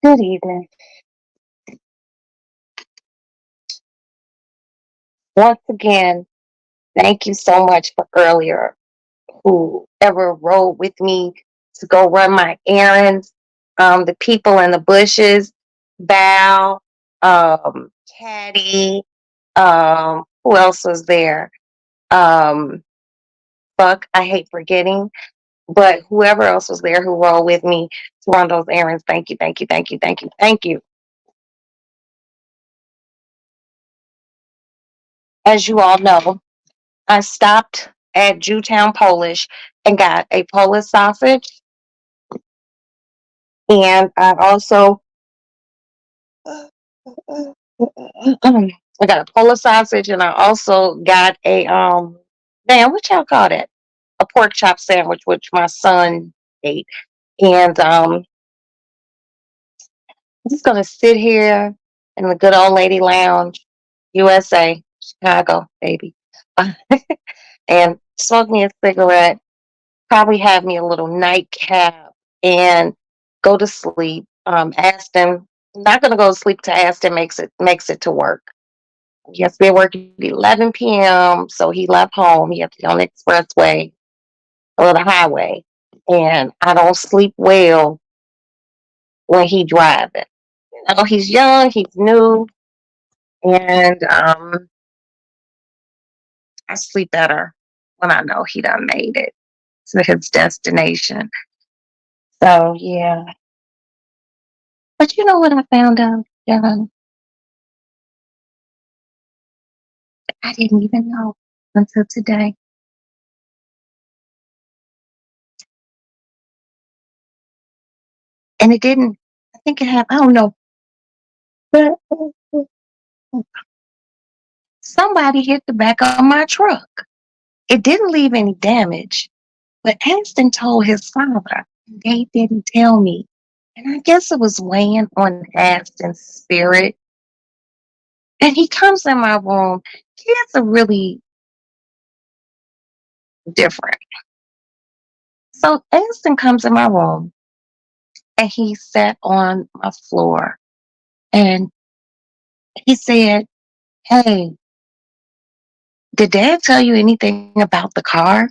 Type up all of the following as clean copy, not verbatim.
Good evening. Once again, thank you so much for earlier. Whoever rode with me to go run my errands, the people in the bushes, Val, Caddy, who else was there? Um, Fuck, I hate forgetting, but whoever else was there who rode with me to run those errands, thank you, thank you, thank you, thank you, thank you. As you all know, I stopped at Jewtown Polish and got a Polish sausage, and I also I got a Polish sausage, and I also got a damn, what y'all call that? A pork chop sandwich, which my son ate, and I'm just gonna sit here in the good old lady lounge, USA, Chicago, baby, and smoke me a cigarette, probably have me a little nightcap and go to sleep. Aston, not gonna go to sleep till Aston makes it to work. He has to be at work at 11 p.m. So he left home. He has to be on the expressway or the highway, and I don't sleep well when he driving. You know, he's young, he's new, and I sleep better when I know he done made it to his destination. So yeah, but you know what I found out, John? I didn't even know until today. And it didn't, I think it happened, I don't know, but somebody hit the back of my truck. It didn't leave any damage, but Aston told his father. They didn't tell me. And I guess it was weighing on Aston's spirit. And he comes in my room. Kids are really different. So Aston comes in my room and he sat on my floor and he said, "Hey, did dad tell you anything about the car?"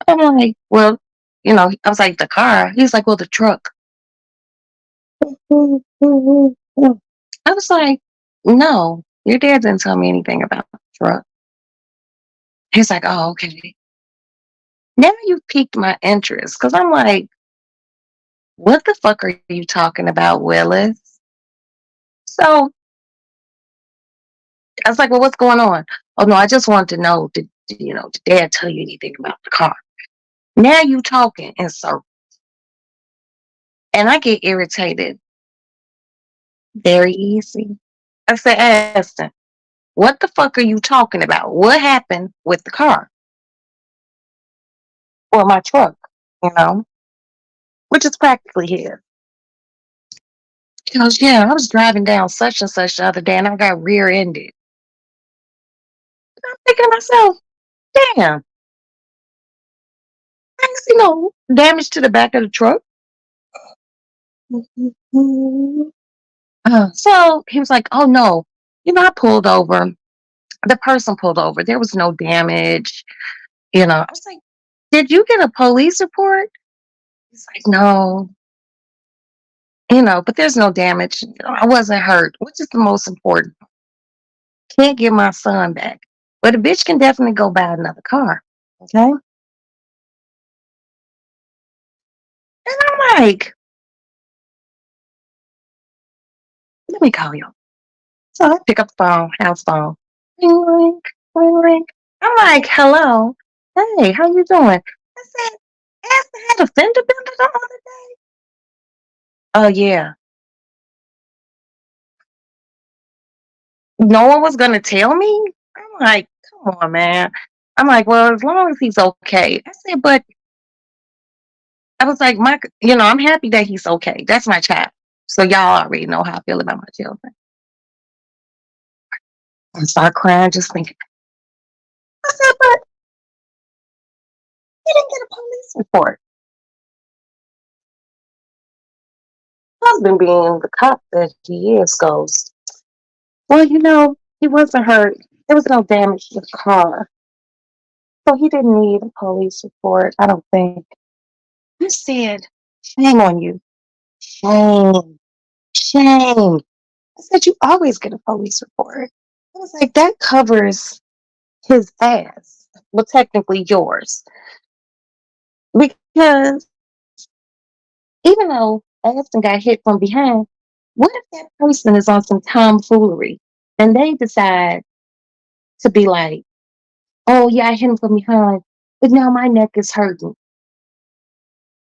I'm like, "Well, I was like, the car?" He's like, "Well, the truck." I was like, "No, your dad didn't tell me anything about the truck." He's like, "Oh, okay." Now you've piqued my interest because I'm like, what the fuck are you talking about, Willis? So I was like, well, what's going on? Oh, no, I just wanted to know, did dad tell you anything about the car? Now you talking in circles. And I get irritated very easy. I said, Aston, what the fuck are you talking about? What happened with the car or my truck, you know, which is practically his? He goes, yeah, I was driving down such and such the other day and I got rear ended. I'm thinking to myself, damn, I didn't see no damage to the back of the truck. So he was like, oh no, I pulled over. The person pulled over. There was no damage. I was like, did you get a police report? He's like, no, but there's no damage. I wasn't hurt, which is the most important. Can't get my son back. But a bitch can definitely go buy another car. Okay. And I'm like, let me call you. So I pick up the phone, house phone. Ring, ring, ring, ring. I'm like, hello. Hey, how you doing? I said, Aston had a fender bender the other day. Oh, yeah. No one was going to tell me? I'm like, come on, man. I'm like, well, as long as he's okay. I said, but I was like, I'm happy that he's okay. That's my child. So y'all already know how I feel about my children. I start crying, just thinking. I said, but he didn't get a police report. husband, being the cop that he is, goes, well, he wasn't hurt. There was no damage to the car. So he didn't need a police report, I don't think. I said, shame on you. Shame. Shame. I said, you always get a police report. I was like, that covers his ass. Well, technically yours. Because even though Aston got hit from behind, what if that person is on some tomfoolery and they decide to be like, oh, yeah, I hit him from behind, but now my neck is hurting.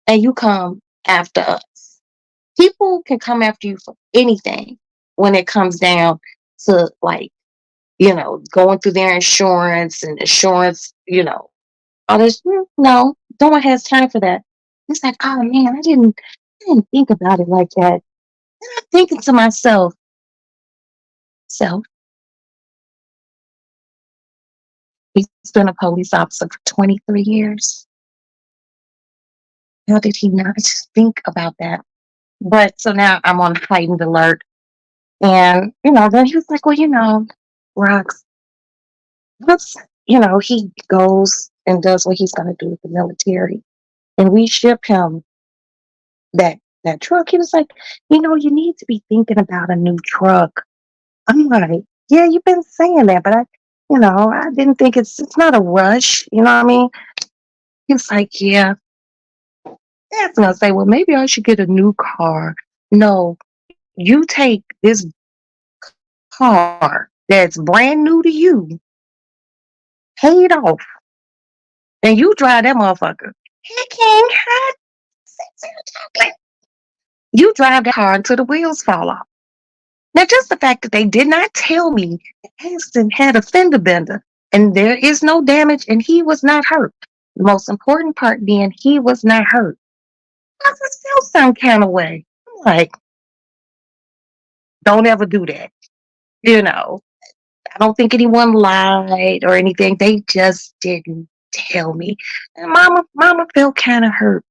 And you come after us. People can come after you for anything when it comes down to, like, going through their insurance and insurance, all this. No, no one has time for that. It's like, oh man, I didn't think about it like that. And I'm thinking to myself, so he's been a police officer for 23 years. How did he not just think about that? But so now I'm on heightened alert. And, then he was like, well, Rox, what's, he goes and does what he's going to do with the military. And we ship him that truck. He was like, you need to be thinking about a new truck. I'm like, yeah, you've been saying that, but I didn't think it's not a rush. You know what I mean? He was like, yeah. That's gonna say, well, maybe I should get a new car. No, you take this car that's brand new to you, paid off, and you drive that motherfucker. Hey, King, hot, sexy chocolate. You drive that car until the wheels fall off. Now, just the fact that they did not tell me that Aston had a fender bender and there is no damage and he was not hurt. The most important part being he was not hurt. I just feel some kind of way. I'm like, don't ever do that. I don't think anyone lied or anything. They just didn't tell me. And mama felt kind of hurt.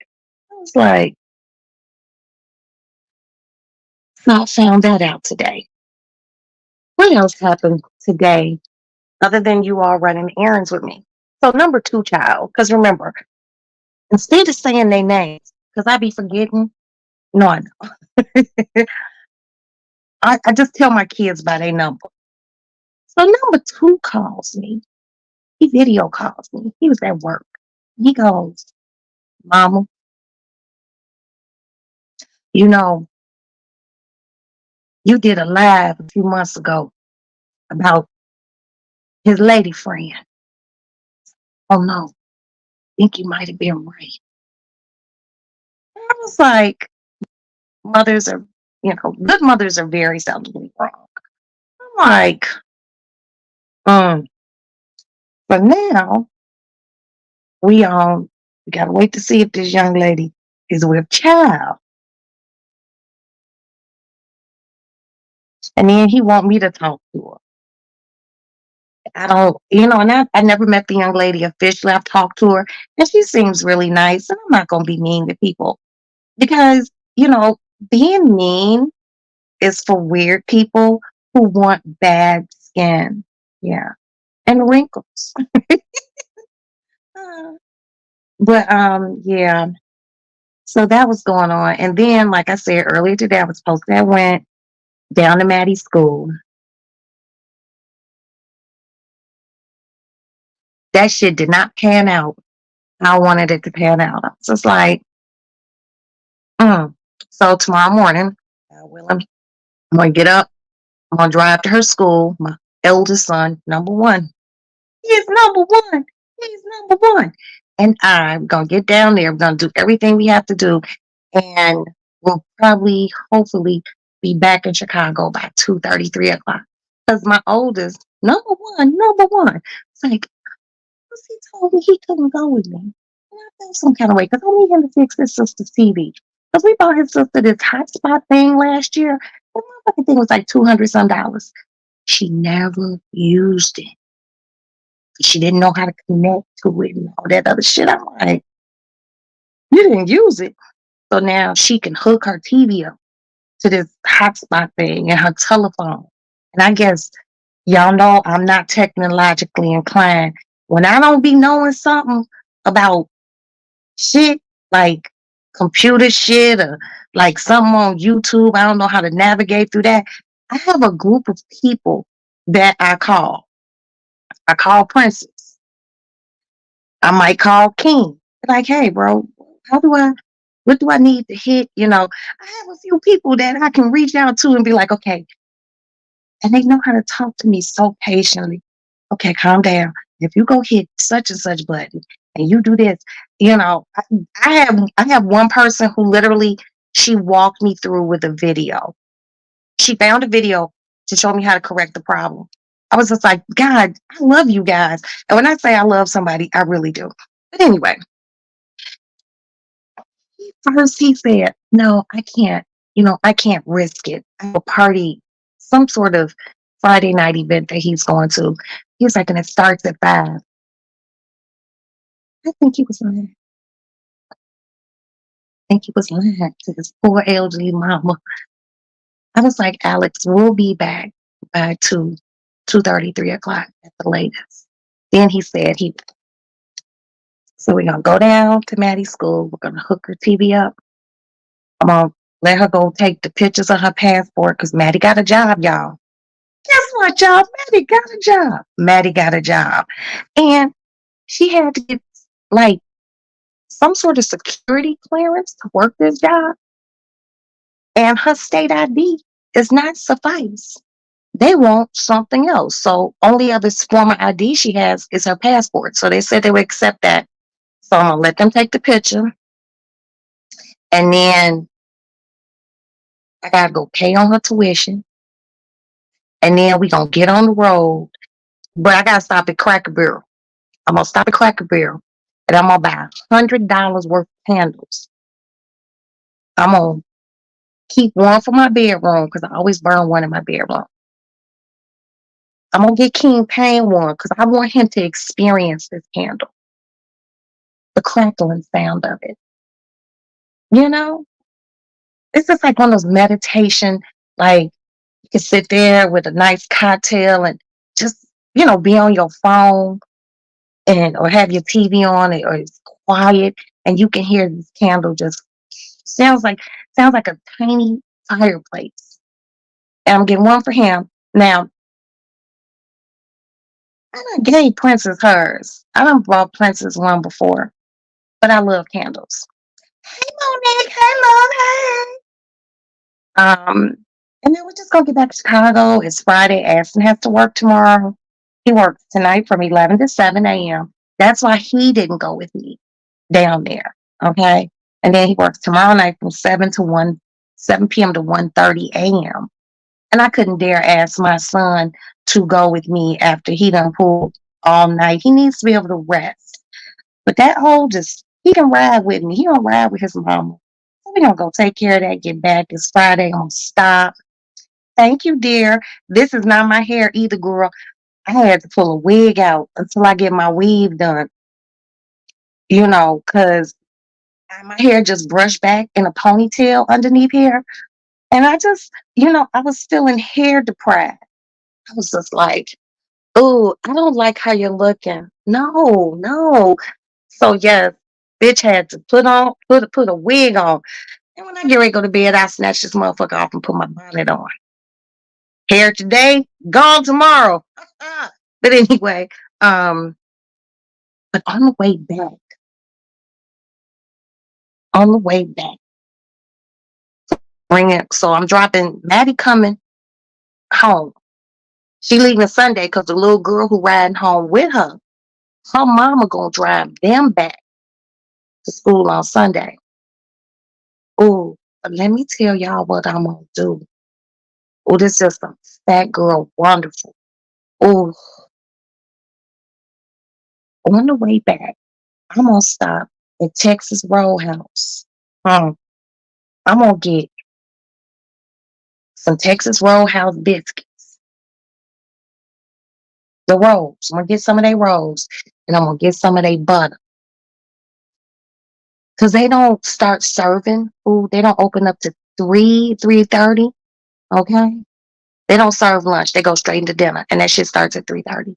I was like, so I found that out today. What else happened today other than you all running errands with me? So number two, child, because remember, instead of saying their names, because I be forgetting, no, I know. I just tell my kids by their number. So number two calls me. He video calls me. He was at work. He goes, Mama, you know, you did a live a few months ago about his lady friend. Oh no, I think you might have been right. And I was like, mothers are, good mothers are very seldomly wrong. I'm like, but now we gotta wait to see if this young lady is with child. And then he want me to talk to her. I don't, and I never met the young lady officially. I've talked to her and she seems really nice. And I'm not gonna be mean to people because, being mean is for weird people who want bad skin. Yeah. And wrinkles. But yeah. So that was going on. And then, like I said earlier today, I was posted. I went down to Maddie's school. That shit did not pan out. I wanted it to pan out. I was just like, mm. So tomorrow morning, I'm gonna get up. I'm gonna drive to her school. My eldest son, number one. He's number one. He's number one. And I'm gonna get down there. We're gonna do everything we have to do, and we'll probably, hopefully, be back in Chicago by 2:30, 3 o'clock. Because my oldest, number one. It's like, because he told me he couldn't go with me. And I felt some kind of way because I need him to fix his sister's TV. Because we bought his sister this hotspot thing last year. The motherfucking thing was like $200 some dollars. She never used it. She didn't know how to connect to it and all that other shit. I'm like, you didn't use it. So now she can hook her TV up. to this hotspot thing in her telephone. And I guess y'all know I'm not technologically inclined. When I don't be knowing something about shit, like computer shit or like something on YouTube, I don't know how to navigate through that. I have a group of people that I call. I call Princess. I might call King. Like, hey, bro, how do I, what do I need to hit? You know, I have a few people that I can reach out to and be like, okay, and they know how to talk to me so patiently. Okay, calm down. If you go hit such and such button and you do this, you know, I have one person who literally she walked me through with a video. She found a video to show me how to correct the problem. I was just like, God, I love you guys. And when I say I love somebody, I really do. But anyway, first he said, no, I can't, I can't risk it. I have a party, some sort of Friday night event that he's going to. He was like, and it starts at 5. I think he was lying. I think he was lying to his poor elderly mama. I was like, Alex, we'll be back by 2:30, 3 o'clock at the latest. Then he said so we're gonna go down to Maddie's school, we're gonna hook her TV up. I'm gonna let her go take the pictures of her passport because Maddie got a job, y'all. Guess what, y'all? Maddie got a job. Maddie got a job. And she had to get like some sort of security clearance to work this job. And her state ID is not suffice. They want something else. So only other form of ID she has is her passport. So they said they would accept that. So I'm gonna let them take the picture. And then I gotta go pay on her tuition. And then we gonna get on the road. But I gotta stop at Cracker Barrel. I'm gonna stop at Cracker Barrel and I'm gonna buy $100 worth of candles. I'm gonna keep one for my bedroom because I always burn one in my bedroom. I'm gonna get King Payne one because I want him to experience this candle, the crackling sound of it. You know, it's just like one of those meditation, like you can sit there with a nice cocktail and just, be on your phone and or have your TV on or it's quiet and you can hear this candle just sounds like a tiny fireplace. And I'm getting one for him. Now, I done gave Princess hers. I done brought Princess one before, but I love candles. Hey Monique, hey love, hey. And then we're just gonna get back to Chicago. It's Friday. Aston has to work tomorrow. He works tonight from 11 to 7 a.m. That's why he didn't go with me down there. Okay. And then he works tomorrow night from 7 p.m. to 1:30 a.m. And I couldn't dare ask my son to go with me after he done pulled all night. He needs to be able to rest. But that whole he can ride with me. He don't ride with his mama. So we're gonna go take care of that, get back. It's Friday. I'm gonna stop. Thank you, dear. This is not my hair either, girl. I had to pull a wig out until I get my weave done, because my hair just brushed back in a ponytail underneath here. And I just, I was feeling hair deprived. I was just like, oh, I don't like how you're looking. No, no. So yes, bitch had to put a wig on. And when I get ready to go to bed, I snatch this motherfucker off and put my bonnet on. Hair today, gone tomorrow. But anyway, but on the way back, bring it. So I'm dropping Maddie coming home. She leaving Sunday because the little girl who riding home with her mama gonna drive them back to school on Sunday. Oh, let me tell y'all what I'm gonna do. Oh, this is just a fat girl wonderful. Oh, on the way back, I'm gonna stop at Texas Roadhouse. I'm gonna get some Texas Roadhouse biscuits. The rolls. I'm gonna get some of their rolls and I'm gonna get some of their butter. Cause they don't start serving food. They don't open up to 3:30. Okay. They don't serve lunch. They go straight into dinner. And that shit starts at 3:30.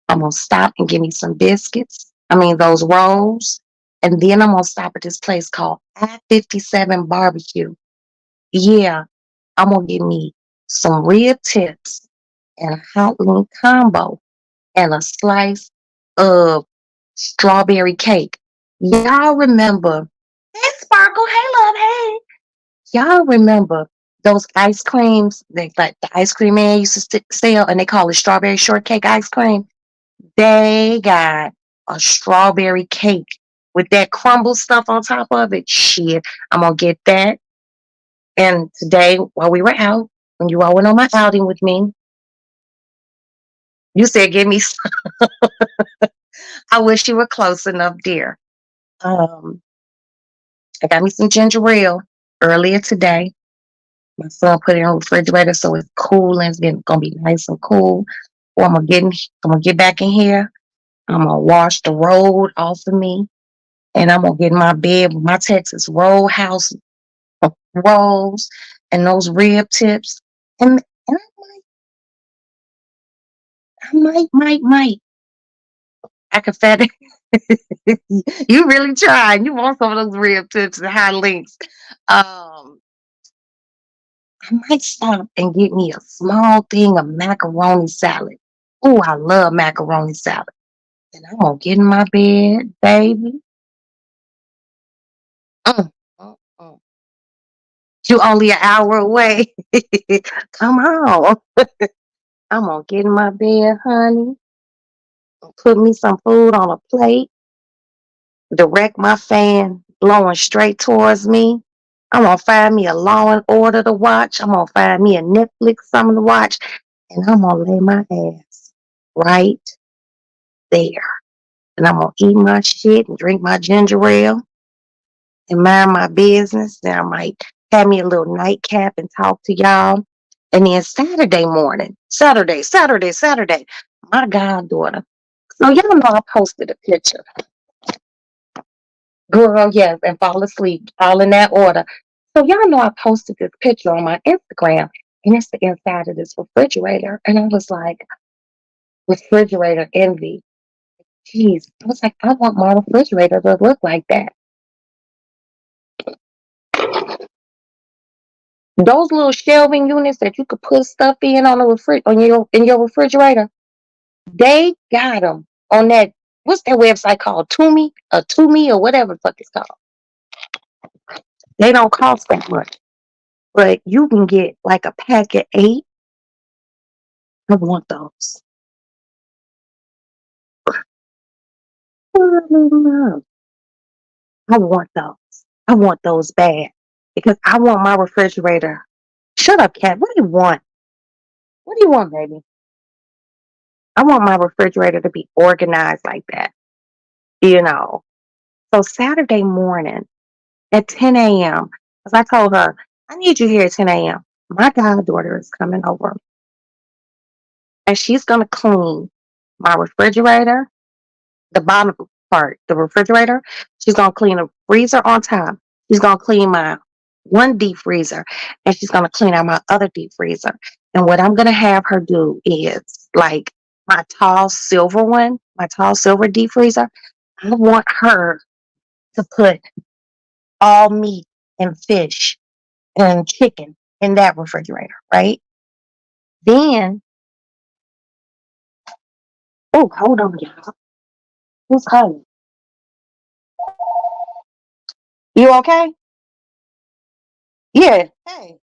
I'm gonna stop and give me some biscuits. I mean those rolls. And then I'm gonna stop at this place called I-57 Barbecue. Yeah, I'm gonna get me some rib tips and a hot wing combo and a slice of strawberry cake. Y'all remember? Hey, Sparkle. Hey, love. Hey. Y'all remember those ice creams that like the ice cream man used to sell, and they call it strawberry shortcake ice cream? They got a strawberry cake with that crumble stuff on top of it. Shit, I'm gonna get that. And today, while we were out, when you all went on my outing with me, you said, "Give me." I wish you were close enough, dear. Um, I got me some ginger ale earlier today. My son put it in the refrigerator so it's cool and gonna be nice and cool. Or I'm gonna get back in here. I'm gonna wash the road off of me, and I'm gonna get in my bed with my Texas Roadhouse rolls and those rib tips. And I might. I can fat it. You really tried. You want some of those rib tips and high links. I might stop and get me a small thing of macaroni salad. Oh, I love macaroni salad. And I'm gonna get in my bed, baby. Mm, mm, mm. You only an hour away. Come on. I'm gonna get in my bed, honey. Put me some food on a plate. Direct my fan blowing straight towards me. I'm gonna find me a Law and Order to watch. I'm gonna find me a Netflix something to watch, and I'm gonna lay my ass right there. And I'm gonna eat my shit and drink my ginger ale and mind my business. Then I might have me a little nightcap and talk to y'all. And then Saturday morning, Saturday, my goddaughter. So y'all know I posted a picture. Girl, yes, and fall asleep, all in that order. So y'all know I posted this picture on my Instagram, and it's the inside of this refrigerator. And I was like, refrigerator envy. Jeez. I was like, I want my refrigerator to look like that. Those little shelving units that you could put stuff in on the in your refrigerator, they got them on that. What's that website called? Tumi, or whatever the fuck it's called. They don't cost that much, but you can get like a pack of 8. I want those. I want those. I want those bad because I want my refrigerator. Shut up, cat. What do you want? What do you want, baby? I want my refrigerator to be organized like that, you know. So Saturday morning at 10 a.m., because I told her, I need you here at 10 a.m. My goddaughter is coming over and she's going to clean my refrigerator, the bottom part, the refrigerator. She's going to clean the freezer on top. She's going to clean my one deep freezer and she's going to clean out my other deep freezer. And what I'm going to have her do is like my tall silver one, my tall silver deep freezer. I want her to put all meat and fish and chicken in that refrigerator, right? Then, oh, hold on, y'all. Who's calling? You okay? Yeah. Hey,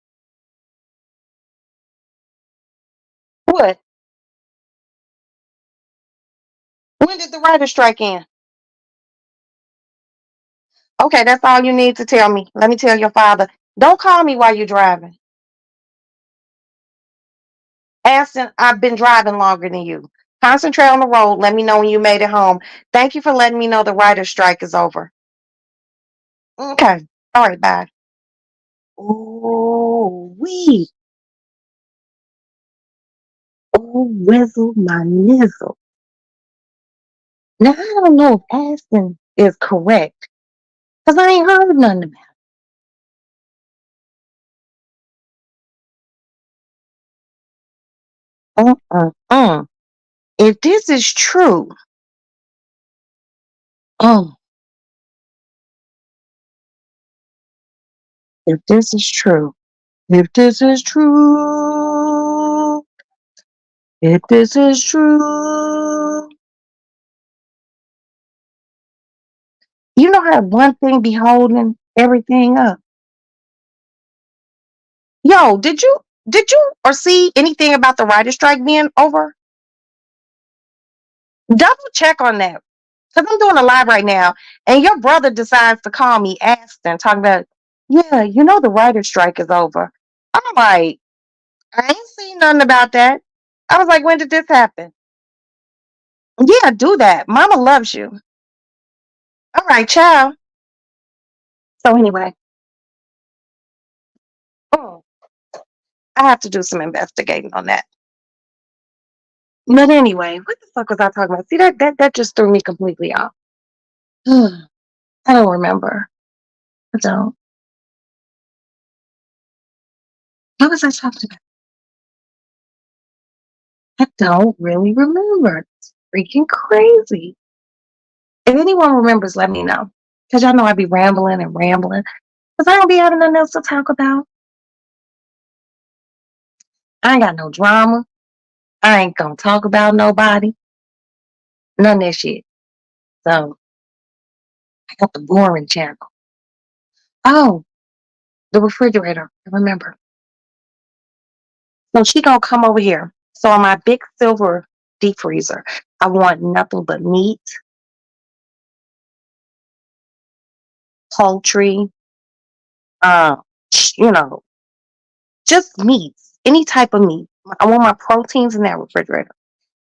what? When did the writer's strike end? Okay, that's all you need to tell me. Let me tell your father. Don't call me while you're driving. Aston, I've been driving longer than you. Concentrate on the road. Let me know when you made it home. Thank you for letting me know the writer's strike is over. Okay. All right, bye. Oh, wee. Oh, whizzle my nizzle. Now, I don't know if Aston is correct because I ain't heard nothing about it. Mm. If this is true, oh, if this is true, if this is true, if this is true, you know how one thing be holding everything up. Yo, did you or see anything about the writer strike being over? Double check on that. Because I'm doing a live right now, and your brother decides to call me Aston, talking about, yeah, you know the writer strike is over. I'm like, I ain't seen nothing about that. I was like, when did this happen? Yeah, do that. Mama loves you. All right, ciao. So anyway, mm, I have to do some investigating on that. But anyway, what the fuck was I talking about? See that just threw me completely off. I don't remember. I don't. What was I talking about? I don't really remember. It's freaking crazy. If anyone remembers, let me know. Because y'all know I be rambling and rambling. Because I don't be having nothing else to talk about. I ain't got no drama. I ain't gonna talk about nobody. None of that shit. So I got the boring channel. Oh, the refrigerator. I remember. So she gonna come over here. So on my big silver deep freezer, I want nothing but meat, poultry, uh, you know, just meats, any type of meat. I want my proteins in that refrigerator.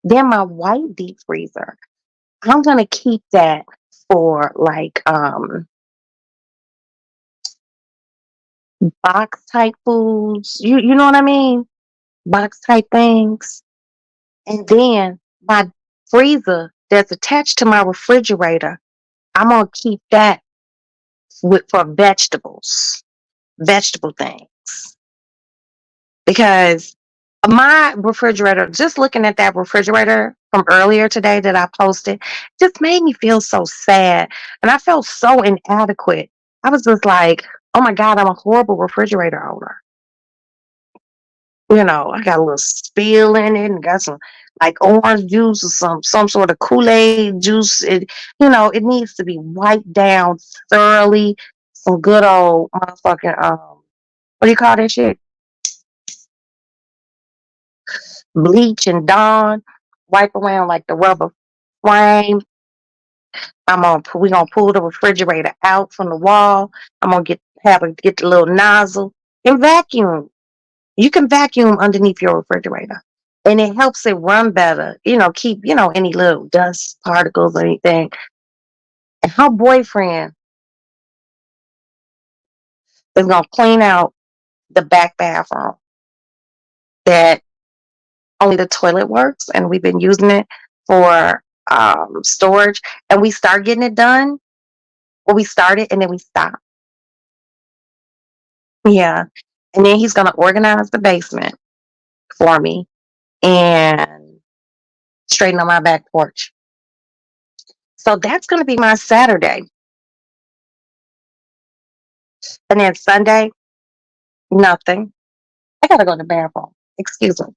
Then my white deep freezer, I'm gonna keep that for like box type foods. You know what I mean? Box type things. And then my freezer that's attached to my refrigerator, I'm gonna keep that with for vegetables, vegetable things. Because my refrigerator, just looking at that refrigerator from earlier today that I posted, just made me feel so sad. And I felt so inadequate. I was just like, oh my God, I'm a horrible refrigerator owner. You know, I got a little spill in it and got some like orange juice or some sort of Kool-Aid juice. It needs to be wiped down thoroughly. Some good old motherfucking what do you call that shit? Bleach and Dawn. Wipe around like the rubber frame. We gonna pull the refrigerator out from the wall. I'm gonna get the little nozzle and vacuum. You can vacuum underneath your refrigerator. And it helps it run better, keep, any little dust particles or anything. And her boyfriend is gonna clean out the back bathroom that only the toilet works, and we've been using it for storage. And we start getting it done. Well, we started and then we stopped. Yeah. And then he's gonna organize the basement for me and straighten out my back porch. So that's gonna be my Saturday. And then Sunday, nothing. I gotta go to the bathroom. Excuse me.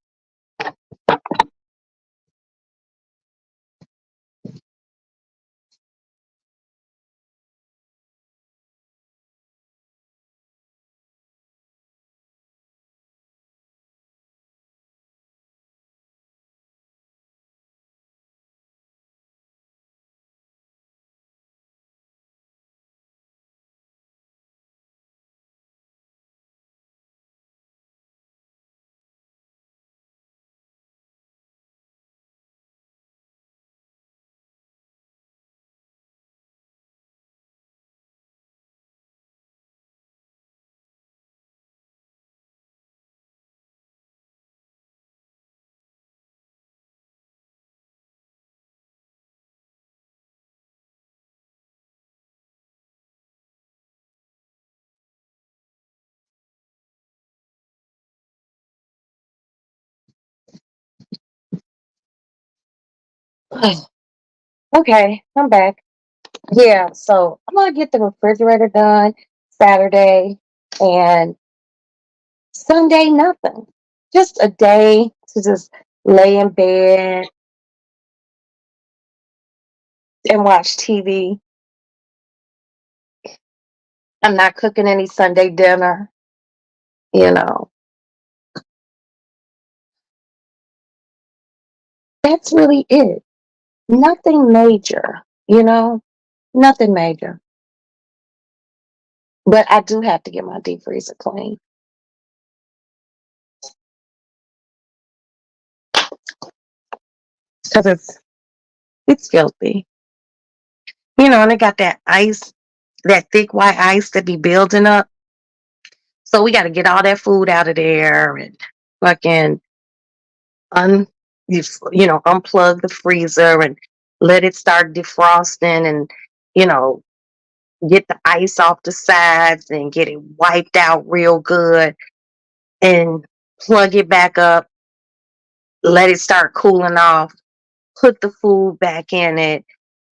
Okay, I'm back. Yeah, so I'm gonna get the refrigerator done Saturday and Sunday, nothing. Just a day to just lay in bed and watch TV. I'm not cooking any Sunday dinner, you know. That's really it. Nothing major, you know, nothing major. But I do have to get my deep freezer clean because it's filthy. You know, and it got that ice, that thick white ice that be building up. So we got to get all that food out of there and fucking un, unplug the freezer and let it start defrosting and you know get the ice off the sides and get it wiped out real good and plug it back up, let it start cooling off, put the food back in it.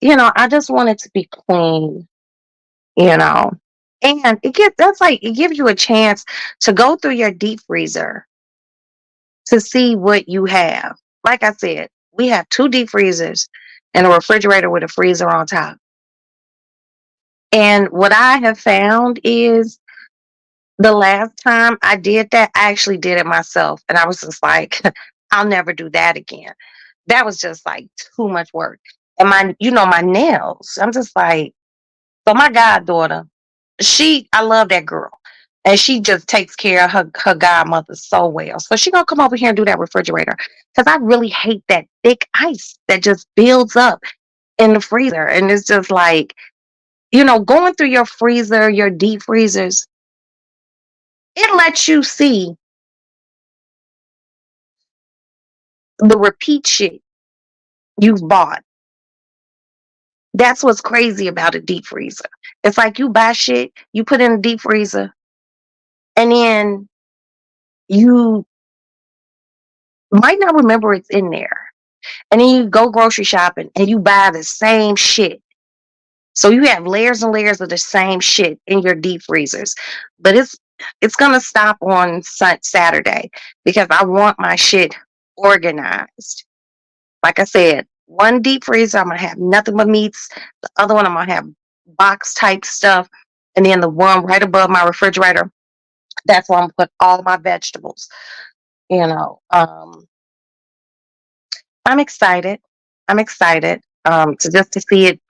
I just want it to be clean, you know. And it gives you a chance to go through your deep freezer to see what you have. Like I said, we have two deep freezers and a refrigerator with a freezer on top. And what I have found is the last time I did that, I actually did it myself. And I was just like, I'll never do that again. That was just like too much work. And my nails, I'm just like, so my goddaughter, I love that girl. And she just takes care of her godmother so well. So she gonna come over here and do that refrigerator. Because I really hate that thick ice that just builds up in the freezer. And it's just like, going through your freezer, your deep freezers, it lets you see the repeat shit you've bought. That's what's crazy about a deep freezer. It's like you buy shit, you put in a deep freezer, and then you might not remember it's in there. And then you go grocery shopping and you buy the same shit. So you have layers and layers of the same shit in your deep freezers. But it's gonna stop on Saturday because I want my shit organized. Like I said, one deep freezer, I'm gonna have nothing but meats. The other one, I'm gonna have box type stuff. And then the one right above my refrigerator, that's where I'm gonna put all my vegetables. You know, I'm excited. I'm excited to see it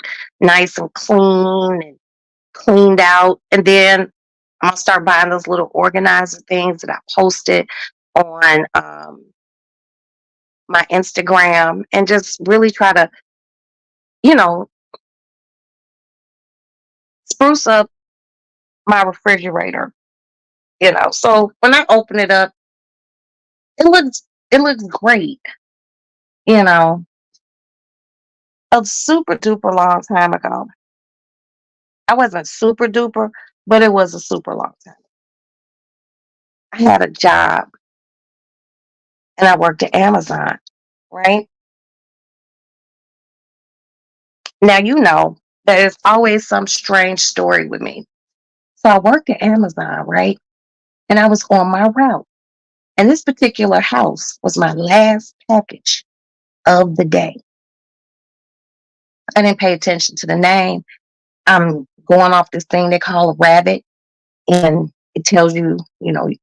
nice and clean and cleaned out. And then I'm gonna start buying those little organizer things that I posted on my Instagram and just really try to, you know, spruce up my refrigerator. So when I open it up, it looks great. You know, a super duper long time ago. I wasn't super duper, but it was a super long time. I had a job and I worked at Amazon, right? Now you know there's always some strange story with me. So I worked at Amazon, right? And I was on my route. And this particular house was my last package of the day. I didn't pay attention to the name. I'm going off this thing they call a rabbit, and it tells you,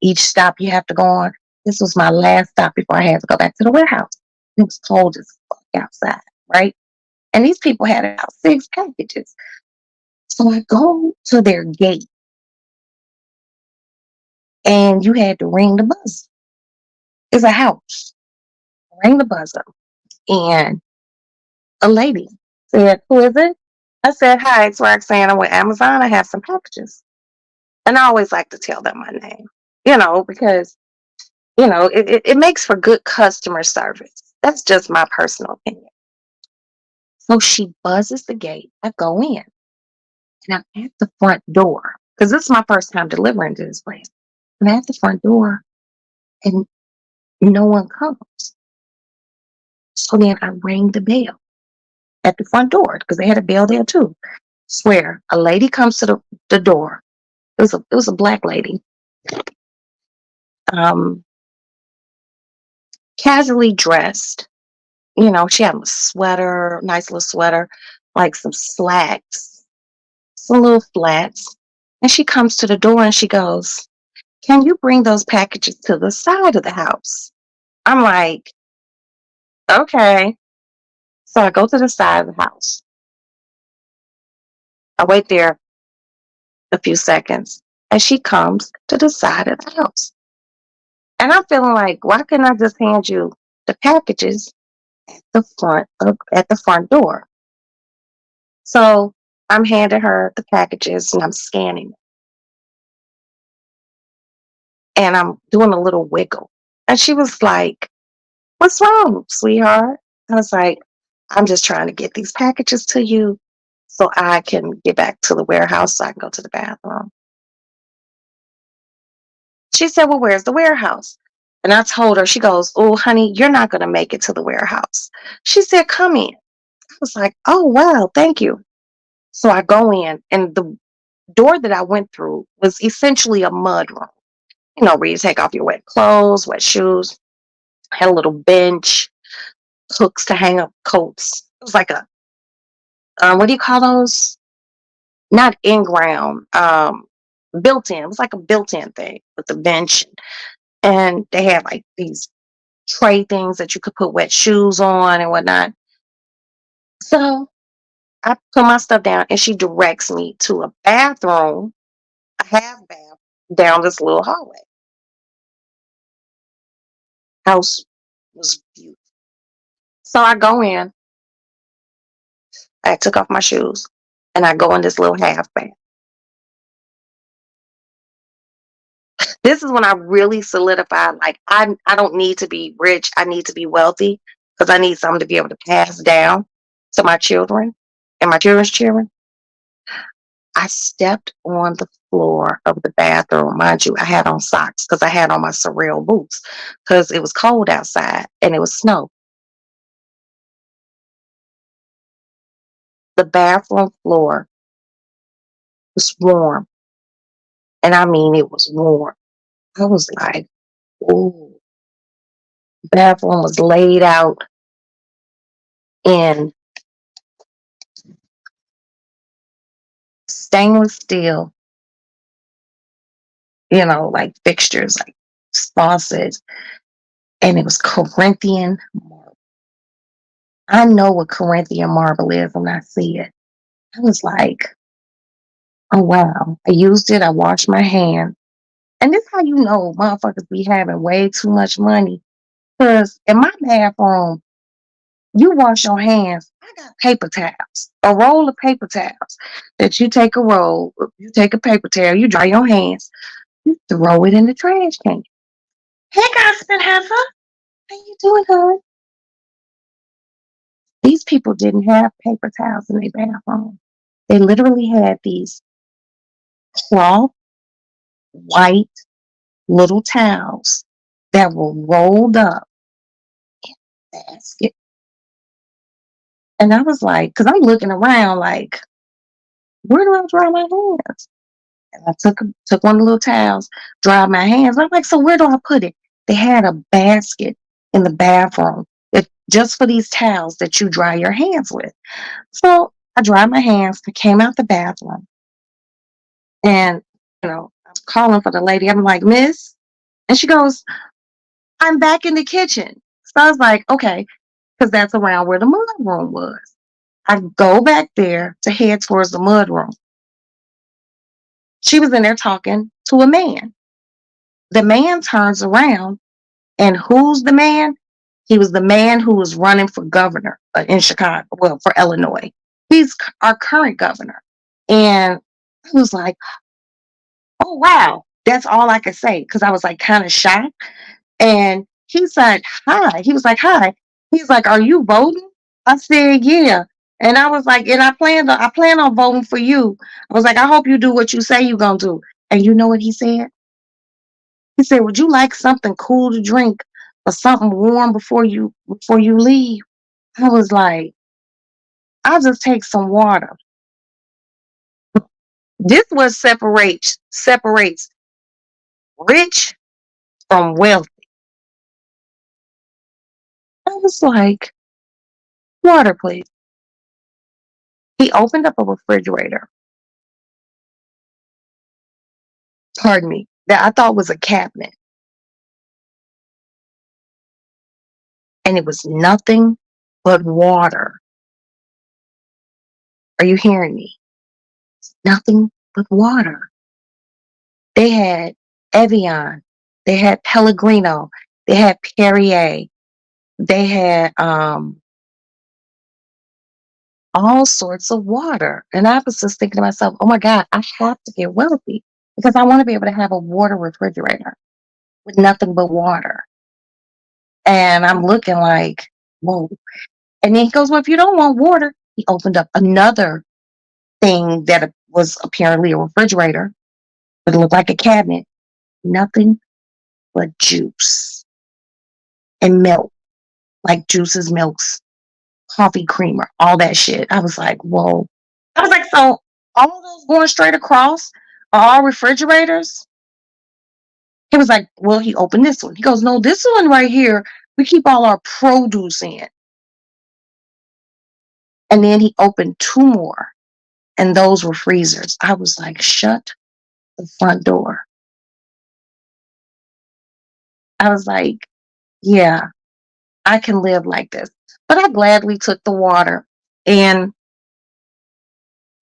each stop you have to go on. This was my last stop before I had to go back to the warehouse. It was cold as fuck outside, right? And these people had about 6 packages. So I go to their gate and you had to ring the buzzer. It's a house. Ring the buzzer. And a lady said, "Who is it?" I said, "Hi, it's Roxanne. I'm with Amazon. I have some packages." And I always like to tell them my name, because, it makes for good customer service. That's just my personal opinion. So she buzzes the gate. I go in and I'm at the front door because this is my first time delivering to this place. I'm at the front door and no one comes. So then I rang the bell. at the front door because they had a bell there too. Swear, a lady comes to the door. It was a black lady, um, casually dressed. She had a sweater, nice little sweater, like some slacks, some little flats. And she comes to the door and she goes, "Can you bring those packages to the side of the house?" I'm like, "Okay." So I go to the side of the house. I wait there a few seconds and she comes to the side of the house. And I'm feeling like, why couldn't I just hand you the packages at the front door? So I'm handing her the packages and I'm scanning and I'm doing a little wiggle. And she was like, "What's wrong, sweetheart?" I was like, "I'm just trying to get these packages to you so I can get back to the warehouse so I can go to the bathroom." She said, "Well, where's the warehouse?" And I told her, she goes, "Oh, honey, you're not going to make it to the warehouse." She said, "Come in." I was like, "Oh, wow, thank you." So I go in, and the door that I went through was essentially a mud room, where you take off your wet clothes, wet shoes, had a little bench, hooks to hang up coats. It was like a, what do you call those? Not in ground, built in. It was like a built in thing with the bench. And they had like these tray things that you could put wet shoes on and whatnot. So I put my stuff down and she directs me to a bathroom, a half bath down this little hallway. House was beautiful. So I go in, I took off my shoes, and I go in this little half bath. This is when I really solidified, like, I don't need to be rich. I need to be wealthy because I need something to be able to pass down to my children and my children's children. I stepped on the floor of the bathroom. Mind you, I had on socks because I had on my Sorel boots because it was cold outside and it was snow. The bathroom floor was warm. And I mean, it was warm. I was like, ooh, bathroom was laid out in stainless steel, like fixtures, like faucets, and it was Corinthian marble. I know what Corinthian marble is when I see it. I was like, oh wow. I used it, I washed my hands. And this how you know motherfuckers be having way too much money. Because in my bathroom, you wash your hands. I got paper towels, a roll of paper towels that you take a roll, you take a paper towel, you dry your hands, you throw it in the trash can. Hey, Gossip Heifer, how you doing, hon? These people didn't have paper towels in their bathroom. They literally had these cloth, white little towels that were rolled up in a basket. And I was like, because I'm looking around like, where do I dry my hands? And I took one of the little towels, dried my hands. I'm like, so where do I put it? They had a basket in the bathroom that just for these towels that you dry your hands with. So I dried my hands. I came out the bathroom, and I was calling for the lady. I'm like, "Miss," and she goes, "I'm back in the kitchen." So I was like, "Okay," because that's around where the mud room was. I go back there to head towards the mud room. She was in there talking to a man. The man turns around, and who's the man? He was the man who was running for governor in Chicago, well, for Illinois. He's our current governor. And I was like, oh, wow. That's all I could say because I was like kind of shocked. And he said, hi. He was like, hi. He's like, are you voting? I said, yeah. And I was like, and I plan on voting for you. I was like, I hope you do what you say you're gonna do. And you know what he said? He said, would you like something cool to drink or something warm before you leave? I was like, I'll just take some water. This what separates rich from wealthy. I was like, water, please. He opened up a refrigerator, pardon me, that I thought was a cabinet. And it was nothing but water. Are you hearing me? Nothing but water. They had Evian, they had Pellegrino, they had Perrier, they had all sorts of water. And I was just thinking to myself, oh my God, I have to get wealthy because I want to be able to have a water refrigerator with nothing but water. And I'm looking like, whoa. And then he goes, well, if you don't want water, he opened up another thing that was apparently a refrigerator, but it looked like a cabinet. Nothing but juice and milk, like juices, milks, coffee creamer, all that shit. I was like, whoa. I was like, so all of those going straight across are all refrigerators? He was like, well, he opened this one. He goes, no, this one right here, we keep all our produce in. And then he opened two more, and those were freezers. I was like, shut the front door. I was like, yeah, I can live like this. But I gladly took the water and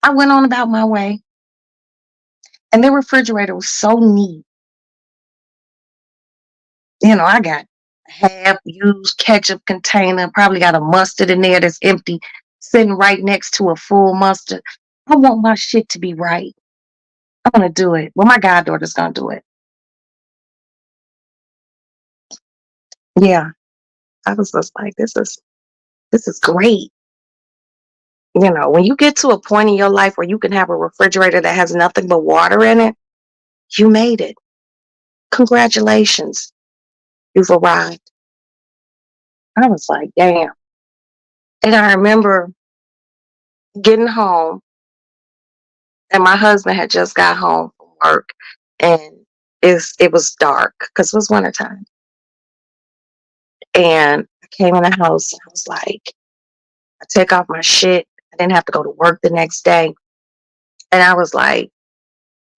I went on about my way. And the refrigerator was so neat. You know, I got a half used ketchup container, probably got a mustard in there that's empty, sitting right next to a full mustard. I want my shit to be right. I'm gonna do it. Well, my goddaughter's gonna do it. Yeah. I was just like, this is great. You know, when you get to a point in your life where you can have a refrigerator that has nothing but water in it, you made it. Congratulations. You've arrived. I was like, damn. And I remember getting home, and my husband had just got home from work, and it was dark because it was wintertime. And I came in the house and I was like, I took off my shit. I didn't have to go to work the next day. And I was like,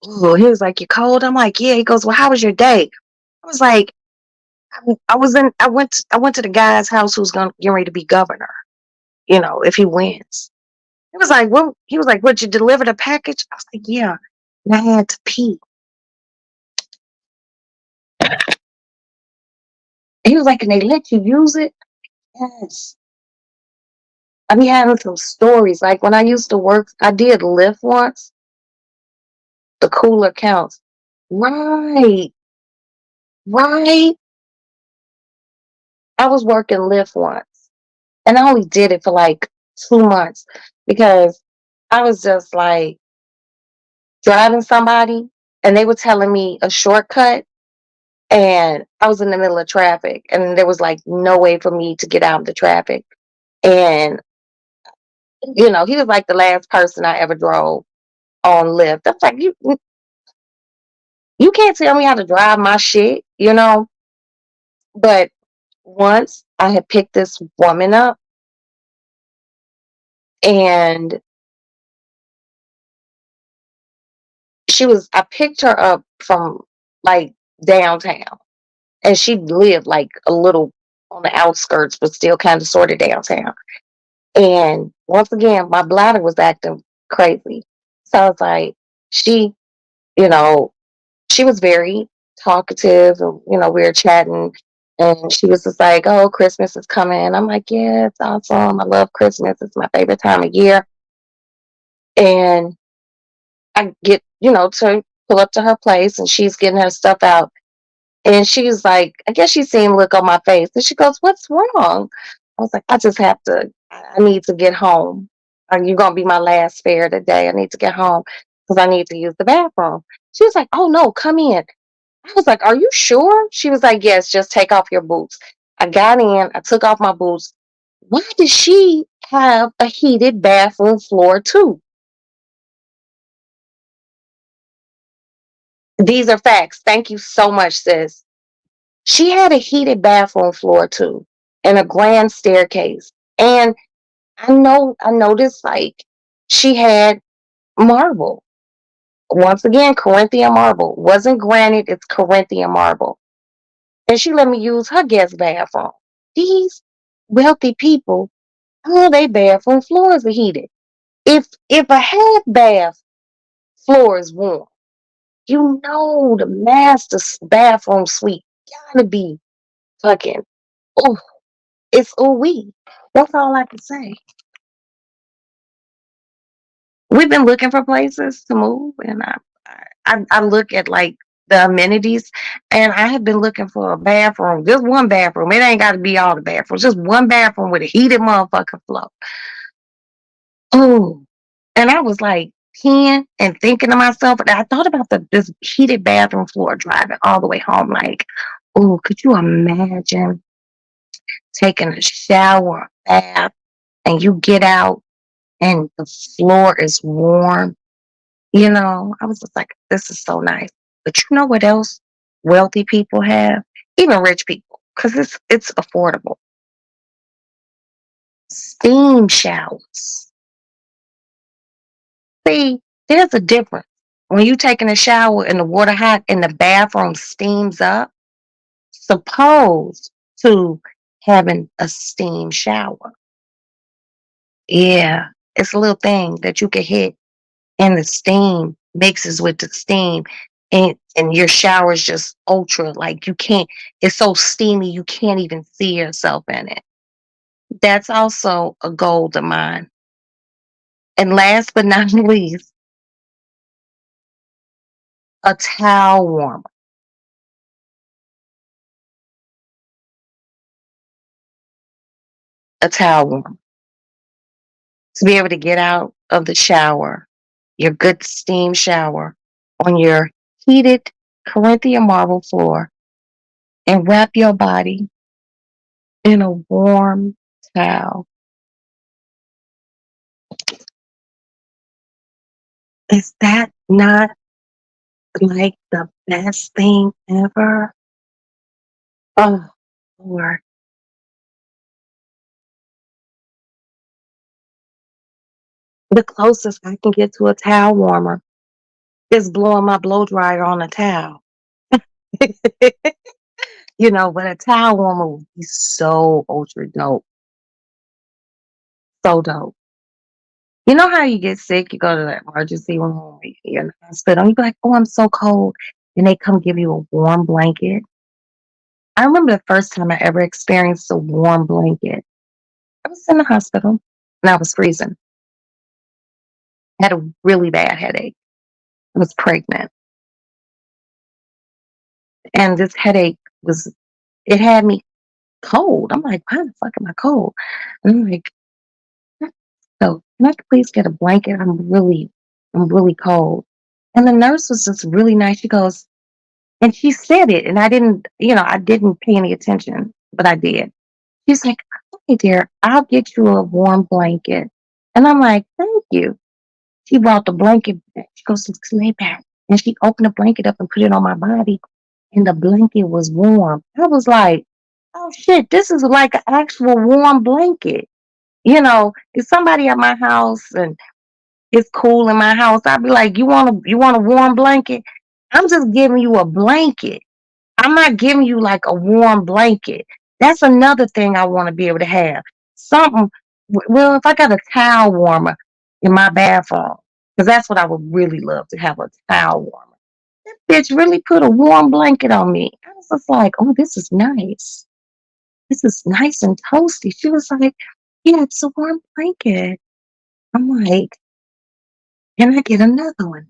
ooh, he was like, you cold? I'm like, yeah. He goes, well, how was your day? I was like, I went to the guy's house who's gonna get ready to be governor, you know, if he wins. He was like, well, he was like, would you deliver the package? I was like, yeah. And I had to pee. He was like, can they let you use it? Yes. I be having some stories. Like when I used to work, I did Lyft once. The cooler counts. Right. Right. I was working Lyft once. And I only did it for like 2 months because I was just like driving somebody and they were telling me a shortcut and I was in the middle of traffic and there was like no way for me to get out of the traffic. And you know, he was like the last person I ever drove on Lyft. I was like, you can't tell me how to drive my shit, you know? But once I had picked this woman up and I picked her up from like downtown and she lived like a little on the outskirts, but still kind of sort of downtown. And once again, my bladder was acting crazy. So I was like, she, you know, she was very talkative and, you know, we were chatting and she was just like, oh, Christmas is coming. I'm like, yeah, it's awesome. I love Christmas. It's my favorite time of year. And I get, you know, to pull up to her place and she's getting her stuff out. And she's like, I guess she seen look on my face. And she goes, what's wrong? I was like, I need to get home. You're going to be my last fare today. I need to get home because I need to use the bathroom. She was like, oh no, come in. I was like, are you sure? She was like, yes, just take off your boots. I got in, I took off my boots. Why did she have a heated bathroom floor too. These are facts. Thank you so much, sis. She had a heated bathroom floor too, and a grand staircase. And I noticed like she had marble. Once again, Corinthian marble. Wasn't granite, it's Corinthian marble. And she let me use her guest bathroom. These wealthy people, oh, they bathroom floors are heated. If a half bath floor is warm, you know the master bathroom suite gotta be fucking, oh, it's ooh wee. That's all I can say. We've been looking for places to move, and I look at like the amenities, and I have been looking for a bathroom, just one bathroom. It ain't got to be all the bathrooms, just one bathroom with a heated motherfucking floor. Oh, and I was like 10 and thinking to myself, and I thought about this heated bathroom floor driving all the way home. Like, oh, could you imagine taking a shower, bath, and you get out and the floor is warm? You know, I was just like, this is so nice. But you know what else wealthy people have? Even rich people, because it's affordable. Steam showers. See, there's a difference. When you taking a shower and the water hot and the bathroom steams up, supposed to having a steam shower. Yeah, it's a little thing that you can hit, and the steam mixes with the steam, and your shower is just ultra, like you can't, it's so steamy you can't even see yourself in it. That's also a goal of mine. And last but not least, a towel warmer. A towel warmer. To be able to get out of the shower, your good steam shower, on your heated Corinthian marble floor, and wrap your body in a warm towel. Is that not like the best thing ever? Oh, Lord. The closest I can get to a towel warmer is blowing my blow dryer on a towel. But a towel warmer would be so ultra dope. So dope. You know how you get sick, you go to the emergency room, or you're in the hospital, and you be like, oh, I'm so cold. And they come give you a warm blanket. I remember the first time I ever experienced a warm blanket. I was in the hospital and I was freezing. I had a really bad headache. I was pregnant. And this headache it had me cold. I'm like, why the fuck am I cold? And I'm like, so can I please get a blanket? I'm really cold. And the nurse was just really nice. She goes, and she said it, and I didn't pay any attention, but I did. She's like, "Okay, dear, I'll get you a warm blanket." And I'm like, "Thank you." She brought the blanket back. She goes, "Just lay back." And she opened the blanket up and put it on my body, and the blanket was warm. I was like, "Oh shit, this is like an actual warm blanket." If somebody at my house and it's cool in my house, I'd be like, "You want a warm blanket?" I'm just giving you a blanket. I'm not giving you like a warm blanket. That's another thing I want to be able to have. Something, well, if I got a towel warmer in my bathroom, because that's what I would really love to have, a towel warmer. That bitch really put a warm blanket on me. I was just like, oh, this is nice. This is nice and toasty. She was like, yeah, it's a warm blanket. I'm like, can I get another one?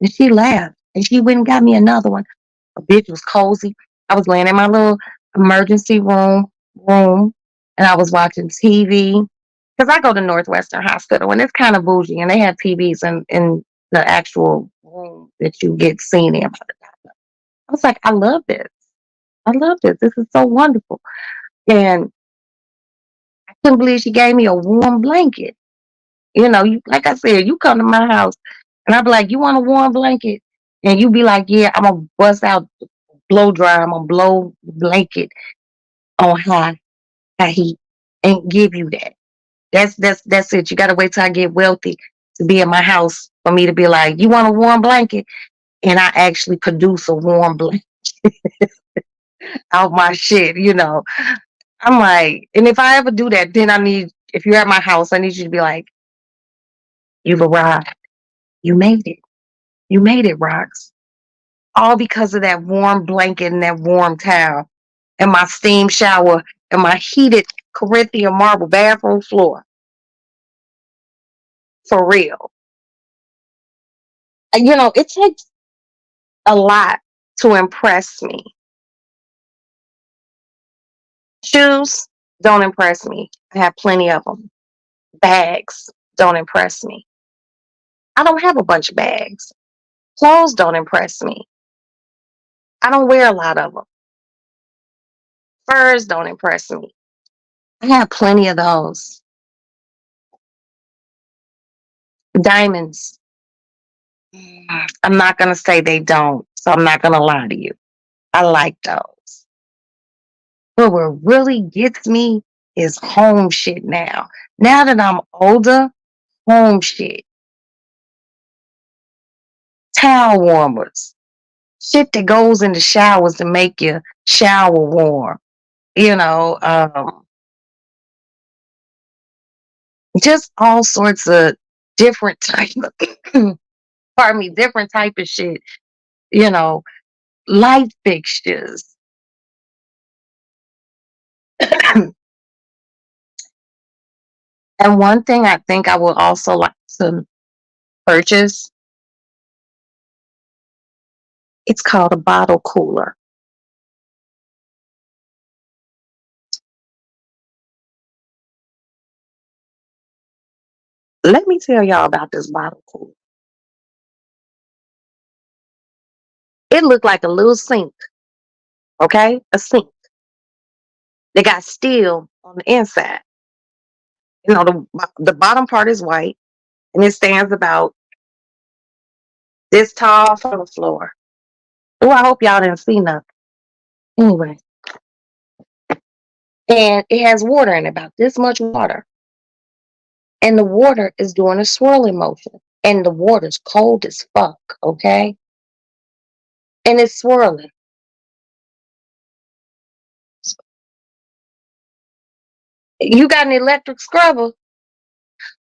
And she laughed and she went and got me another one. A bitch was cozy. I was laying in my little emergency room, and I was watching TV because I go to Northwestern Hospital, and it's kind of bougie, and they have TVs in the actual room that you get seen in by the doctor. I was like, I love this. I love this. This is so wonderful. And Couldn't believe she gave me a warm blanket. Like I said, you come to my house and I'll be like, you want a warm blanket? And you be like, yeah, I'm gonna bust out blow dryer, I'm gonna blow the blanket on high heat and give you that. That's it. You gotta wait till I get wealthy to be in my house for me to be like, you want a warm blanket? And I actually produce a warm blanket out my shit. I'm like, and if I ever do that, then if you're at my house, I need you to be like, you've arrived. You made it. You made it, Rox. All because of that warm blanket and that warm towel and my steam shower and my heated Corinthian marble bathroom floor. For real. It takes a lot to impress me. Shoes don't impress me. I have plenty of them. Bags don't impress me. I don't have a bunch of bags. Clothes don't impress me. I don't wear a lot of them. Furs don't impress me. I have plenty of those. Diamonds. I'm not going to say they don't, so I'm not going to lie to you. I like those. But what really gets me is home shit now. Now that I'm older, home shit. Towel warmers. Shit that goes in the showers to make your shower warm. You know, just all sorts of different type of pardon me, different type of shit, you know, light fixtures. And one thing I think I would also like to purchase, it's called a bottle cooler. Let me tell y'all about this bottle cooler. It looked like a little sink, okay? A sink. They got steel on the inside. The bottom part is white and it stands about this tall from the floor. Oh, I hope y'all didn't see nothing. Anyway, and it has water in it, about this much water. And the water is doing a swirling motion. And the water's cold as fuck, okay? And it's swirling. You got an electric scrubber?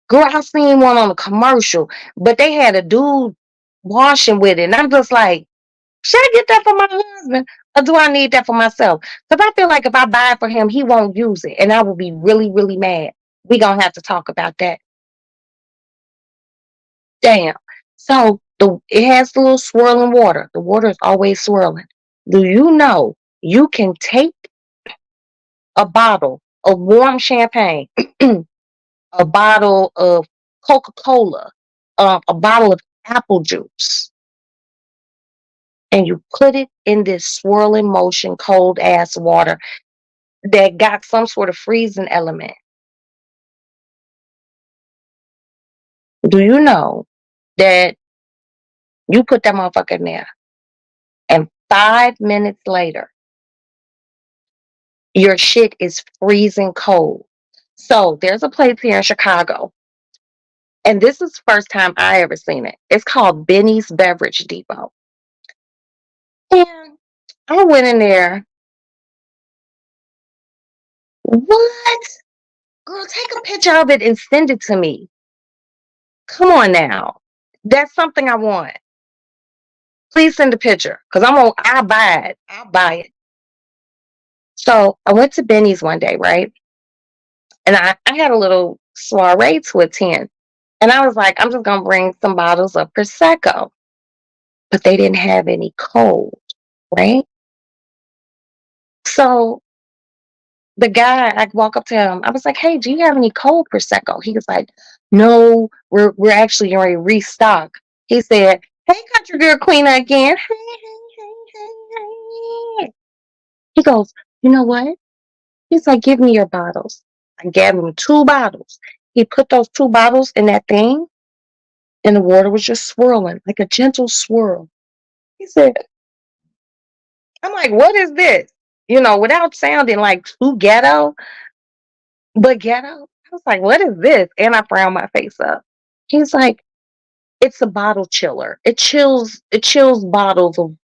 Girl, I seen one on a commercial, but they had a dude washing with it. And I'm just like, should I get that for my husband? Or do I need that for myself? Because I feel like if I buy it for him, he won't use it. And I will be really, really mad. We gonna have to talk about that. Damn. So it has the little swirling water. The water is always swirling. Do you know you can take a bottle of warm champagne, a bottle of Coca-Cola, a bottle of apple juice, and you put it in this swirling motion, cold ass water that got some sort of freezing element. Do you know that you put that motherfucker in there and 5 minutes later, your shit is freezing cold? So there's a place here in Chicago, and this is the first time I ever seen it. It's called Benny's Beverage Depot. And I went in there. What? Girl, take a picture of it and send it to me. Come on now. That's something I want. Please send a picture because I'll buy it. I'll buy it. So I went to Benny's one day, right? And I had a little soiree to attend. And I was like, I'm just going to bring some bottles of Prosecco. But they didn't have any cold, right? So the guy, I walk up to him. I was like, "Hey, do you have any cold Prosecco?" He was like, "No, we're actually going to restock." He said, "Hey, country girl queen again. Hey, hey, hey, hey, hey." He goes, "You know what?" He's like, "Give me your bottles." I gave him 2 bottles. He put those 2 bottles in that thing, and the water was just swirling like a gentle swirl. He said, I'm like, what is this? Without sounding like too ghetto, but ghetto. I was like, what is this? And I frowned my face up. He's like, it's a bottle chiller. It chills bottles of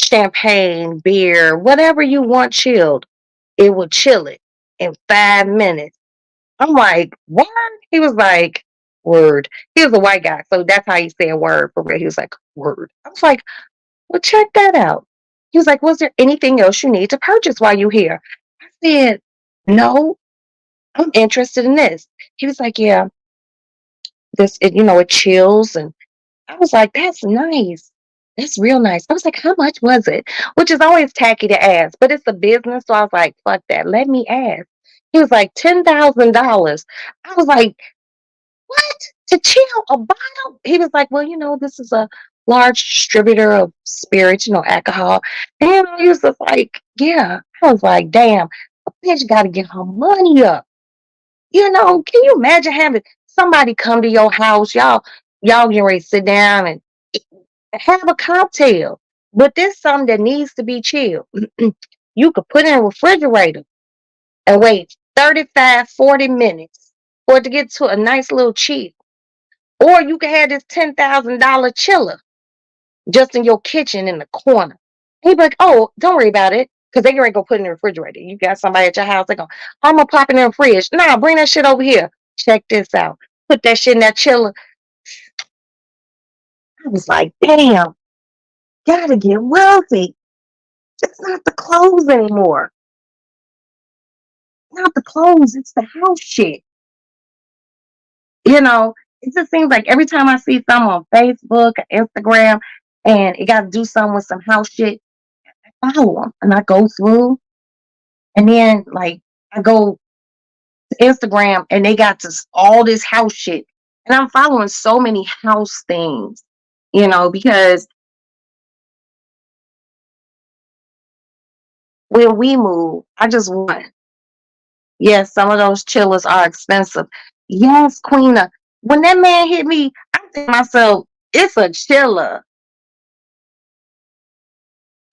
champagne, beer, whatever you want chilled. It will chill it in 5 minutes. I'm like, what? He was like, word. He was a white guy, so that's how he said word for real. He was like, word. I was like, well, check that out. He was like, was there anything else you need to purchase while you here? I said, no, I'm interested in this. He was like, yeah, it chills. And I was like, that's nice. That's real nice. I was like, how much was it? Which is always tacky to ask, but it's a business. So I was like, fuck that. Let me ask. He was like, $10,000. I was like, what? To chill a bottle? He was like, well, this is a large distributor of spirits, alcohol. And he was just like, yeah. I was like, damn, a bitch got to get her money up. Can you imagine having somebody come to your house? Y'all get ready to sit down and have a cocktail. But this something that needs to be chilled. You could put it in a refrigerator and wait 35, 40 minutes for it to get to a nice little chill. Or you can have this $10,000 chiller just in your kitchen in the corner. He'd be like, oh, don't worry about it. Because they can go put it in the refrigerator. You got somebody at your house, they go, I'm going to pop it in the fridge. Nah, bring that shit over here. Check this out. Put that shit in that chiller. I was like, damn, gotta get wealthy. It's not the clothes anymore. Not the clothes, it's the house shit. It just seems like every time I see something on Facebook or Instagram and it got to do something with some house shit, I follow them and I go through and then like I go to Instagram and they got all this house shit. And I'm following so many house things, because when we move, I just want, yes, some of those chillers are expensive. Yes, Queena. When that man hit me, I think to myself, it's a chiller.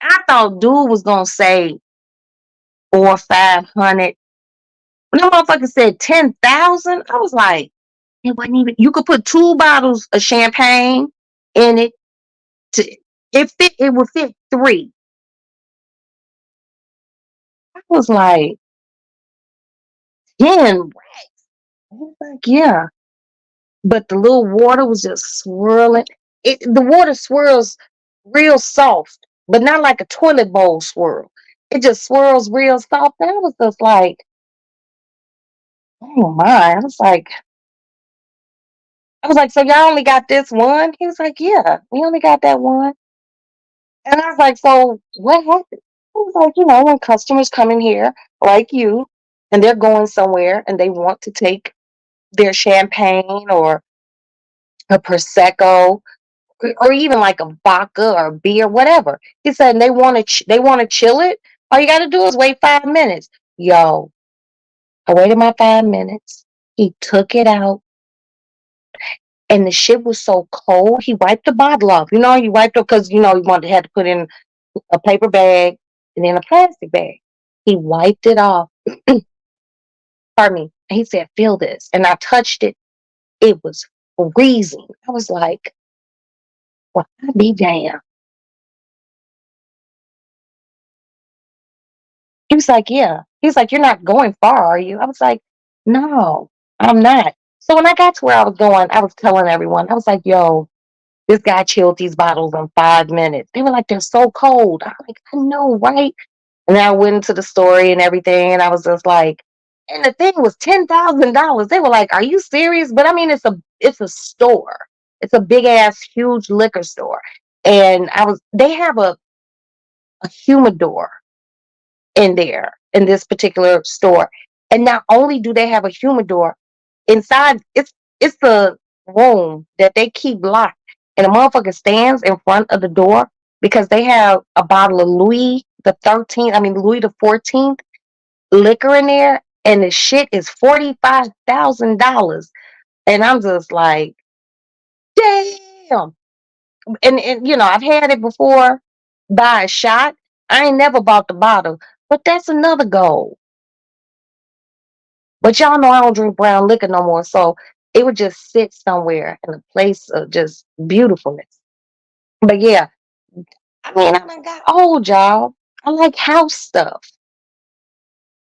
I thought dude was gonna say 400, 500. When that motherfucker said 10,000, I was like, it wasn't even. You could put 2 bottles of champagne in it. To it would fit 3. I was like 10. I was like, yeah, but the little water was just swirling. The water swirls real soft, but not like a toilet bowl swirl. It just swirls real soft. And I was just like, oh my. I was like, so y'all only got this one? He was like, yeah, we only got that one. And I was like, so what happened? He was like, when customers come in here like you and they're going somewhere and they want to take their champagne or a prosecco or even like a vodka or beer, whatever. He said, and they want to chill it. All you got to do is wait 5 minutes. Yo, I waited my 5 minutes. He took it out, and the shit was so cold. He wiped the bottle off. He wiped it because he had to put in a paper bag and then a plastic bag. He wiped it off. Pardon me. And he said, "Feel this," and I touched it. It was freezing. I was like, "Well, I be damned." He was like, yeah. He's like, you're not going far, are you? I was like, no, I'm not. So when I got to where I was going, I was telling everyone, I was like, yo, this guy chilled these bottles in 5 minutes. They were like, they're so cold. I'm like, I know, right? And then I went into the story and everything, and I was just like, and the thing was $10,000. They were like, are you serious? But I mean, it's a store. It's a big ass, huge liquor store. And they have a humidor in there in this particular store. And not only do they have a humidor inside, it's the room that they keep locked. And a motherfucker stands in front of the door because they have a bottle of Louis the 13th, I mean Louis the 14th liquor in there. and the shit is $45,000. And I'm just like, damn. And I've had it before, buy a shot. I ain't never bought the bottle, but that's another goal. But y'all know I don't drink brown liquor no more, so it would just sit somewhere in a place of just beautifulness. But yeah, I mean, I done got old, y'all. I like house stuff.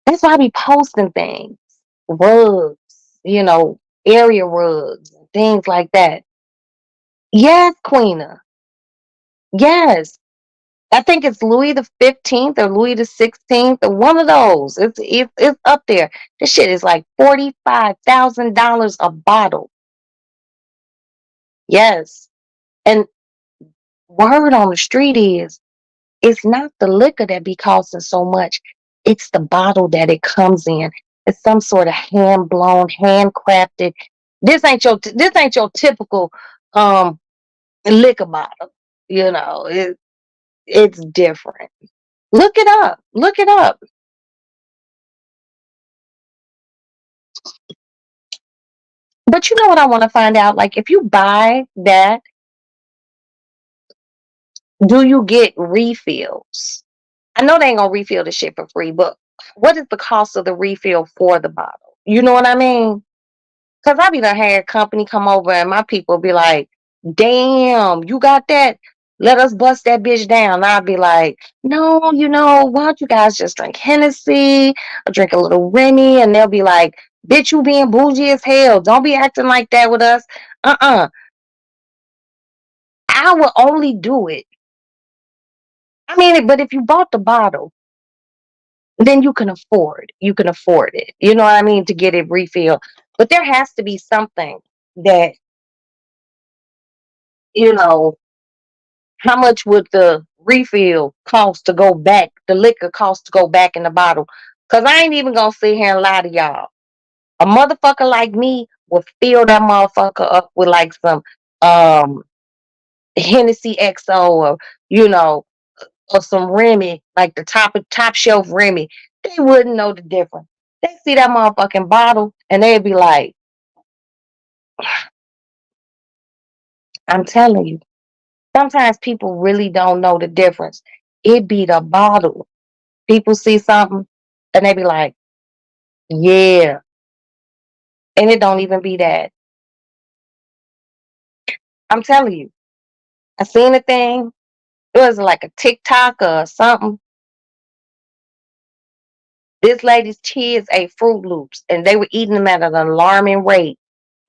That's why I be posting things, rugs, you know, area rugs, and things like that. Yes, Queena. Yes. I think it's Louis the 15th or Louis the 16th or one of those. It's up there. This shit is like $45,000 a bottle. Yes. And word on the street is it's not the liquor that be costing so much. It's the bottle that it comes in. It's some sort of hand blown, handcrafted. This ain't your typical um liquor bottle. It's different. Look it up. Look it up. But you know what I want to find out? Like, if you buy that, do you get refills? I know they ain't gonna refill the shit for free, but what is the cost of the refill for the bottle? You know what I mean? Because I be done had company come over and my people be like, damn, you got that? Let us bust that bitch down. I'll be like, no, why don't you guys just drink Hennessy or drink a little Remy? And they'll be like, bitch, you being bougie as hell. Don't be acting like that with us. Uh-uh. I will only do it. I mean, but if you bought the bottle, then you can afford. You can afford it. You know what I mean? To get it refilled. But there has to be something that, you know, how much would the refill cost to go back, the liquor cost to go back in the bottle? Because I ain't even going to sit here and lie to y'all. A motherfucker like me will fill that motherfucker up with like some um Hennessy XO or, you know, or some Remy, like the top shelf Remy. They wouldn't know the difference. They see that motherfucking bottle and they'd be like, I'm telling you, sometimes people really don't know the difference. It be the bottle. People see something and they be like, yeah. And it don't even be that. I'm telling you. I seen a thing. It was like a TikTok or something. This lady's kids ate Fruit Loops and they were eating them at an alarming rate.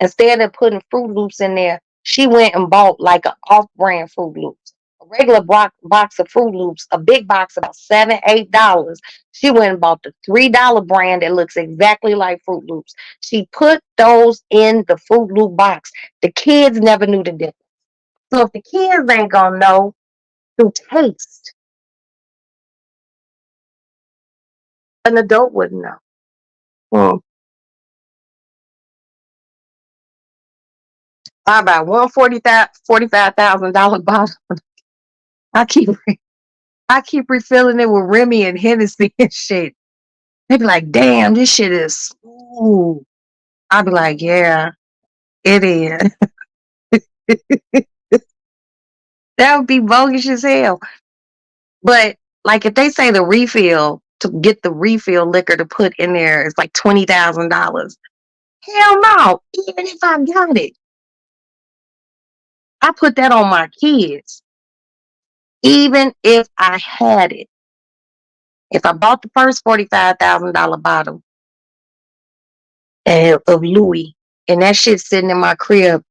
Instead of putting Fruit Loops in there, she went and bought like an off-brand Fruit Loops. A regular box of Fruit Loops, a big box about $7, $8. She went and bought the $3 brand that looks exactly like Fruit Loops. She put those in the Fruit Loop box. The kids never knew the difference. So if the kids ain't gonna know through taste, an adult wouldn't know. Hmm. I buy one $45,000 bottle. I keep I keep refilling it with Remy and Hennessy and shit. They be like, damn, this shit is smooth. I be like, yeah, it is. That would be bogus as hell. But like if they say the refill to get the refill liquor to put in there is like $20,000. Hell no. Even if I got it, I put that on my kids. Even if I had it. If I bought the first $45,000 bottle of Louis and that shit sitting in my crib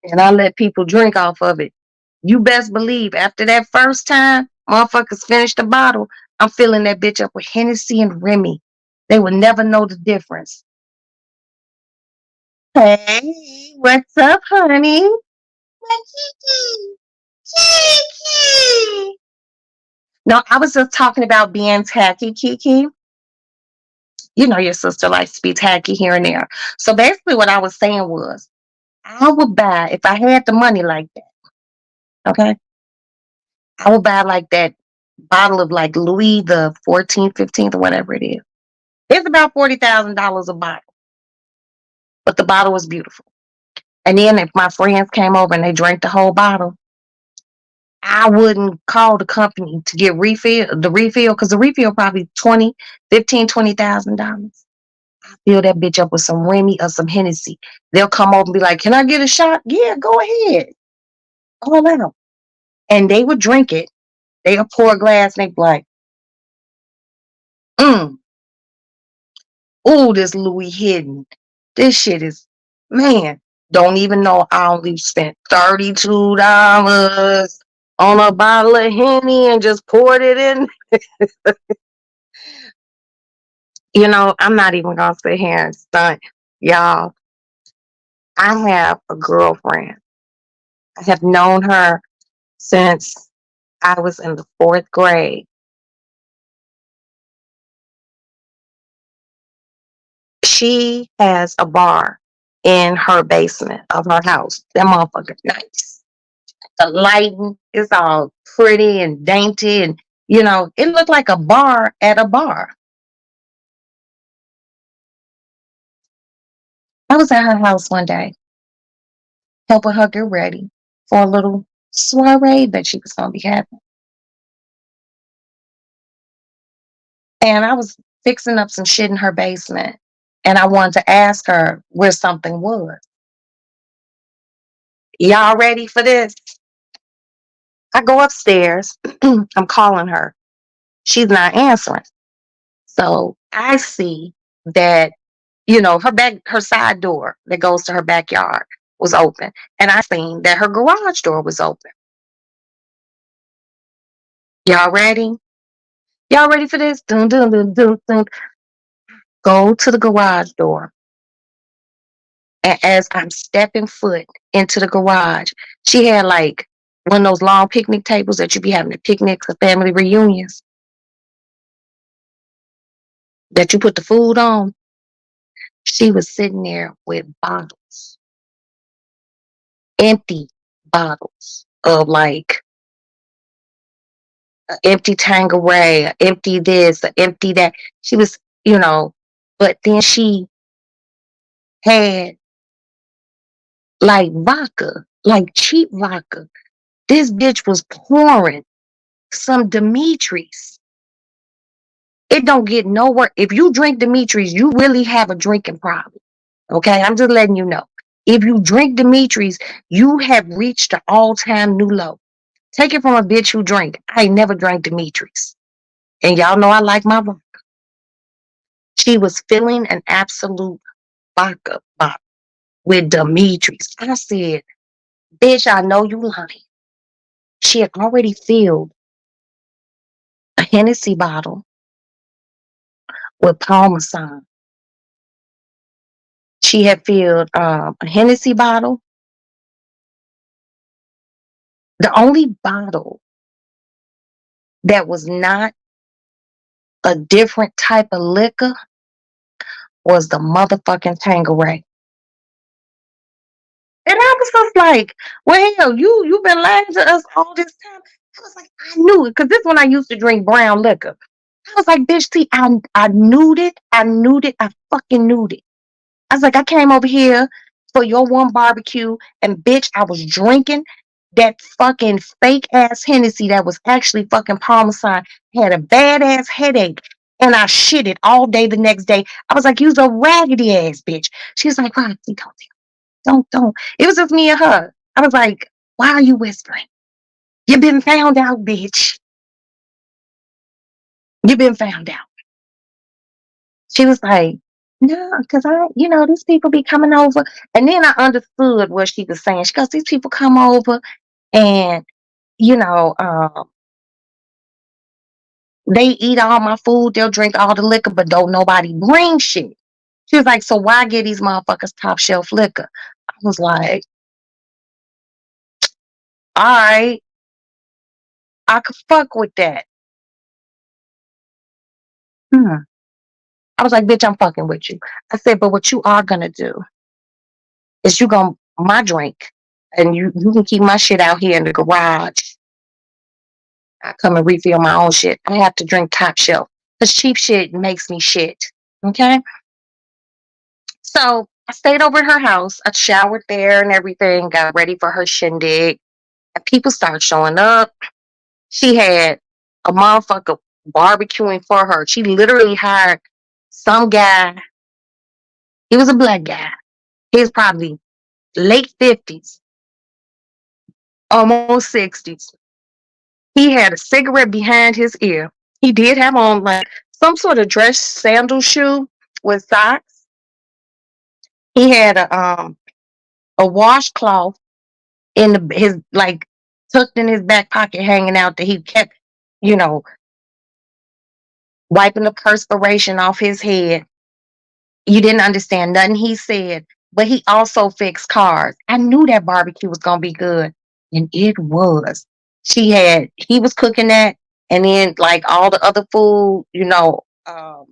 and I let people drink off of it, you best believe after that first time, motherfuckers finish the bottle, I'm filling that bitch up with Hennessy and Remy. They would never know the difference. Hey, what's up, honey? My Kiki. Kiki. No, I was just talking about being tacky, Kiki. You know your sister likes to be tacky here and there. So basically what I was saying was I would buy, if I had the money like that, okay, I would buy like that bottle of like Louis the 14th, 15th, or whatever it is. It's about $40,000 a bottle, but the bottle was beautiful. And then if my friends came over and they drank the whole bottle, I wouldn't call the company to get the refill, because the refill probably 20, 15, $20,000. Fill that bitch up with some Remy or some Hennessy. They'll come over and be like, "Can I get a shot?" Yeah, go ahead. All out. And they would drink it. They'll pour a glass and they be like, mm, ooh, this Louis Hidden. This shit is, man, don't even know I only spent $32 on a bottle of Henny and just poured it in. I'm not even gonna sit here and stunt. Y'all, I have a girlfriend. I have known her since I was in the fourth grade. She has a bar in her basement of her house. That motherfucker nice. The lighting is all pretty and dainty, and it looked like a bar at a bar. I was at her house one day, helping her get ready for a little soiree that she was gonna be having. And I was fixing up some shit in her basement. And I wanted to ask her where something was. Y'all ready for this? I go upstairs. I'm calling her. She's not answering. So I see that, her side door that goes to her backyard was open. And I seen that her garage door was open. Y'all ready? Y'all ready for this? Dun, dun, dun, dun, dun. Go to the garage door. And as I'm stepping foot into the garage, she had like one of those long picnic tables that you be having at picnics or family reunions that you put the food on. She was sitting there with bottles, empty bottles of like empty Tanqueray, empty this, empty that. She was, but then she had like vodka, like cheap vodka. This bitch was pouring some Demetrius. It don't get nowhere. If you drink Demetrius, you really have a drinking problem. Okay, I'm just letting you know. If you drink Demetrius, you have reached an all-time new low. Take it from a bitch who drink. I ain't never drank Demetrius. And y'all know I like my vodka. She was filling an absolute vodka bottle with Demetrius. I said, bitch, I know you lying. She had already filled a Hennessy bottle with Parmesan. She had filled a Hennessy bottle. The only bottle that was not a different type of liquor was the motherfucking Tanqueray. And I was just like, well, hell, you've been lying to us all this time. I was like, I knew it, because this one I used to drink brown liquor. I was like, bitch, see, I knew it. I knew it. I fucking knew it. I was like, I came over here for your one barbecue, and bitch, I was drinking that fucking fake ass Hennessy that was actually fucking Parmesan. Had a bad ass headache, and I shit it all day the next day. I was like, you's a raggedy ass bitch. She was like, Roxy, don't. It was just me and her. I was like, why are you whispering? You been found out, bitch. You been found out. She was like, no, because these people be coming over. And then I understood what she was saying. She goes, these people come over and, you know, um, they eat all my food, they'll drink all the liquor, but don't nobody bring shit. She was like, so why get these motherfuckers top shelf liquor? I was like, all right, I could fuck with that. Hmm. I was like, bitch, I'm fucking with you. I said, but what you are gonna do is you gonna my drink, and you can keep my shit out here in the garage. I come and refill my own shit. I have to drink top shelf because cheap shit makes me shit. Okay. So I stayed over at her house. I showered there and everything, got ready for her shindig. And people started showing up. She had a motherfucker barbecuing for her. She literally hired some guy. He was a black guy. He was probably late 50s, almost 60s. He had a cigarette behind his ear. He did have on like some sort of dress sandal shoe with socks. He had a washcloth in his like tucked in his back pocket, hanging out that he kept, you know, wiping the perspiration off his head. You didn't understand nothing he said, but he also fixed cars. I knew that barbecue was gonna be good, and it was. He was cooking that, and then like all the other food, the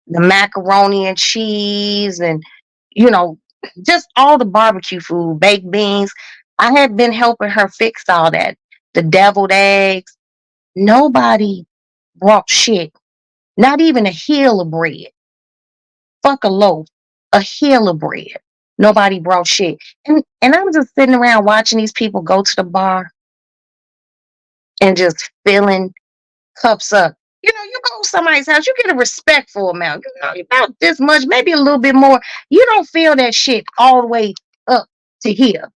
macaroni and cheese, and you know, just all the barbecue food, baked beans. I had been helping her fix all that. The deviled eggs. Nobody brought shit. Not even a hill of bread. Fuck a loaf. A hill of bread. Nobody brought shit. And I'm just sitting around watching these people go to the bar and just filling cups up. You go to somebody's house, you get a respectful amount. About this much, maybe a little bit more. You don't feel that shit all the way up to here.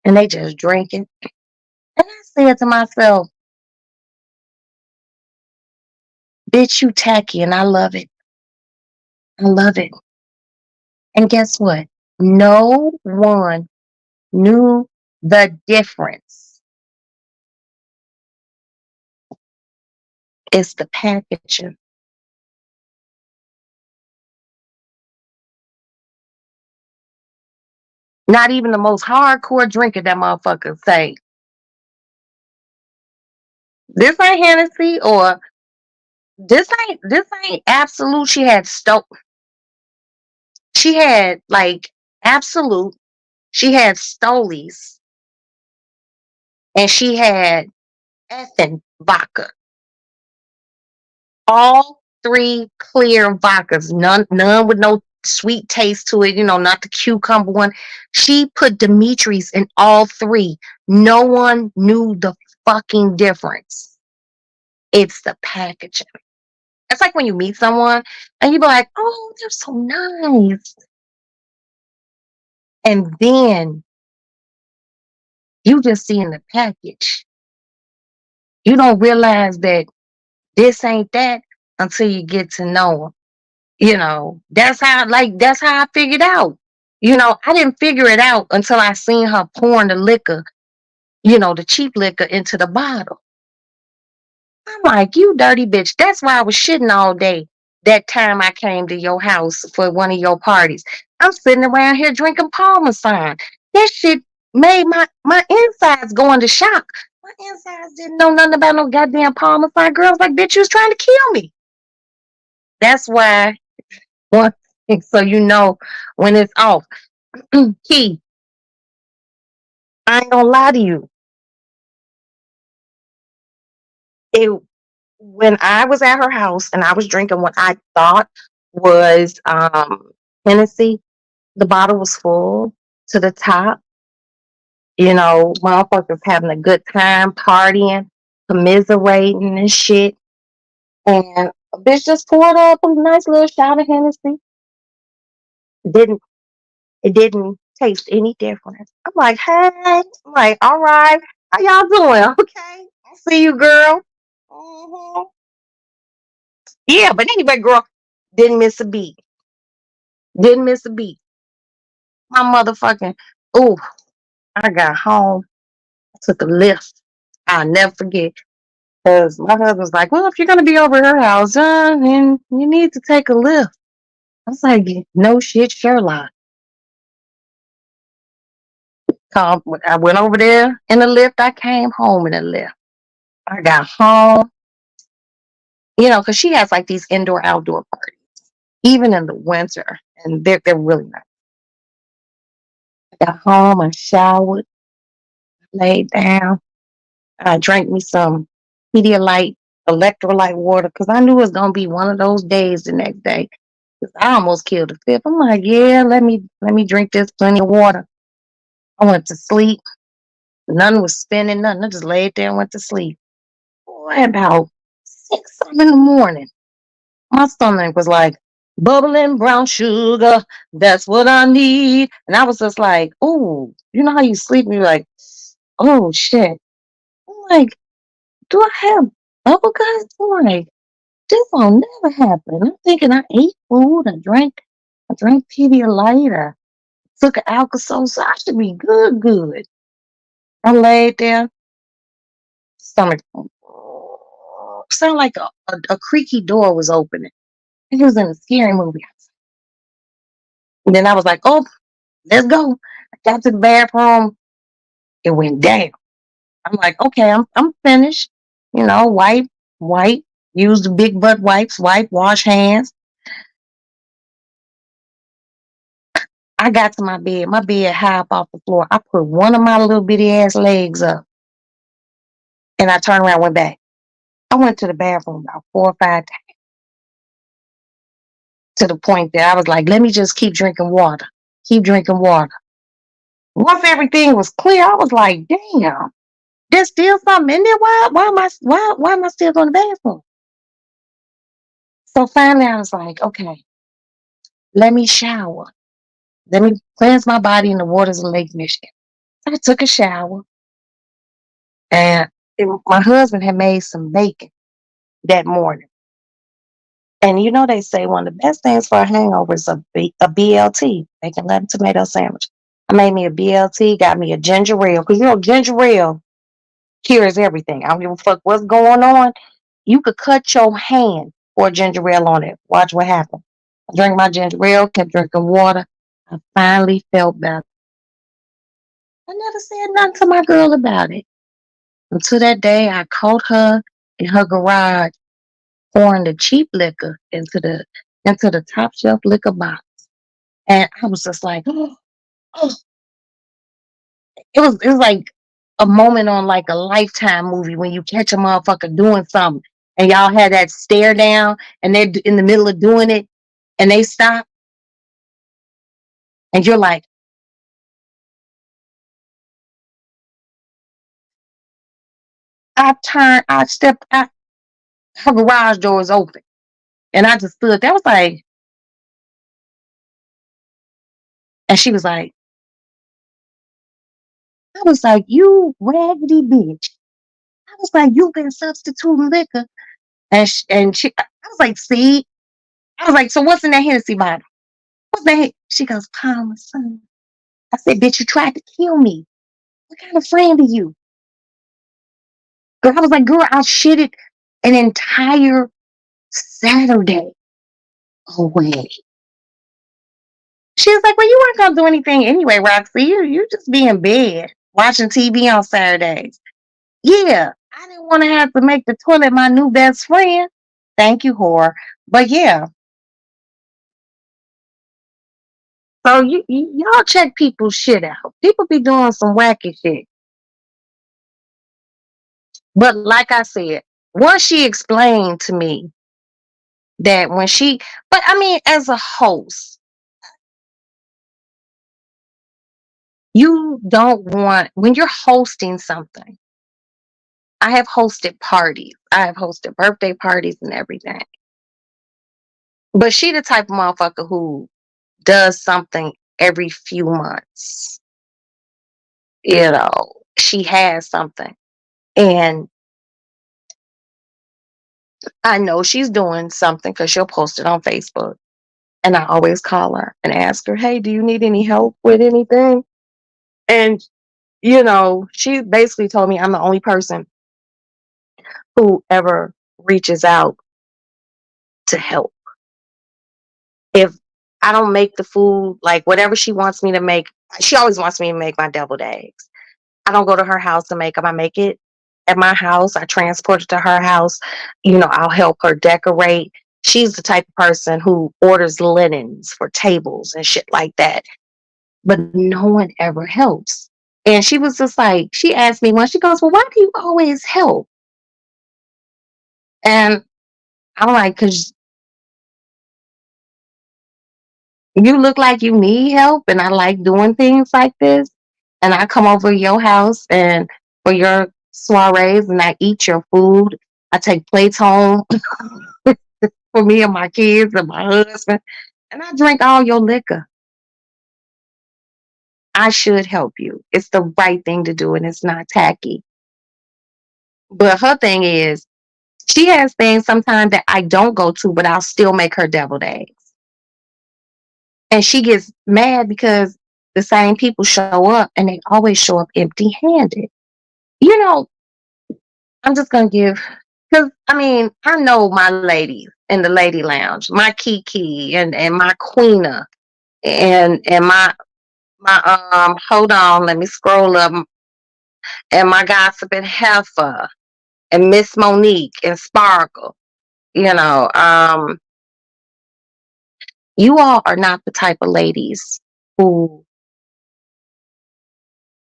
And they just drinking. And I said to myself, bitch, you tacky, and I love it. I love it. And guess what? No one knew the difference. It's the packaging. Not even the most hardcore drinker that motherfucker say, this ain't Hennessy or this ain't Absolute. She had like Absolute, she had Stolies, and she had Effen vodka. All three clear vodkas, none with no sweet taste to it, not the cucumber one. She put Dimitri's in all three. No one knew the fucking difference. It's the packaging. It's like when you meet someone and you be like, oh, they're so nice. And then you just see in the package. You don't realize that this ain't that until you get to know them. That's how I figured out. I didn't figure it out until I seen her pouring the liquor, the cheap liquor into the bottle. I'm like, you dirty bitch. That's why I was shitting all day that time I came to your house for one of your parties. I'm sitting around here drinking Parmesan. That shit made my insides go into shock. My insides didn't know nothing about no goddamn Parmesan. Girls like, bitch, you was trying to kill me. That's why one thing, so when it's off. Key, I ain't gonna lie to you. It When I was at her house and I was drinking what I thought was Hennessy, the bottle was full to the top. Motherfuckers having a good time, partying, commiserating and shit. And a bitch just poured up a nice little shot of Hennessy. Didn't It didn't taste any different. I'm like, hey, I'm like, all right, how y'all doing? Okay, I see you, girl. Mhm. Yeah, but anyway, girl, didn't miss a beat. Didn't miss a beat. My motherfucking, ooh, I got home, took a lift. I'll never forget. Because my husband's like, well, if you're going to be over at her house, then you need to take a lift. I was like, no shit, Sherlock. I went over there in the lift. I came home in the lift. I got home, because she has like these indoor outdoor parties, even in the winter, and they're really nice. I got home, I showered, laid down, I drank me some Pedialyte electrolyte water because I knew it was gonna be one of those days the next day. 'Cause I almost killed a fifth. I'm like, yeah, let me drink this plenty of water. I went to sleep. None was spinning, nothing. I just laid there and went to sleep. Boy, about 6, 7 in the morning, my stomach was like, bubbling brown sugar, that's what I need. And I was just like, oh, you know how you sleep and you're like, oh shit. I'm like, do I have bubble guts? I'm like, this will never happen. I'm thinking I ate food, I drank Pedialyte, I took an Alka-Seltzer, so I should be good. I laid there, stomach sounded like a creaky door was opening. It was in a scary movie. And then I was like, oh, let's go. I got to the bathroom. It went down. I'm like, okay, I'm finished. Wipe, use the big butt wipes, wash hands. I got to my bed. My bed high up off the floor. I put one of my little bitty ass legs up and I turned around, went back. I went to the bathroom about 4 or 5 times to the point that I was like, let me just keep drinking water. Keep drinking water. Once everything was clear, I was like, damn, there's still something in there. Why am I still going to the bathroom? So finally I was like, okay, let me shower. Let me cleanse my body in the waters of Lake Michigan. So I took a shower and my husband had made some bacon that morning. And they say one of the best things for a hangover is a BLT, bacon, lettuce, tomato sandwich. I made me a BLT, got me a ginger ale, because ginger ale cures everything. I don't give a fuck what's going on. You could cut your hand for ginger ale on it. Watch what happens. I drank my ginger ale, kept drinking water. I finally felt better. I never said nothing to my girl about it. Until that day, I caught her in her garage pouring the cheap liquor into the top shelf liquor box, and I was just like, oh, it was like a moment on like a Lifetime movie when you catch a motherfucker doing something, and y'all had that stare down, and they're in the middle of doing it, and they stop, and you're like, I stepped out, her garage door was open, and I just stood there. I was like, and she was like, I was like, you raggedy bitch. I was like, you've been substituting liquor. I was like, see? I was like, so what's in that Hennessy bottle? What's that? She goes, Parmesan. I said, bitch, you tried to kill me. What kind of friend are you? Girl, I was like, girl, I shitted an entire Saturday away. She was like, well, you weren't gonna do anything anyway, Roxy. You just be in bed watching TV on Saturdays. Yeah, I didn't want to have to make the toilet my new best friend. Thank you, whore. But yeah, so y'all check people's shit out. People be doing some wacky shit. But like I said, once she explained to me that but I mean, as a host, you don't want, when you're hosting something, I have hosted parties, I have hosted birthday parties and everything. But she the type of motherfucker who does something every few months. She has something. And I know she's doing something because she'll post it on Facebook. And I always call her and ask her, hey, do you need any help with anything? And, she basically told me I'm the only person who ever reaches out to help. If I don't make the food, like whatever she wants me to make, she always wants me to make my deviled eggs. I don't go to her house to make them. I make it at my house. I transport it to her house. I'll help her decorate. She's the type of person who orders linens for tables and shit like that. But no one ever helps. And she was just like, she asked me once, she goes, well, why do you always help? And I'm like, cause you look like you need help and I like doing things like this. And I come over to your house and for your soirees and I eat your food. I take plates home for me and my kids and my husband. And I drink all your liquor. I should help you. It's the right thing to do and it's not tacky. But her thing is, she has things sometimes that I don't go to, but I'll still make her deviled eggs. And she gets mad because the same people show up and they always show up empty handed. You know, I'm just going to give, because I mean, I know my ladies in the lady lounge, my Kiki and my Queena and hold on, let me scroll up, and my gossiping heifer and Miss Monique and Sparkle. You know, you all are not the type of ladies who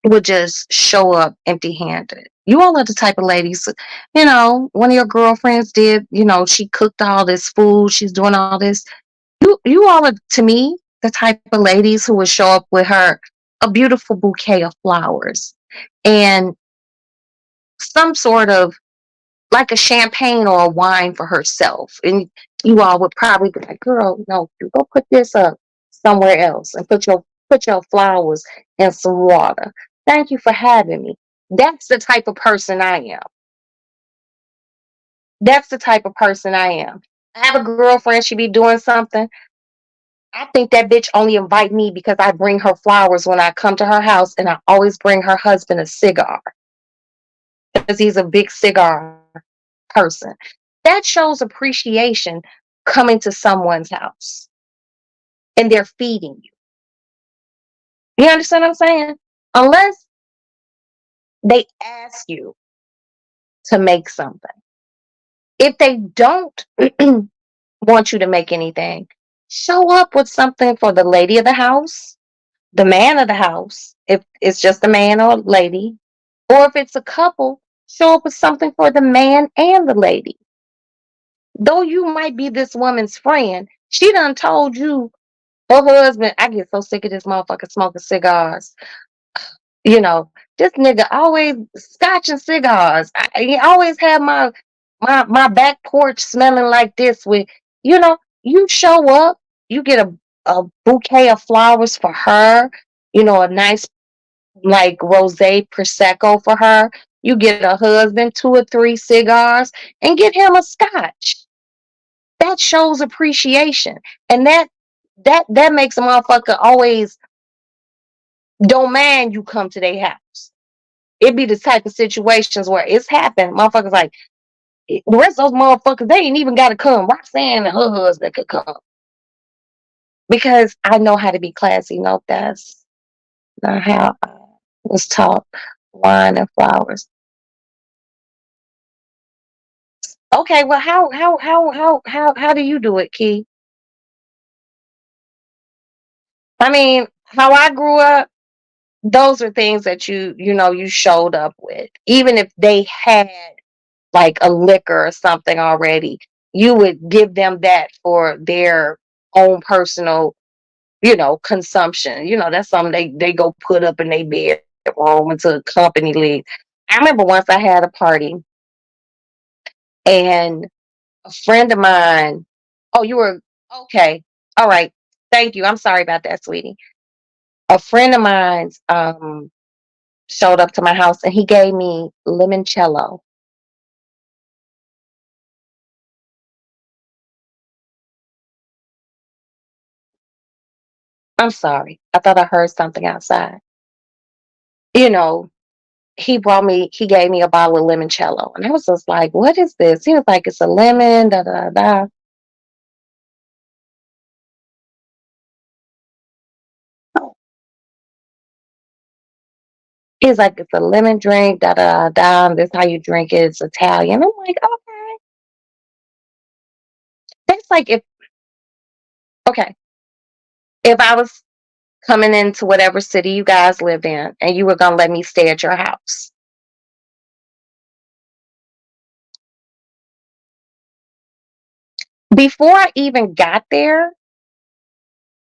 would just show up empty handed. You all are the type of ladies, one of your girlfriends did, she cooked all this food, she's doing all this. You all are, to me, the type of ladies who would show up with her a beautiful bouquet of flowers and some sort of like a champagne or a wine for herself. And you all would probably be like, girl, no, you go put this up somewhere else and put your flowers in some water. Thank you for having me. That's the type of person I am. That's the type of person I am. I have a girlfriend, she be doing something. I think that bitch only invite me because I bring her flowers when I come to her house, and I always bring her husband a cigar because he's a big cigar person. That shows appreciation coming to someone's house and they're feeding you. You understand what I'm saying? Unless they ask you to make something. If they don't want you to make anything, show up with something for the lady of the house, the man of the house, if it's just a man or a lady, or if it's a couple, show up with something for the man and the lady. Though you might be this woman's friend, she done told you her husband, I get so sick of this motherfucker smoking cigars. You know, this nigga always scotching cigars. He always have my back porch smelling like this with, you show up, you get a bouquet of flowers for her, a nice like rosé prosecco for her. You get a husband 2 or 3 cigars and get him a scotch. That shows appreciation. And that makes a motherfucker always don't mind you come to their house. It be the type of situations where it's happened. Motherfuckers like the rest of those motherfuckers, they ain't even gotta come. Roxanne and her husband could come. Because I know how to be classy. No, that's not how I was taught. Wine and flowers. Okay, well how do you do it, Key? I mean, how I grew up, those are things that you showed up with. Even if they had like a liquor or something already, you would give them that for their own personal, consumption. That's something they go put up in their bedroom until the company leaves. I remember once I had a party and a friend of mine, oh, you were okay. All right. Thank you. I'm sorry about that, sweetie. A friend of mine's showed up to my house and he gave me limoncello. I'm sorry. I thought I heard something outside. You know, he gave me a bottle of limoncello. And I was just like, what is this? He was like, it's a lemon, da da da. He's like, it's a lemon drink, da da da. And this is how you drink it. It's Italian. I'm like, okay. That's like okay, if I was coming into whatever city you guys lived in and you were gonna let me stay at your house. Before I even got there,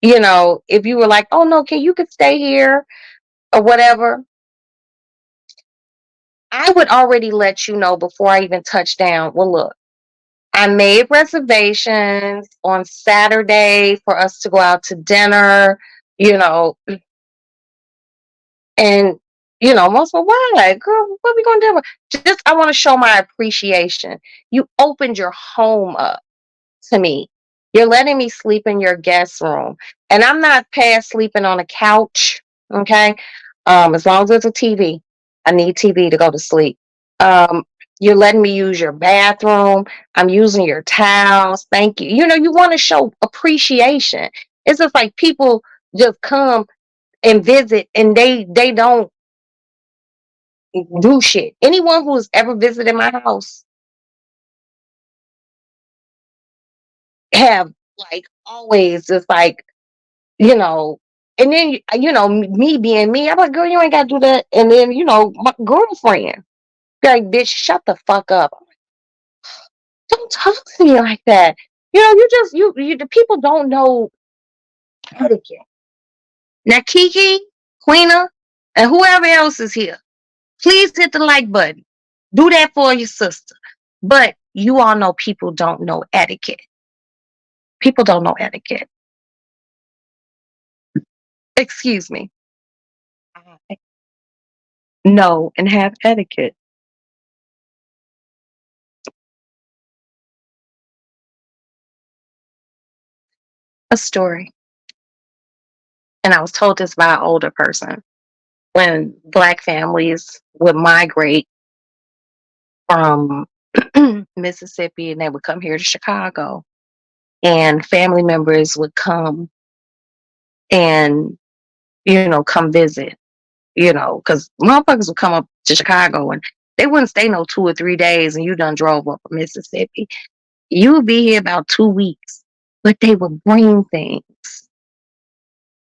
if you were like, "Oh no, you could stay here or whatever," I would already let you know before I even touch down. Well, look, I made reservations on Saturday for us to go out to dinner, you know, and most of why, girl, what we gonna do? Just I want to show my appreciation. You opened your home up to me. You're letting me sleep in your guest room. And I'm not past sleeping on a couch. Okay. As long as it's a TV. I need TV to go to sleep. Um, you're letting me use your bathroom. I'm using your towels. Thank you. You want to show appreciation. It's just like people just come and visit and they don't do shit. Anyone who's ever visited my house have like always just like you know, and then me being me, I'm like, girl, you ain't gotta do that. And then my girlfriend, like, bitch, shut the fuck up. Don't talk to me like that. You just the people don't know etiquette. Now, Kiki, Queena, and whoever else is here, please hit the like button. Do that for your sister. But you all know people don't know etiquette. People don't know etiquette. Excuse me. I know and have etiquette. A story. And I was told this by an older person. When Black families would migrate from Mississippi and they would come here to Chicago, and family members would come and, come visit, because motherfuckers would come up to Chicago and they wouldn't stay no 2 or 3 days and you done drove up from Mississippi. You would be here about 2 weeks, but they would bring things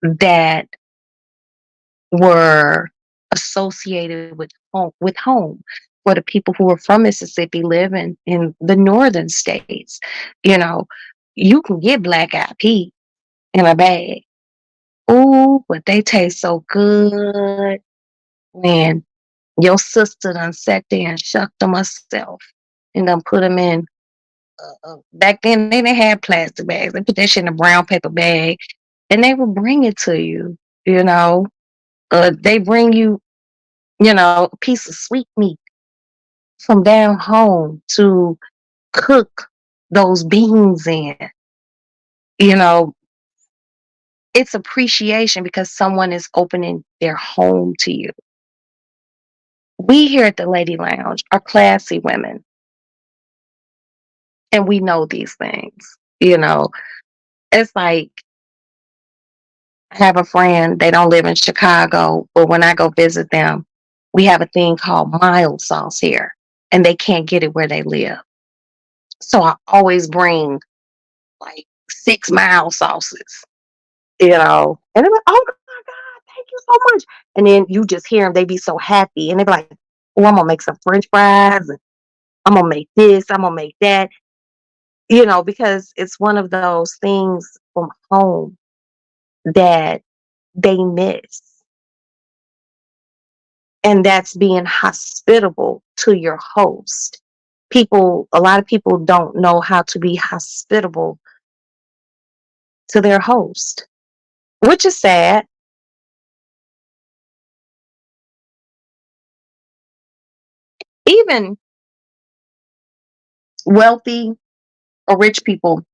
that were associated with home for the people who were from Mississippi living in the northern states. You know, you can get black eyed peas in a bag. Ooh, but they taste so good when your sister done sat there and shucked them herself and done put them in. Back then, they didn't have plastic bags. They put that shit in a brown paper bag and they would bring it to you. You know, they bring you a piece of sweet meat from down home to cook those beans in. You know, it's appreciation because someone is opening their home to you. We here at the Lady Lounge are classy women and we know these things. It's like I have a friend, they don't live in Chicago, but when I go visit them, we have a thing called mild sauce here and they can't get it where they live. So I always bring like 6 mild sauces, and they're like, oh my God, thank you so much. And then you just hear them, they be so happy and they be like, oh, I'm gonna make some French fries and I'm gonna make this, I'm gonna make that, because it's one of those things from home that they miss. And that's being hospitable to your host. A lot of people don't know how to be hospitable to their host, which is sad. Even wealthy or rich people,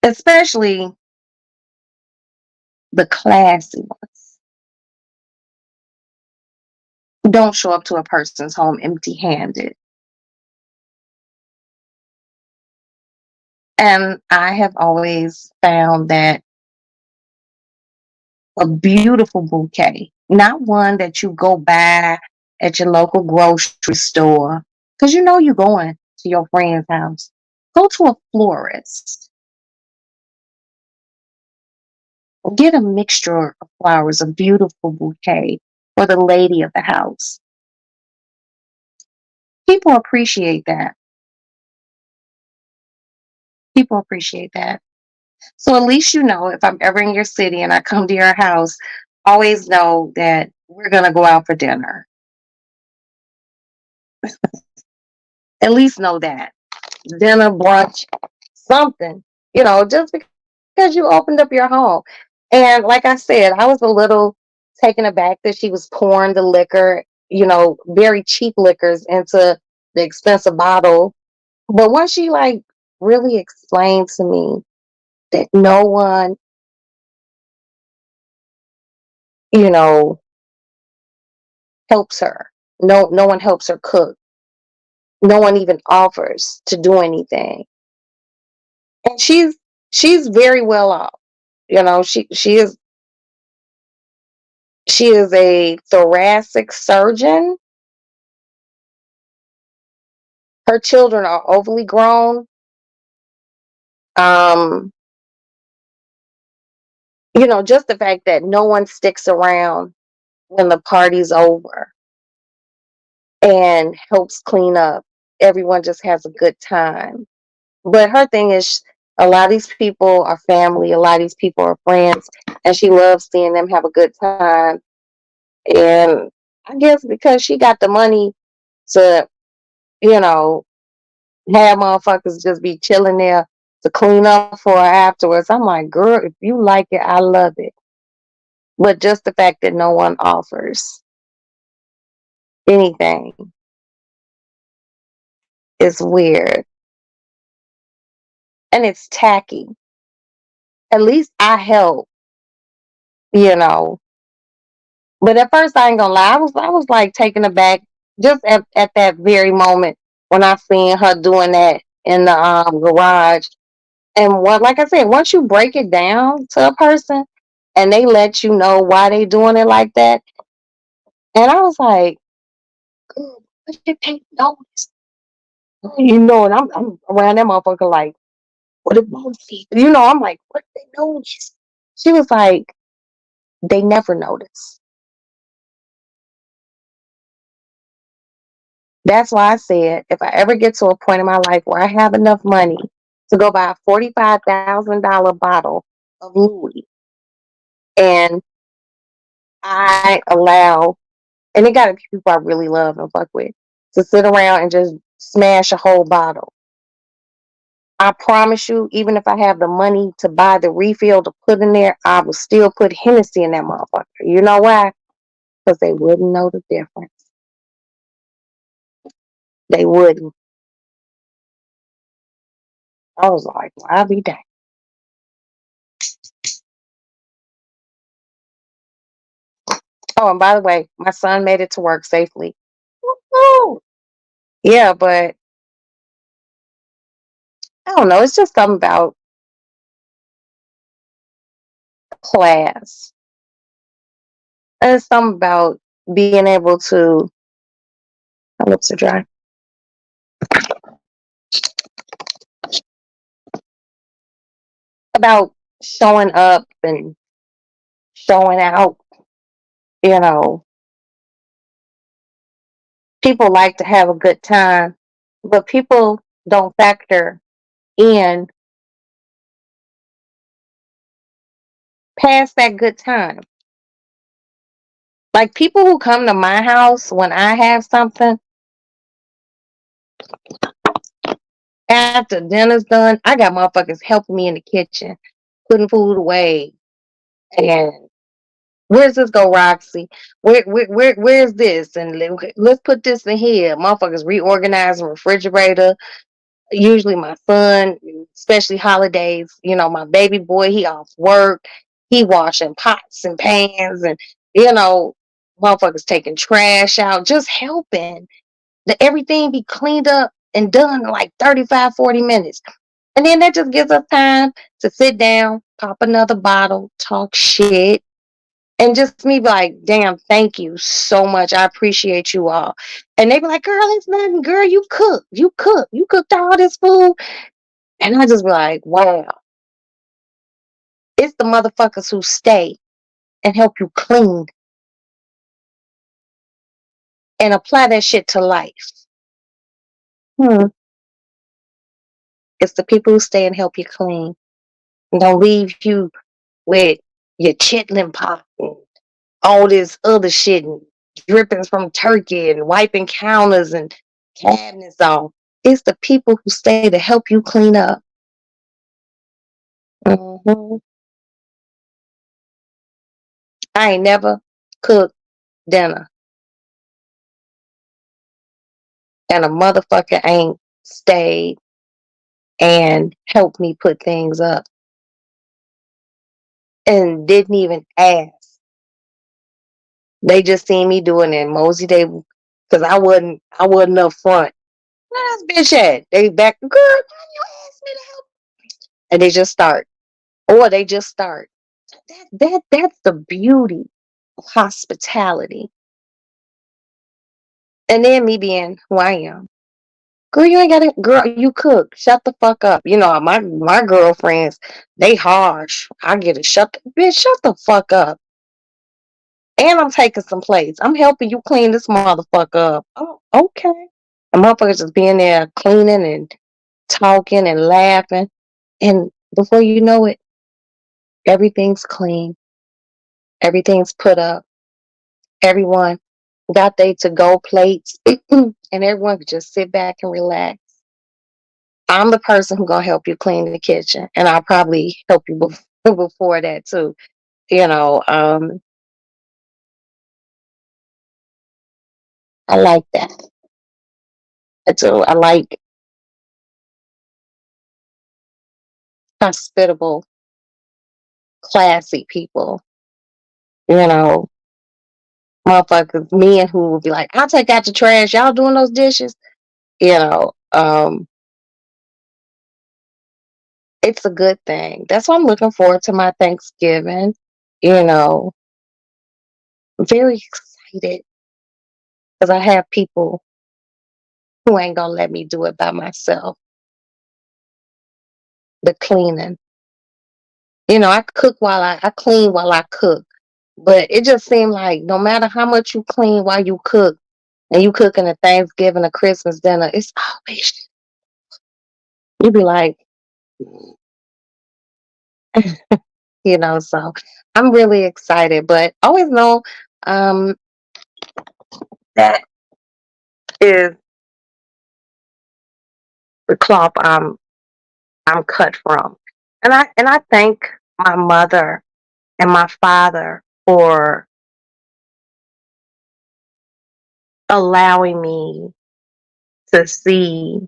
especially the classy ones, don't show up to a person's home empty handed. And I have always found that a beautiful bouquet, not one that you go buy at your local grocery store, because you're going to your friend's house. Go to a florist, get a mixture of flowers, a beautiful bouquet for the lady of the house. People appreciate that. People appreciate that. So at least you know if I'm ever in your city and I come to your house, always know that we're gonna go out for dinner. At least know that. Dinner, brunch, something, just because you opened up your home. And like I said, I was a little taken aback that she was pouring the liquor, very cheap liquors into the expensive bottle. But once she like really explained to me that no one, you know, helps her. No one helps her cook. No one even offers to do anything. And she's very well off. She is a thoracic surgeon. Her children are overly grown. Um, just the fact that no one sticks around when the party's over and helps clean up. Everyone just has a good time. But her thing is, a lot of these people are family, a lot of these people are friends, and she loves seeing them have a good time. And I guess because she got the money to, you know, have motherfuckers just be chilling there to clean up for her afterwards. I'm like, girl, if you like it, I love it. But just the fact that no one offers anything is weird and it's tacky. At least I help, you know. But at first, I ain't gonna lie, I was like taken aback just at that very moment when I seen her doing that in the garage. And like I said, once you break it down to a person and they let you know why they doing it like that, and I was like, "Girl, what if they notice?" And I'm around that motherfucker like, what if most people, I'm like, what if they notice? She was like, they never notice. That's why I said, if I ever get to a point in my life where I have enough money to go buy a $45,000 bottle of Louis, and I allow, and it got to be people I really love and fuck with, to sit around and just smash a whole bottle. I promise you, even if I have the money to buy the refill to put in there, I will still put Hennessy in that motherfucker. You know why? Because they wouldn't know the difference. They wouldn't. I was like, well, I'll be damned. Oh, and by the way, my son made it to work safely. Woo-hoo. Yeah, but I don't know. It's just something about class. And it's something about being able to, my lips are dry, about showing up and showing out. You know, people like to have a good time, but people don't factor in past that good time. Like people who come to my house when I have something after dinner's done, I got motherfuckers helping me in the kitchen, putting food away. And where's this go, Roxy? Where's this? And let's put this in here. Motherfuckers reorganizing refrigerator. Usually my son, especially holidays, my baby boy, he off work. He washing pots and pans and, you know, motherfuckers taking trash out, just helping everything be cleaned up and done in like 35, 40 minutes. And then that just gives us time to sit down, pop another bottle, talk shit, and just me be like, damn, thank you so much. I appreciate you all. And they be like, girl, it's nothing, girl. You cook. You cook. You cooked all this food. And I just be like, wow. It's the motherfuckers who stay and help you clean and apply that shit to life. Hmm. It's the people who stay and help you clean and don't leave you with your chitlin pot and all this other shit and drippings from turkey and wiping counters and cabinets off. It's the people who stay to help you clean up. hmm I ain't never cooked dinner and a motherfucker ain't stayed and helped me put things up and didn't even ask. They just seen me doing it. Mosey, they because I wasn't up front. Where's this bitch at? They back, girl, why you ask me to help? And they just start. Or they just start. That's the beauty of hospitality. And then me being who I am. Girl, you ain't gotta girl, you cook. Shut the fuck up. You know, my girlfriends, they harsh. I get it. Bitch, shut the fuck up. And I'm taking some plates. I'm helping you clean this motherfucker up. Oh, okay. And motherfuckers just being there cleaning and talking and laughing. And before you know it, everything's clean. Everything's put up. Everyone got their to go plates. And everyone could just sit back and relax. I'm the person who gonna help you clean the kitchen. And I'll probably help you before that too. You know, I like that. I do. I like hospitable, classy people. You know, motherfuckers, men who will be like, I'll take out the trash. Y'all doing those dishes? You know, it's a good thing. That's why I'm looking forward to my Thanksgiving. You know, I'm very excited because I have people who ain't gonna let me do it by myself. The cleaning. You know, I cook I clean while I cook. But it just seemed like no matter how much you clean while you cook, and you cooking a Thanksgiving, a Christmas dinner, it's always you be like, you know. So I'm really excited, but always know um, that is the cloth I'm cut from, and I thank my mother and my father for allowing me to see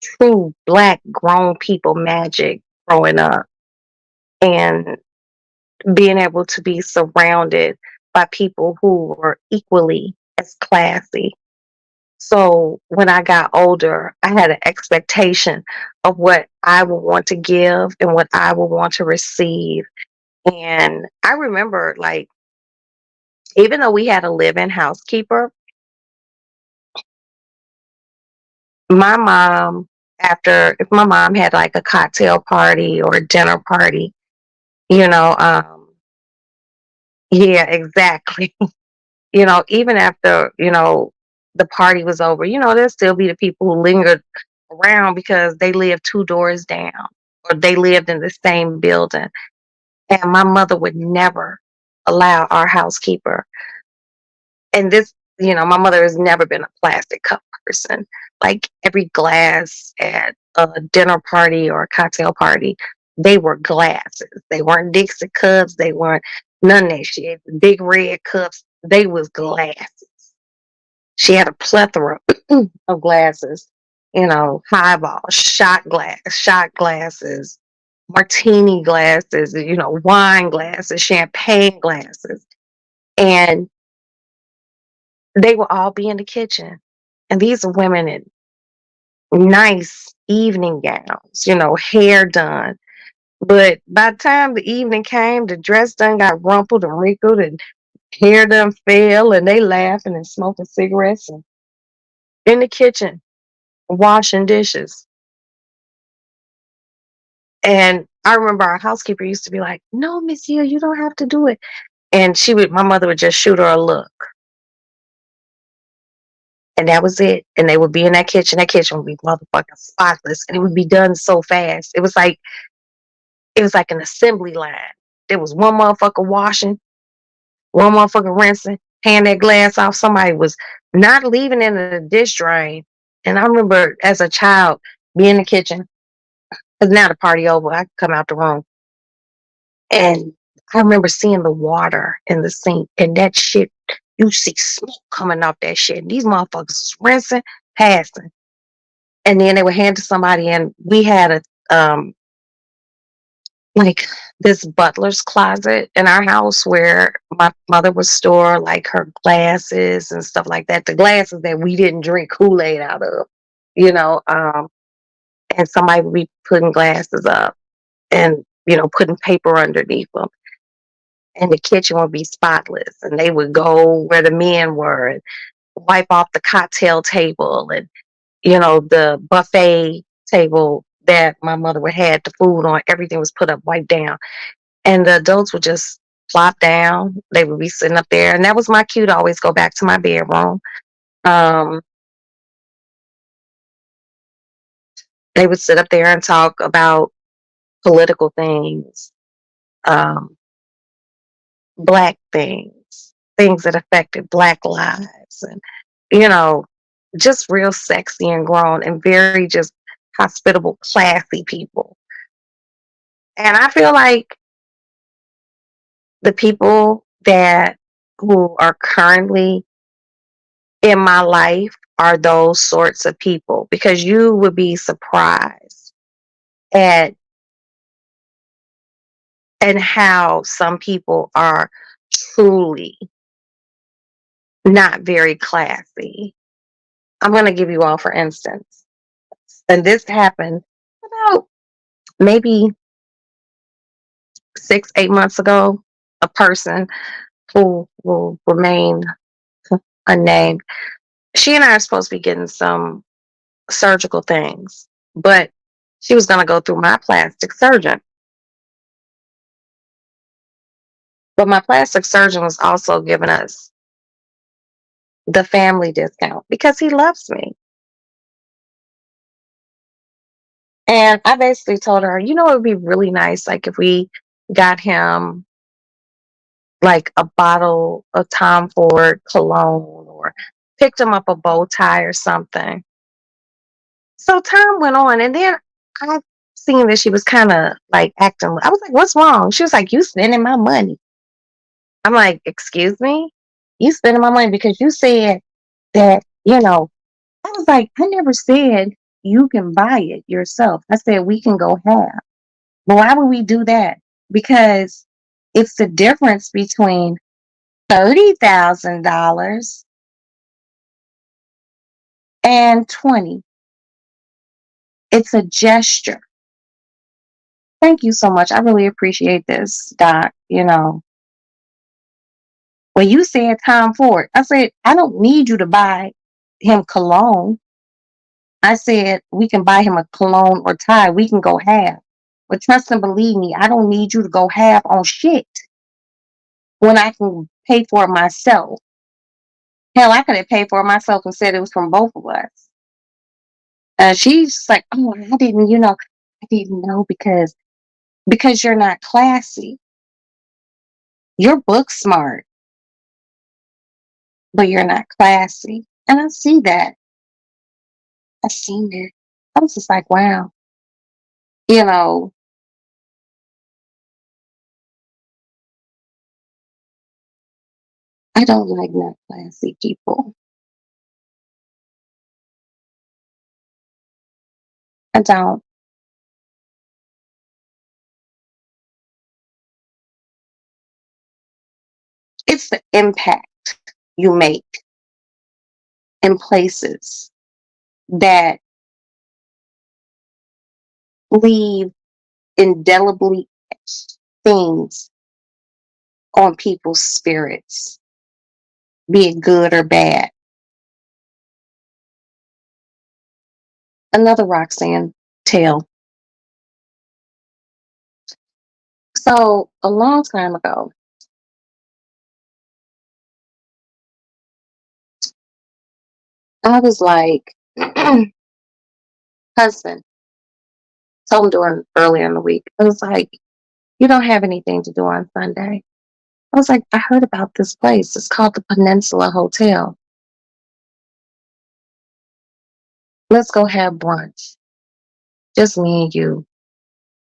true black grown people magic growing up and being able to be surrounded by people who were equally as classy. So when I got older, I had an expectation of what I would want to give and what I would want to receive. And I remember, like, even though we had a live in housekeeper, my mom, if my mom had like a cocktail party or a dinner party, you know, yeah, exactly. You know, even after, the party was over, there'll still be the people who lingered around because they lived two doors down or they lived in the same building. And my mother would never allow our housekeeper, and this, my mother has never been a plastic cup person. Like every glass at a dinner party or a cocktail party, they were glasses. They weren't Dixie cups. They weren't none of that shit. Big red cups. They was glasses. She had a plethora of glasses, highball, shot glasses, martini glasses, wine glasses, champagne glasses. And they would all be in the kitchen. And these are women in nice evening gowns, hair done. But by the time the evening came, the dress done got rumpled and wrinkled and hair done fell, and they laughing and smoking cigarettes and in the kitchen washing dishes. And I remember our housekeeper used to be like, "No, Miss Hill, you don't have to do it." And my mother would just shoot her a look. and that was it. And they would be in that kitchen. That kitchen would be motherfucking spotless, and it would be done so fast. It was like an assembly line. There was one motherfucker washing, one motherfucker rinsing, hand that glass off. Somebody was not leaving in the dish drain. And I remember as a child being in the kitchen, because now the party over, I come out the room. And I remember seeing the water in the sink and that shit, you see smoke coming off that shit. And these motherfuckers was rinsing, passing. And then they would hand to somebody, and we had like this butler's closet in our house where my mother would store like her glasses and stuff like that. The glasses that we didn't drink Kool-Aid out of, you know, and somebody would be putting glasses up and, putting paper underneath them. And the kitchen would be spotless. And they would go where the men were and wipe off the cocktail table and, the buffet table that my mother would have the food on. Everything was put up, wiped down. And the adults would just plop down. They would be sitting up there. And that was my cue to always go back to my bedroom. Um, they would sit up there and talk about political things, um, black things, things that affected black lives, and, you know, just real sexy and grown and very just hospitable, classy people. And I feel like the people that who are currently in my life are those sorts of people, because you would be surprised at and how some people are truly not very classy. I'm going to give you all for instance, and this happened about maybe 6, 8 months ago. A person who will remain unnamed. She and I are supposed to be getting some surgical things, but she was going to go through my plastic surgeon. But my plastic surgeon was also giving us the family discount because he loves me. And I basically told her, it would be really nice, like if we got him like a bottle of Tom Ford cologne or picked him up a bow tie or something. So time went on, and then I seen that she was kind of like acting. I was like, "What's wrong?" She was like, "You spending my money." I'm like, "Excuse me, you spending my money because you said that." I was like, "I never said you can buy it yourself. I said we can go half." But why would we do that? Because it's the difference between $30,000 and 20. It's a gesture. Thank you so much. I really appreciate this, Doc. When you said Tom Ford, I said, I don't need you to buy him cologne. I said, we can buy him a cologne or tie. We can go half. But trust and believe me, I don't need you to go half on shit when I can pay for it myself. Hell, I could have paid for it myself and said it was from both of us. And she's like, oh, I didn't know because you're not classy. You're book smart, but you're not classy. And I see that. I seen it. I was just like, wow, you know, I don't like not classy people. I don't. It's the impact you make in places that leave indelibly etched things on people's spirits, be it good or bad. Another Roxanne tale. So a long time ago, I was like, husband, told him during earlier in the week. I was like, you don't have anything to do on Sunday. I was like, I heard about this place. It's called the Peninsula Hotel. Let's go have brunch. Just me and you.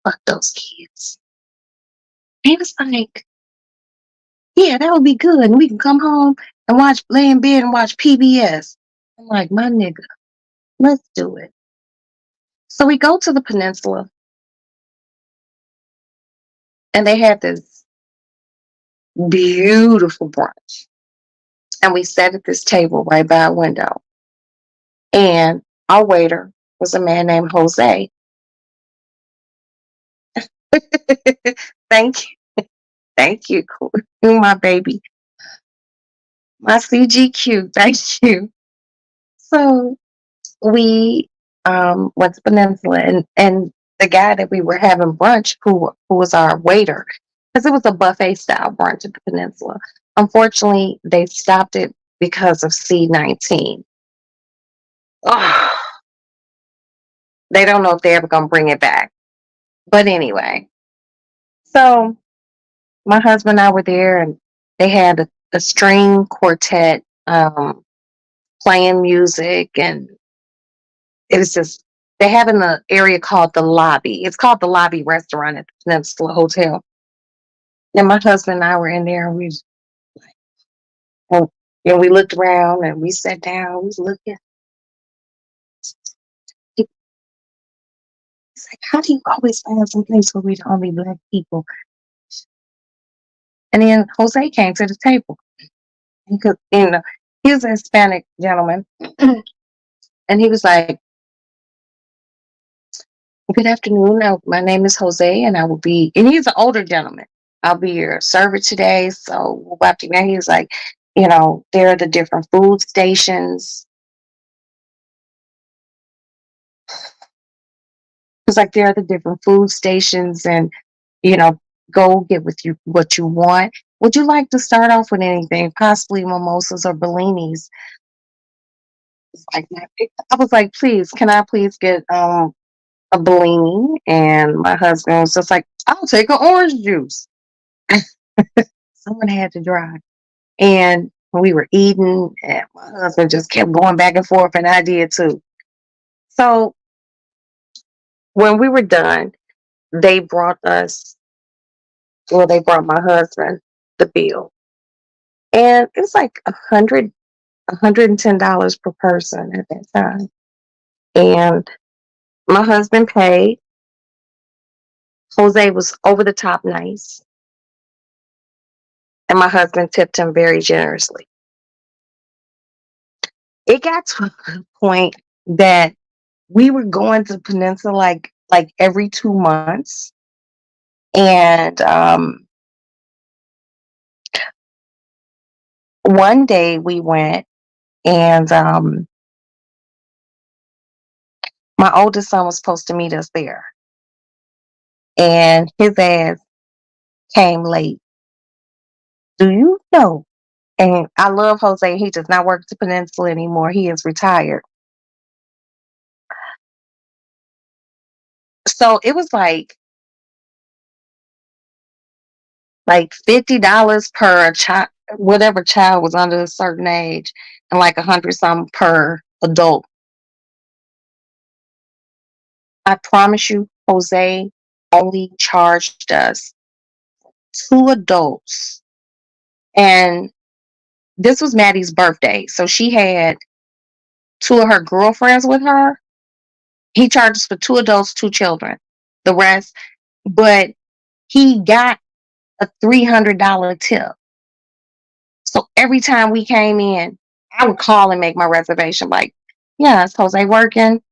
Fuck those kids. He was like, yeah, that would be good. And we can come home and lay in bed and watch PBS. I'm like, my nigga, let's do it. So we go to the Peninsula and they had this beautiful brunch. And we sat at this table right by a window. And our waiter was a man named Jose. Thank you. Thank you. You, my baby. My CGQ. Thank you. So we went to Peninsula and the guy that we were having brunch, who was our waiter, because it was a buffet style brunch at the Peninsula. Unfortunately, they stopped it because of C-19. Oh, they don't know if they're ever gonna bring it back. But anyway, so my husband and I were there, and they had a string quartet playing music, and it was just they have in the area called the Lobby. It's called the Lobby Restaurant at the Peninsula Hotel. And my husband and I were in there, and and, we looked around and we sat down. We was looking. It's like, how do you always find some place where we're the only black people? And then Jose came to the table. He could, he was a Hispanic gentleman, and he was like, "Good afternoon. My name is Jose, and I will be." And he's an older gentleman. "I'll be your server today." So about to, he was like, there are the different food stations. It's like there are the different food stations, and you know, go get with you what you want. Would you like to start off with anything, possibly mimosas or bellinis? Like that. I was like, please, can I please get a bellini? And my husband was just like, I'll take an orange juice. Someone had to drive. And we were eating, and my husband just kept going back and forth, and I did too. So when we were done, they brought us, they brought my husband the bill. And it's like $110 per person at that time. And my husband paid. Jose was over the top nice. And my husband tipped him very generously. It got to a point that we were going to the Peninsula like every 2 months. And one day we went, and my oldest son was supposed to meet us there. And his ass came late. Do you know? And I love Jose. He does not work at the Peninsula anymore. He is retired. So it was like $50 per child, whatever child was under a certain age, and like 100 some per adult. I promise you, Jose only charged us two adults. And this was Maddie's birthday. So she had two of her girlfriends with her. He charged us for two adults, two children. The rest, but he got a $300 tip. So every time we came in, I would call and make my reservation. Like, yeah, is Jose working?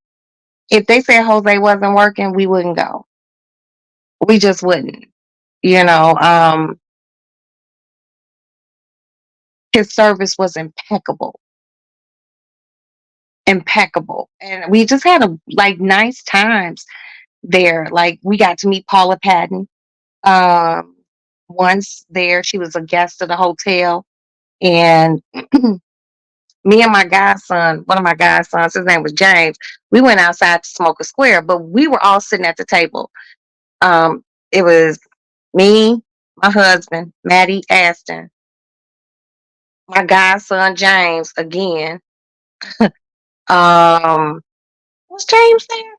If they said Jose wasn't working, we wouldn't go. We just wouldn't. You know, his service was impeccable, impeccable, and we just had a like nice times there. Like we got to meet Paula Patton. Um, Once there, she was a guest of the hotel, and me and my godson, one of my godsons, his name was James. We went outside to smoke a square, but we were all sitting at the table. Um, it was me, my husband, Maddie Aston, my godson James again. Was James there?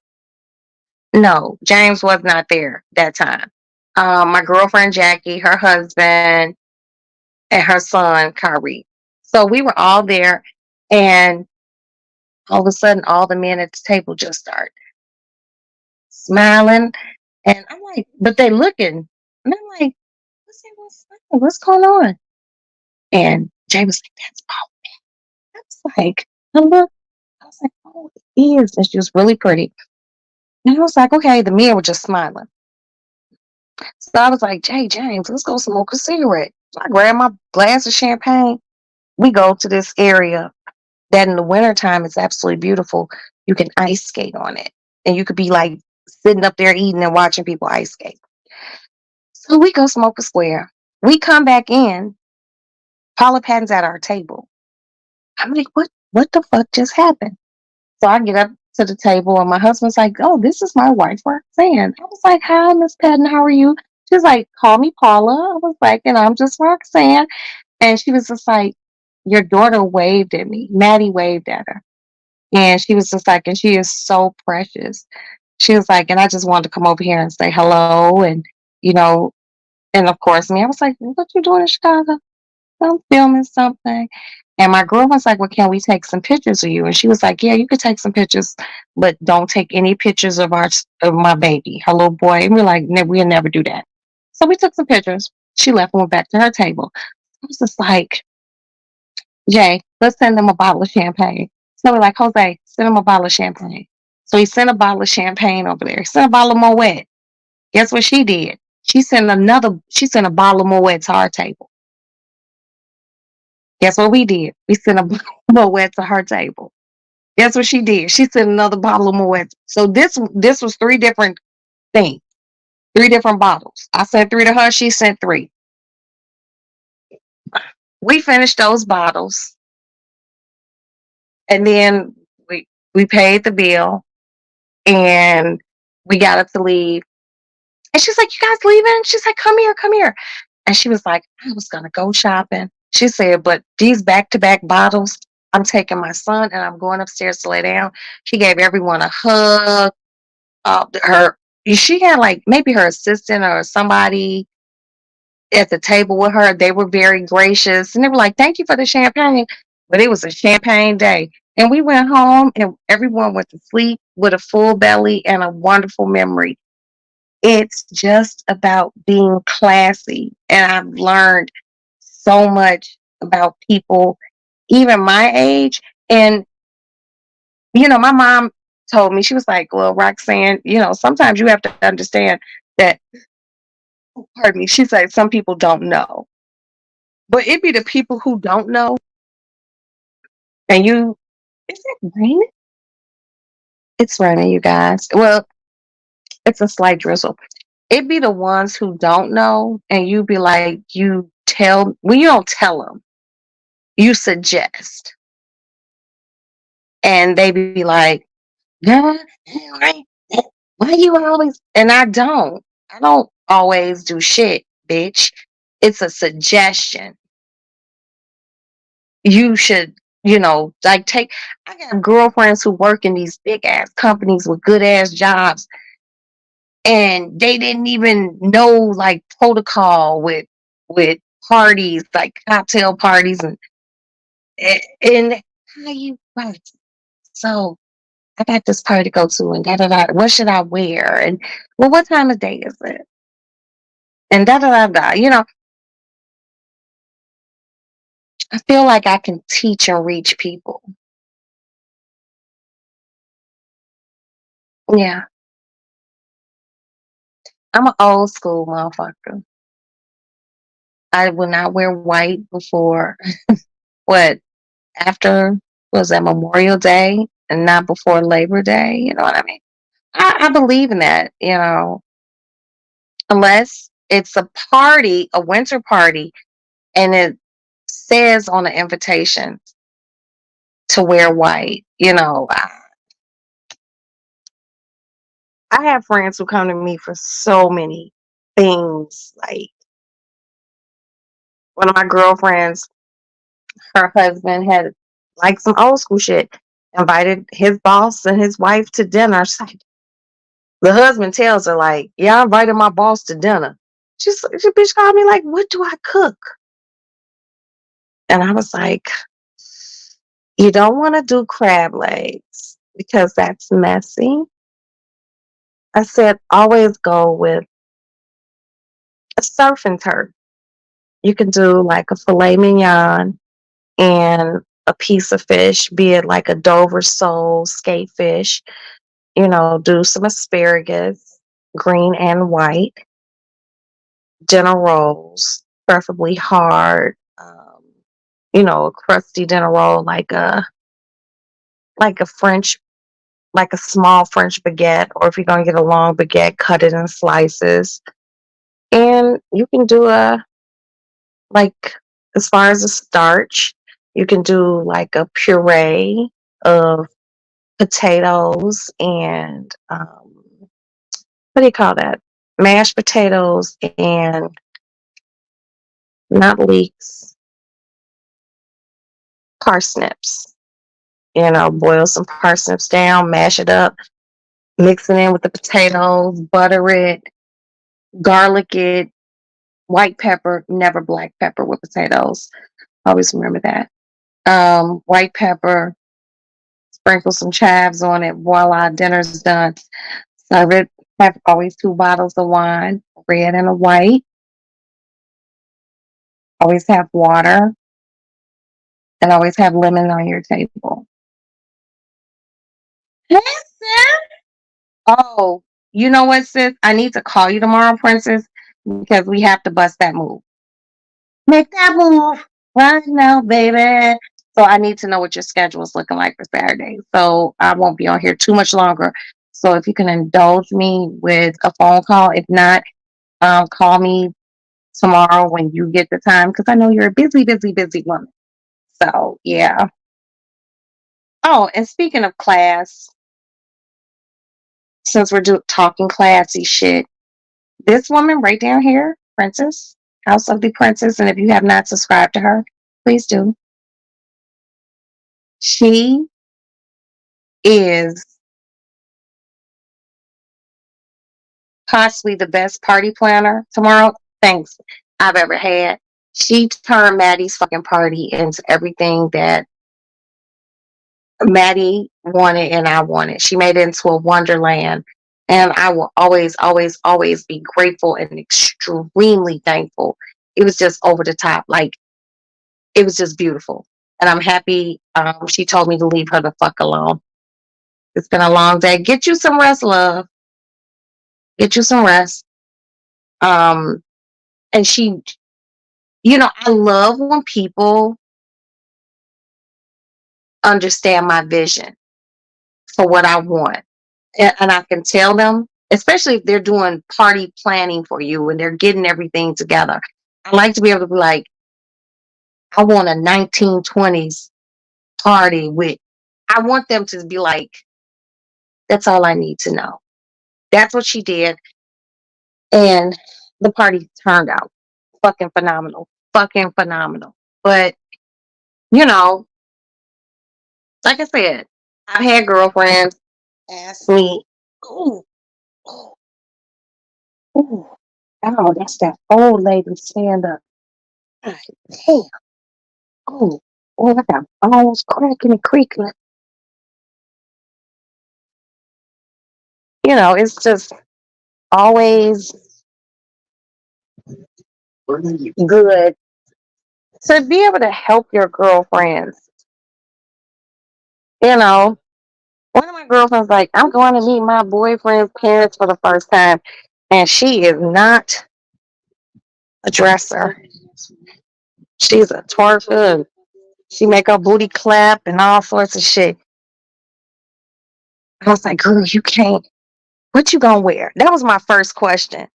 No, James was not there that time. My girlfriend Jackie, her husband, and her son Kyrie. So we were all there, and all of a sudden, all the men at the table just start smiling, and I'm like, but they looking, and I'm like, what's going on? And Jay was like, that's Paul. I was like, I look, I was like, oh, it is, and she was really pretty. And I was like, okay, the men were just smiling. So I was like, Jay, James, let's go smoke a cigarette. So I grabbed my glass of champagne. We go to this area that in the wintertime is absolutely beautiful. You can ice skate on it. And you could be like sitting up there eating and watching people ice skate. So we go smoke a square. We come back in. Paula Patton's at our table. I'm like, what the fuck just happened? So I get up to the table and my husband's like, oh, this is my wife, Roxanne. I was like, hi, Miss Patton, how are you? She's like, call me Paula. I was like, and I'm just Roxanne. And she was just like, your daughter waved at me. Maddie waved at her. And she was just like, and she is so precious. She was like, and I just wanted to come over here and say hello. And, you know, and of course, me, I was like, what you doing in Chicago? I'm filming something. And my girl was like, well, can we take some pictures of you? And she was like, yeah, you could take some pictures, but don't take any pictures of of my baby, her little boy. And we're like, we'll never do that. So we took some pictures. She left and went back to her table. I was just like, Jay, let's send them a bottle of champagne. So we're like, Jose, send him a bottle of champagne. So he sent a bottle of champagne over there. He sent a bottle of Moet. Guess what she did? She sent a bottle of Moet to our table. Guess what we did? We sent a bottle of Moet to her table. Guess what she did? She sent another bottle of Moet. So this was three different things, three different bottles. I sent three to her. She sent three. We finished those bottles, and then we paid the bill, and we got up to leave. And she's like, "You guys leaving?" She's like, "Come here, come here." And she was like, "I was gonna go shopping." She said, "But these back-to-back bottles, I'm taking my son and I'm going upstairs to lay down." She gave everyone a hug. Her She had like maybe her assistant or somebody at the table with her. They were very gracious and they were like, "Thank you for the champagne." But it was a champagne day. And we went home and everyone went to sleep with a full belly and a wonderful memory. It's just about being classy. And I've learned so much about people, even my age. And, my mom told me, she was like, well, Roxanne, sometimes you have to understand that, pardon me, she said some people don't know. But it be the people who don't know, and is it raining? It's raining, you guys. Well, it's a slight drizzle. It be the ones who don't know, and you be like, well, you don't tell them, you suggest. And they be like, "Girl, why you always?" And I don't always do shit, bitch. It's a suggestion. You should, like take. I got girlfriends who work in these big ass companies with good ass jobs, and they didn't even know like protocol with parties, like cocktail parties, and how you right. So I got this party to go to, and da da da. What should I wear? And well, what time of day is it? And da da da da. I feel like I can teach and reach people. Yeah, I'm an old school motherfucker. I will not wear white before what after was that Memorial Day and not before Labor Day. You know what I mean? I believe in that. Unless it's a party, a winter party, and it says on the invitation to wear white. I have friends who come to me for so many things. Like one of my girlfriends, her husband had like some old school shit, invited his boss and his wife to dinner. She's like, the husband tells her, like, yeah, I invited my boss to dinner. She bitch called me like, what do I cook? And I was like, you don't want to do crab legs because that's messy. I said, always go with a surf and turf. You can do like a filet mignon and a piece of fish, be it like a Dover sole skate fish. Do some asparagus, green and white, dinner rolls, preferably hard. A crusty dinner roll like a French, like a small French baguette, or if you're gonna get a long baguette, cut it in slices. And you can do like as far as the starch, you can do like a puree of potatoes and what do you call that? Mashed potatoes and not leeks, parsnips. Boil some parsnips down, mash it up, mix it in with the potatoes, butter it, garlic it, white pepper, never black pepper with potatoes. Always remember that. White pepper, sprinkle some chives on it. Voila, dinner's done. Serve it. Have always 2 bottles of wine, red and a white. Always have water and always have lemon on your table. Hey, sis. Oh, you know what, sis? I need to call you tomorrow, Princess, because we have to bust that move. Make that move right now, baby. So I need to know what your schedule is looking like for Saturday. So I won't be on here too much longer. So if you can indulge me with a phone call, if not, call me tomorrow when you get the time because I know you're a busy, busy, busy woman. So yeah. Oh, and speaking of class, since we're talking classy shit, this woman right down here, Princess, House of the Princess, and if you have not subscribed to her, please do. She is possibly the best party planner tomorrow. Thanks I've ever had. She turned Maddie's fucking party into everything that Maddie wanted and I wanted. She made it into a wonderland. And I will always, always, always be grateful and extremely thankful. It was just over the top. Like, it was just beautiful. And I'm happy she told me to leave her the fuck alone. It's been a long day. Get you some rest, love. Get you some rest. And she, I love when people understand my vision for what I want. And I can tell them, especially if they're doing party planning for you and they're getting everything together. I like to be able to be like, I want a 1920s party with, I want them to be like, that's all I need to know. That's what she did. And the party turned out fucking phenomenal. Fucking phenomenal. But, you know, like I said, I've had girlfriends ask me, ooh, ooh, ooh, oh, that's that old lady stand up. God damn. Oh, oh, I got bones cracking and creaking. It's just always good to be able to help your girlfriends. One of my girlfriends like, I'm going to meet my boyfriend's parents for the first time, and she is not a dresser. She's a twerker. She make her booty clap and all sorts of shit. I was like, girl, you can't. What you gonna wear? That was my first question.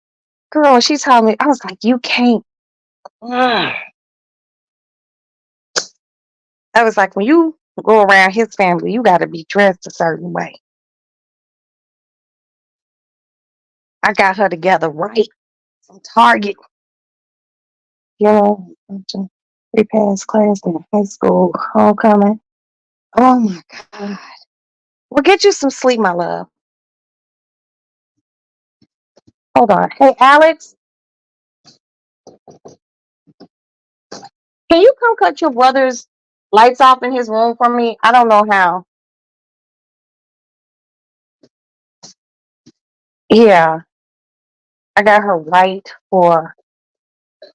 Girl, she told me, I was like, you can't. I was like, when you go around his family, you got to be dressed a certain way. I got her together right from Target. You know, three pass class in high school homecoming. Oh my God. Well, get you some sleep, my love. Hold on. Hey, Alex, can you come cut your brother's lights off in his room for me? I don't know how. Yeah, I got her right for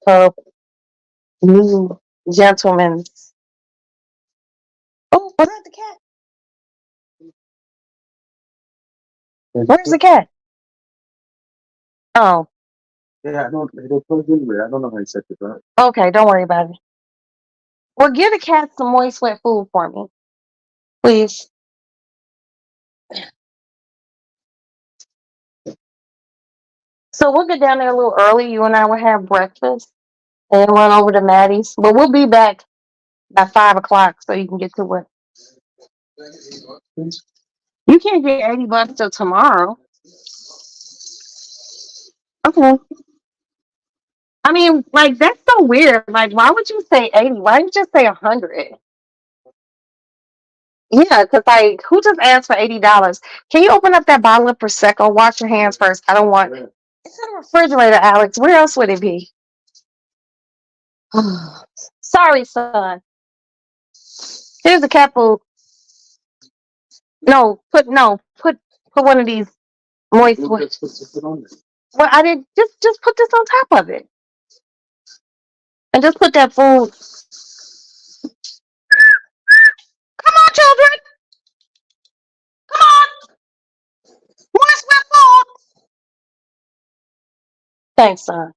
her new gentleman's. Oh, was that the cat? Where's the cat? Oh, Yeah, I don't. It'll plug anyway. I don't know how you set it up. okay. Don't worry about it. Well, give the cat some moist, wet food for me, please. So we'll get down there a little early. You and I will have breakfast and run over to Maddie's. But we'll be back by 5 o'clock so you can get to work. You can't get $80 till tomorrow. Okay. I mean, like that's so weird. Like, why would you say 80? Why didn't you just say 100? Yeah, because like, who just asked for $80? Can you open up that bottle of prosecco? Wash your hands first. I don't want. It's in the refrigerator, Alex. Where else would it be? Sorry, son. Here's the cat food. No, put one of these moist. Well, I did just put this on top of it, and just put that food. Come on, children. Come on. Moist with food. Thanks, son.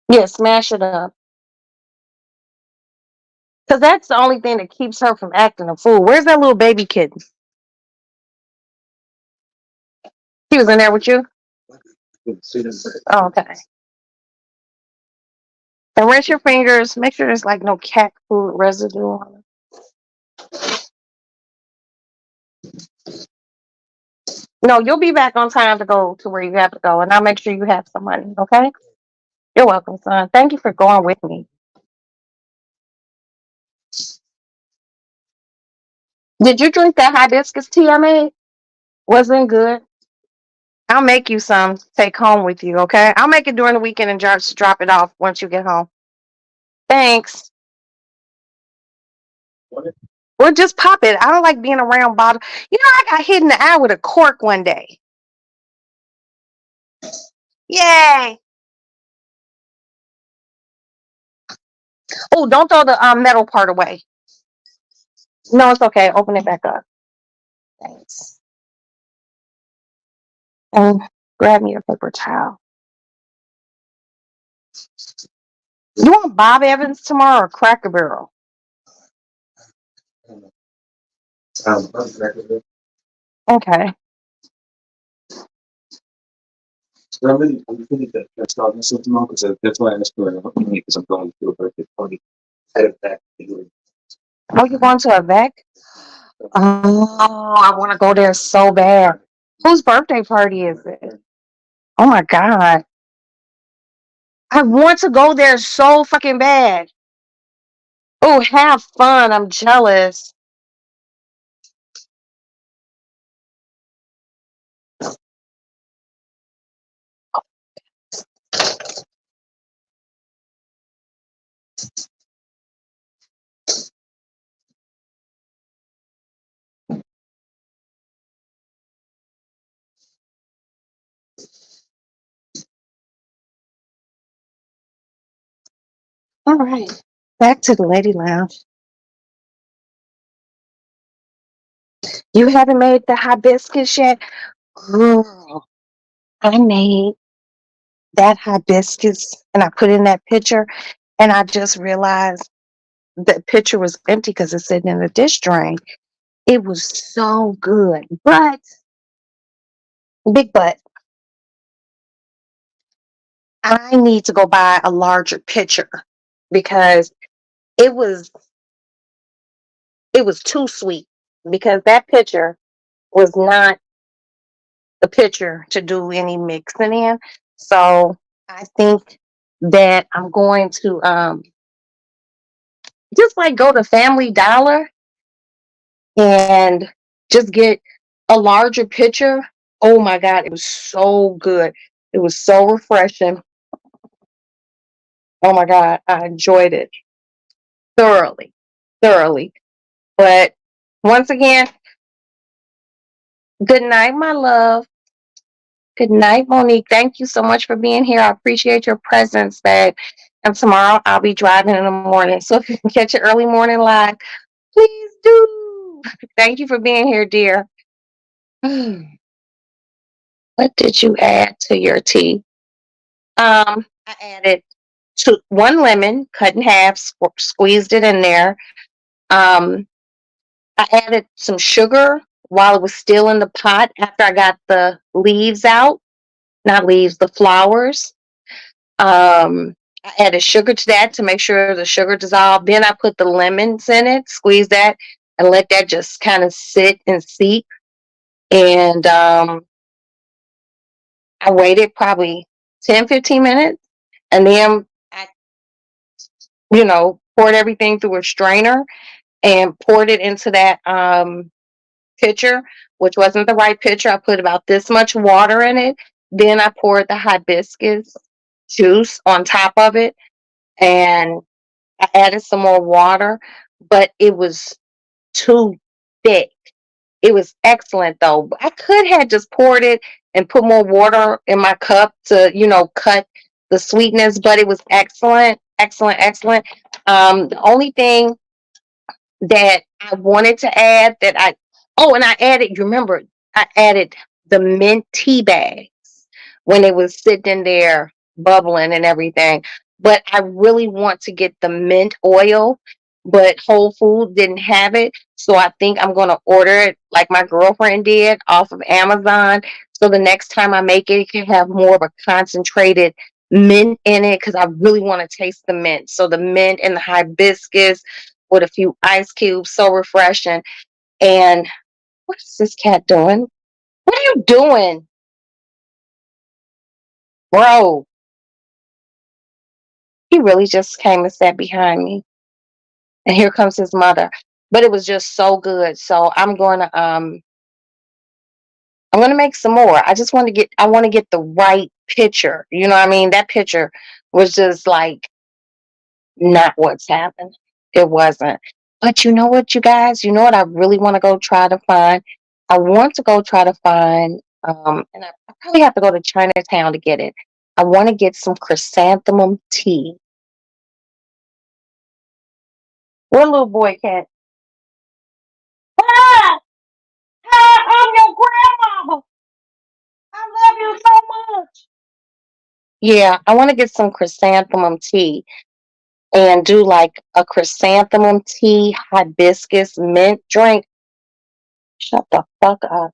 Yeah, smash it up. Because that's the only thing that keeps her from acting a fool. Where's that little baby kitten? He was in there with you? Oh, okay. And rinse your fingers. Make sure there's like no cat food residue on it. No, you'll be back on time to go to where you have to go, and I'll make sure you have some money, okay? You're welcome, son. Thank you for going with me. Did you drink that hibiscus tea I made? Wasn't good. I'll make you some. Take home with you, okay? I'll make it during the weekend and just drop it off once you get home. Thanks. Well, just pop it. I don't like being around bottle. You know, I got hit in the eye with a cork one day. Yay! Oh, don't throw the metal part away. No, it's okay. Open it back up. Thanks. And grab me a paper towel. You want Bob Evans tomorrow or Cracker Barrel? Okay. I'm really that that's not myself tomorrow because that's why I asked for it because I'm going to a birthday party. Head of that. Oh, you going to a VEC? Oh, I want to go there so bad. Whose birthday party is it? Oh my God. I want to go there so fucking bad. Oh, have fun. I'm jealous. All right. Back to the lady lounge. You haven't made the hibiscus yet? Girl, I made that hibiscus and I put in that pitcher and I just realized the pitcher was empty because it's sitting in the dish drain. It was so good. But, big but, I need to go buy a larger pitcher because it was it was too sweet because that pitcher was not the pitcher to do any mixing in. So I think that I'm going to just like go to Family Dollar and just get a larger pitcher. Oh my God, it was so good. It was so refreshing. Oh my God, I enjoyed it thoroughly, thoroughly. But once again, good night, my love. Good night, Monique. Thank you so much for being here. I appreciate your presence, babe. And tomorrow I'll be driving in the morning. So if you can catch an early morning live, please do. Thank you for being here, dear. What did you add to your tea? I added one lemon, cut in half, squeezed it in there. Um, I added some sugar while it was still in the pot after I got the leaves out, not leaves, the flowers. I added sugar to that to make sure the sugar dissolved. Then I put the lemons in it, squeeze that, and let that just kind of sit and seep. And I waited probably 10, 15 minutes. And then I, poured everything through a strainer and poured it into that pitcher, which wasn't the right pitcher. I put about this much water in it. Then I poured the hibiscus juice on top of it. And I added some more water, but it was too thick. It was excellent though. I could have just poured it and put more water in my cup to, cut the sweetness, but it was excellent, excellent, excellent. The only thing that I wanted to add and I added, you remember, I added the mint tea bags when it was sitting there bubbling and everything. But I really want to get the mint oil, but Whole Foods didn't have it. So I think I'm going to order it like my girlfriend did off of Amazon. So the next time I make it, it can have more of a concentrated mint in it because I really want to taste the mint. So the mint and the hibiscus with a few ice cubes, so refreshing. And what is this cat doing? What are you doing, bro? He really just came and sat behind me. And here comes his mother. But it was just so good. So I'm gonna make some more. I want to get the right picture. You know what I mean? That picture was just like not what's happened. It wasn't. But you know what, you guys? You know what I really want to go try to find? I want to go try to find, and I probably have to go to Chinatown to get it. I want to get some chrysanthemum tea. One little boy cat. Ah! Ah, I'm your grandmama. I love you so much. Yeah, I want to get some chrysanthemum tea and do like a chrysanthemum tea hibiscus mint drink. Shut the fuck up.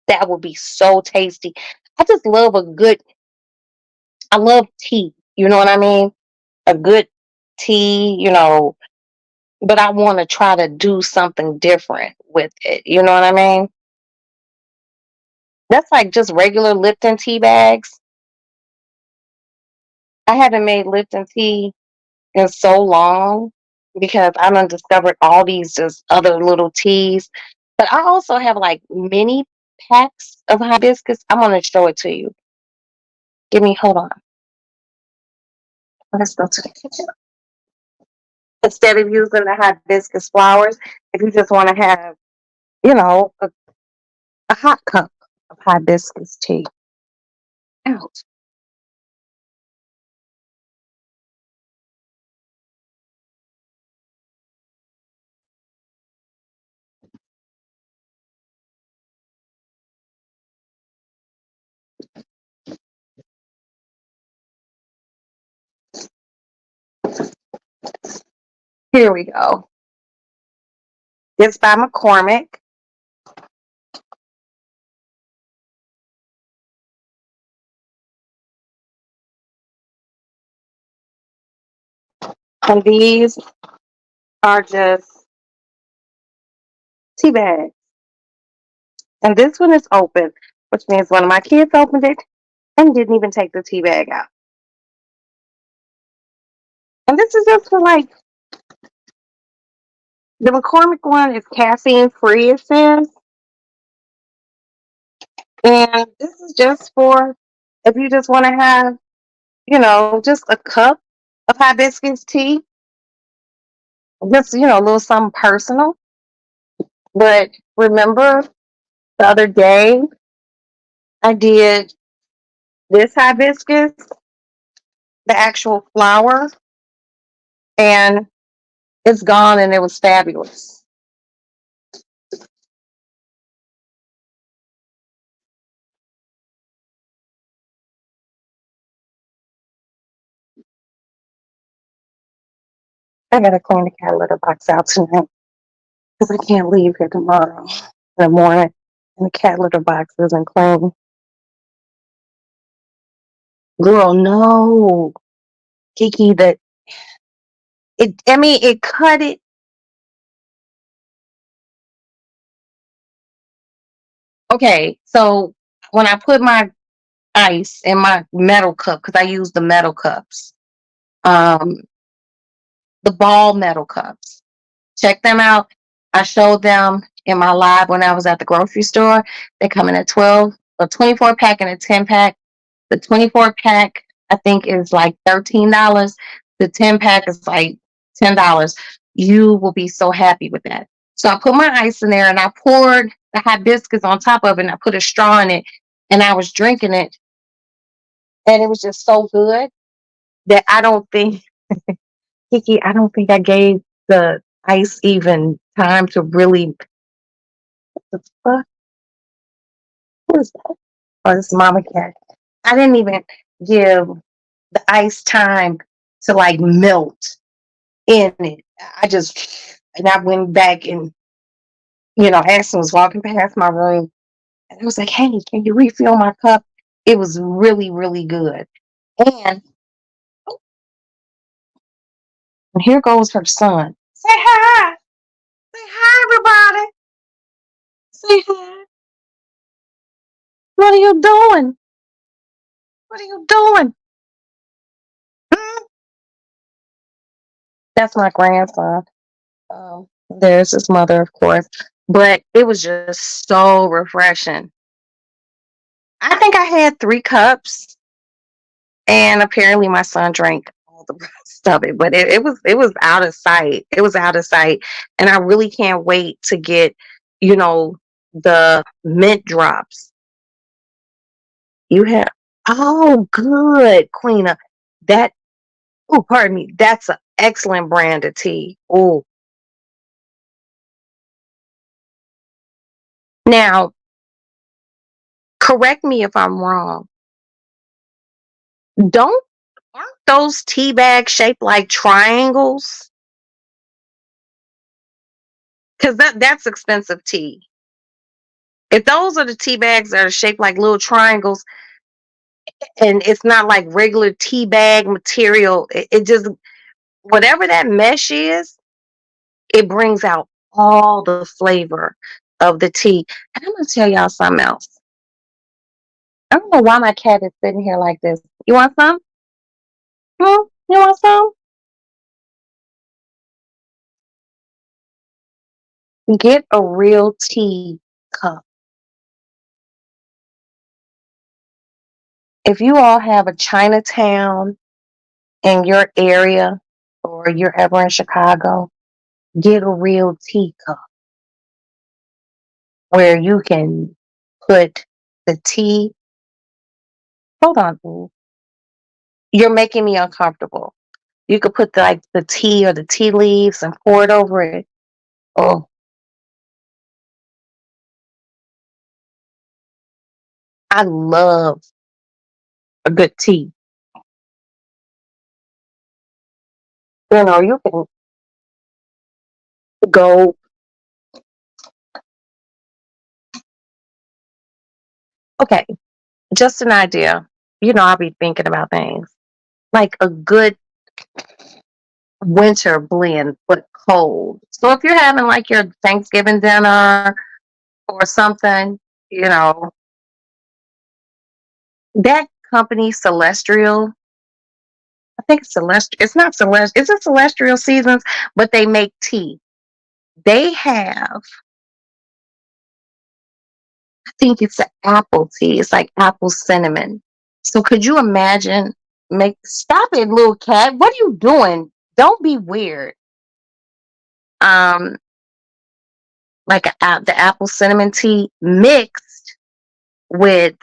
That would be so tasty. I just love I love tea. You know what I mean? A good tea, but I want to try to do something different with it. You know what I mean? That's like just regular Lipton tea bags. I haven't made Lipton tea in so long because I done discovered all these just other little teas. But I also have like mini packs of hibiscus. I'm gonna show it to you. Hold on. Let's go to the kitchen. Instead of using the hibiscus flowers, if you just want to have, a hot cup of hibiscus tea. Out. Here we go. It's by McCormick. And these are just tea bags. And this one is open, which means one of my kids opened it and didn't even take the tea bag out. And this is just for like the McCormick one is caffeine free, it says. And this is just for if you just want to have, just a cup of hibiscus tea. Just, a little something personal. But remember the other day I did this hibiscus, the actual flower, and it's gone and it was fabulous. I gotta clean the cat litter box out tonight because I can't leave here tomorrow in the morning and the cat litter box isn't clean. Girl, no. Kiki, it cut it. Okay, so when I put my ice in my metal cup, because I use the metal cups, um, the ball metal cups. Check them out. I showed them in my live when I was at the grocery store. They come in a 12, a 24 pack and a 10 pack. The 24 pack, I think, is like $13. The 10 pack is like $10. You will be so happy with that. So I put my ice in there and I poured the hibiscus on top of it and I put a straw in it and I was drinking it. And it was just so good that Kiki, I don't think I gave the ice even time to really. What the fuck? What is that? Oh, this is Mama Cat. I didn't even give the ice time to like melt in it. And I went back and, Ashton was walking past my room and I was like, hey, can you refill my cup? It was really, really good. And, and here goes her son. Say hi. Say hi, everybody. Say hi. What are you doing? What are you doing? Hmm? That's my grandson. There's his mother, of course. But it was just so refreshing. I think I had 3 cups, and apparently my son drank all the rest of it. But it was out of sight. It was out of sight, and I really can't wait to get, the mint drops. You have good, Queena. That pardon me. That's an excellent brand of tea. Oh, now correct me if I'm wrong. Don't Aren't those tea bags shaped like triangles? Because that's expensive tea. If those are the tea bags that are shaped like little triangles, and it's not like regular tea bag material, it just whatever that mesh is, it brings out all the flavor of the tea. And I'm gonna tell y'all something else. I don't know why my cat is sitting here like this. You want some? Hmm? You want some? Get a real tea cup. If you all have a Chinatown in your area or you're ever in Chicago, get a real teacup where you can put the tea. Hold on, boo. You're making me uncomfortable. You could put the tea or the tea leaves and pour it over it. Oh, I love a good tea. You can go, okay, just an idea. I'll be thinking about things like a good winter blend, but cold. So if you're having like your Thanksgiving dinner or something, you know, that company Celestial, I think Celestial, it's not Celestial, is it Celestial Seasons? But they make tea. They have, I think it's an apple tea. It's like apple cinnamon. So could you imagine? Stop it, little cat. What are you doing? Don't be weird. Um, like the apple cinnamon tea mixed with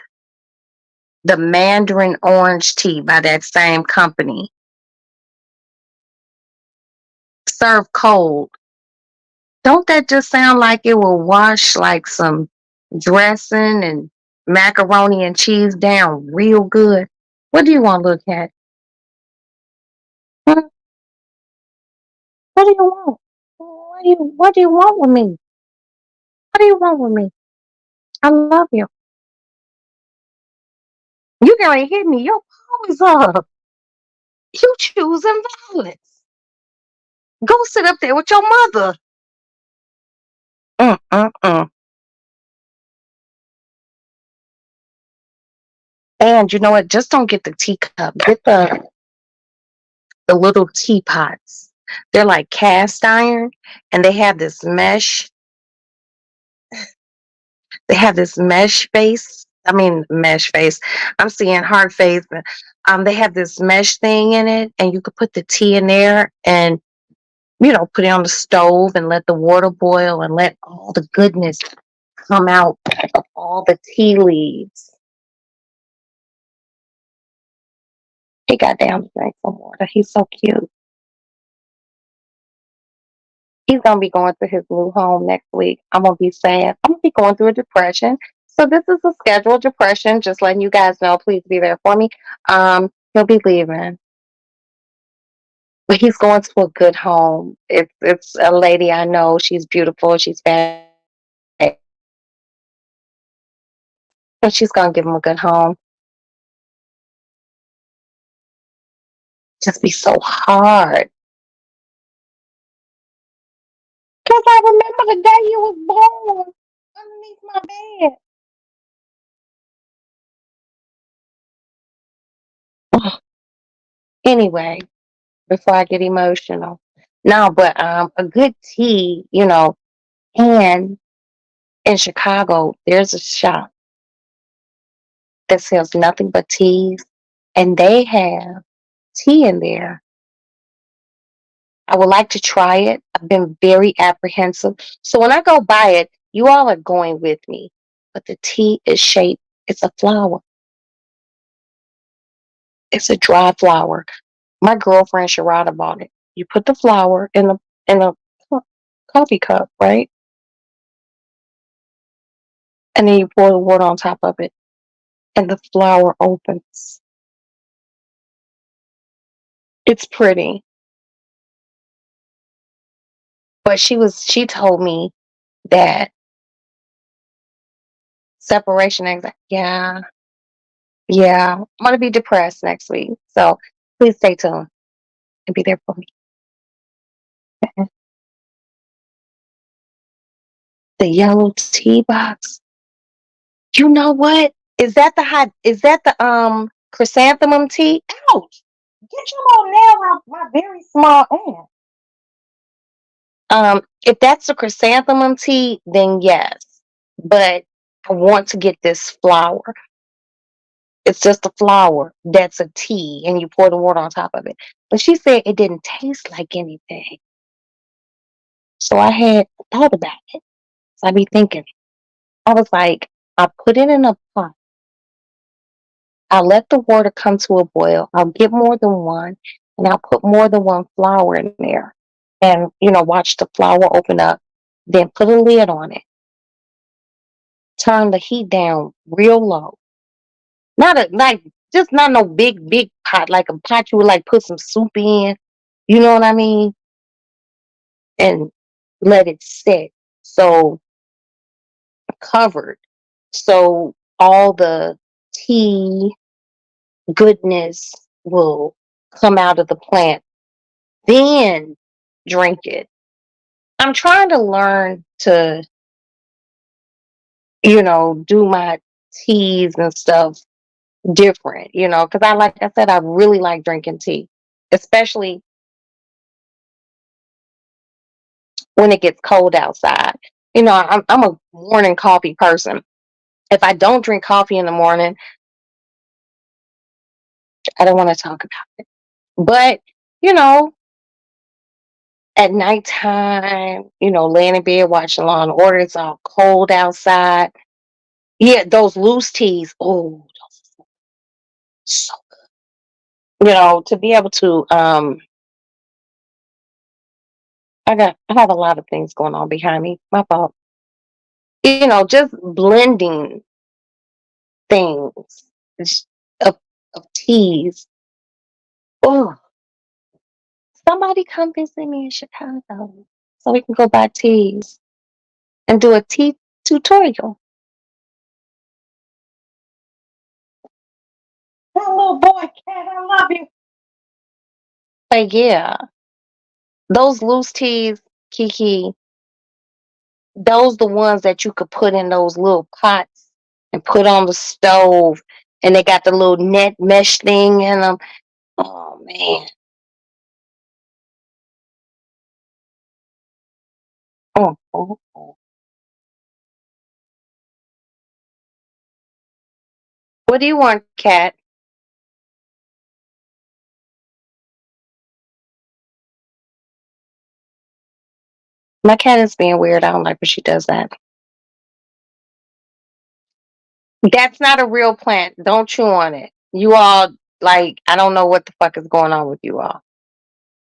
the mandarin orange tea by that same company, served cold. Don't that just sound like it will wash like some dressing and macaroni and cheese down real good? What do you want, look at? Hmm? What do you want? What do you want with me? What do you want with me? I love you. You gonna hit me. Your paw is up. You choosing violence. Go sit up there with your mother. Mm-mm-mm. And you know what? Just don't get the teacup. Get the little teapots. They're like cast iron, and they have this mesh. They have this mesh face. I mean, mesh face. I'm seeing hard face, but they have this mesh thing in it, and you could put the tea in there, and put it on the stove and let the water boil and let all the goodness come out of all the tea leaves. He got down to drink some water. He's so cute. He's gonna be going to his new home next week. I'm gonna be sad. I'm gonna be going through a depression. So this is a scheduled depression. Just letting you guys know. Please be there for me. He'll be leaving, but he's going to a good home. It's a lady I know. She's beautiful. She's fat. And she's gonna give him a good home. Just be so hard. Cause I remember the day you was born underneath my bed. Anyway, before I get emotional. No, but a good tea, and in Chicago, there's a shop that sells nothing but teas, and they have tea in there. I would like to try it. I've been very apprehensive. So when I go buy it, you all are going with me. But the tea is shaped, it's a flower. It's a dry flower. My girlfriend Sharada bought it. You put the flower in a coffee cup, right? And then you pour the water on top of it, and the flower opens. It's pretty, but she told me that separation anxiety. Yeah, yeah. I'm gonna be depressed next week, so please stay tuned and be there for me. The yellow tea box. You know what? Is that the chrysanthemum tea? Ouch! Get your little nail out my very small hand. If that's the chrysanthemum tea, then yes. But I want to get this flower. It's just a flower that's a tea, and you pour the water on top of it. But she said it didn't taste like anything. So I had thought about it. So I be thinking, I was like, I put it in a pot. I'll let the water come to a boil. I'll get more than one, and I'll put more than one flower in there. And, watch the flower open up. Then put a lid on it. Turn the heat down real low. Not a like just not no big pot, like a pot you would like put some soup in. You know what I mean? And let it sit. So covered. So all the tea goodness will come out of the plant then drink it. I'm trying to learn to, do my teas and stuff different, because like I said, I really like drinking tea, especially when it gets cold outside. I'm a morning coffee person. If I don't drink coffee in the morning, I don't want to talk about it. But, you know, at nighttime, laying in bed watching Law and Order, it's all cold outside. Yeah, those loose teas. Oh, so to be able to I have a lot of things going on behind me. My fault. Just blending things s- of teas. Oh, somebody come visit me in Chicago so we can go buy teas and do a tea tutorial. That little boy cat, I love you. But yeah, those loose teas, Kiki, those the ones that you could put in those little pots and put on the stove, and they got the little net mesh thing in them. Oh man. Oh. What do you want, cat? My cat is being weird. I don't like when she does that. That's not a real plant. Don't chew on it. You all, like, I don't know what the fuck is going on with you all.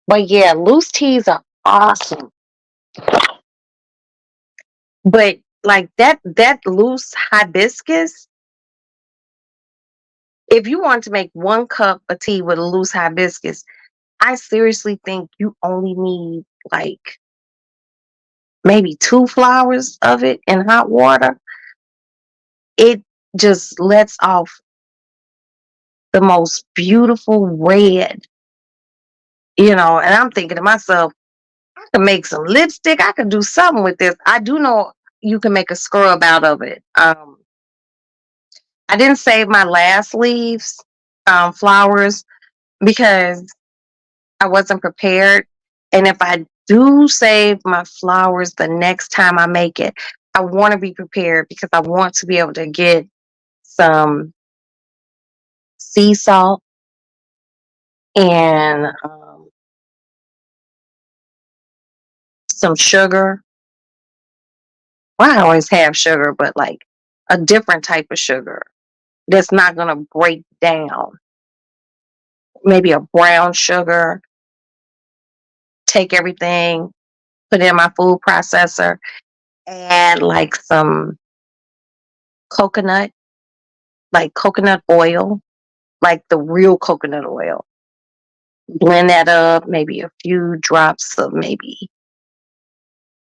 But yeah, loose teas are awesome. But like that loose hibiscus, if you want to make 1 cup of tea with a loose hibiscus, I seriously think you only need like maybe 2 flowers of it in hot water. It just lets off the most beautiful red, and I'm thinking to myself, I can make some lipstick. I could do something with this. I do know you can make a scrub out of it. I didn't save my last leaves, flowers, because I wasn't prepared. And if I do save my flowers the next time I make it, I want to be prepared because I want to be able to get some sea salt and some sugar. Well, I always have sugar, but like a different type of sugar that's not going to break down. Maybe a brown sugar, take everything, put it in my food processor, add like some coconut, like coconut oil, like the real coconut oil. Blend that up, maybe a few drops of maybe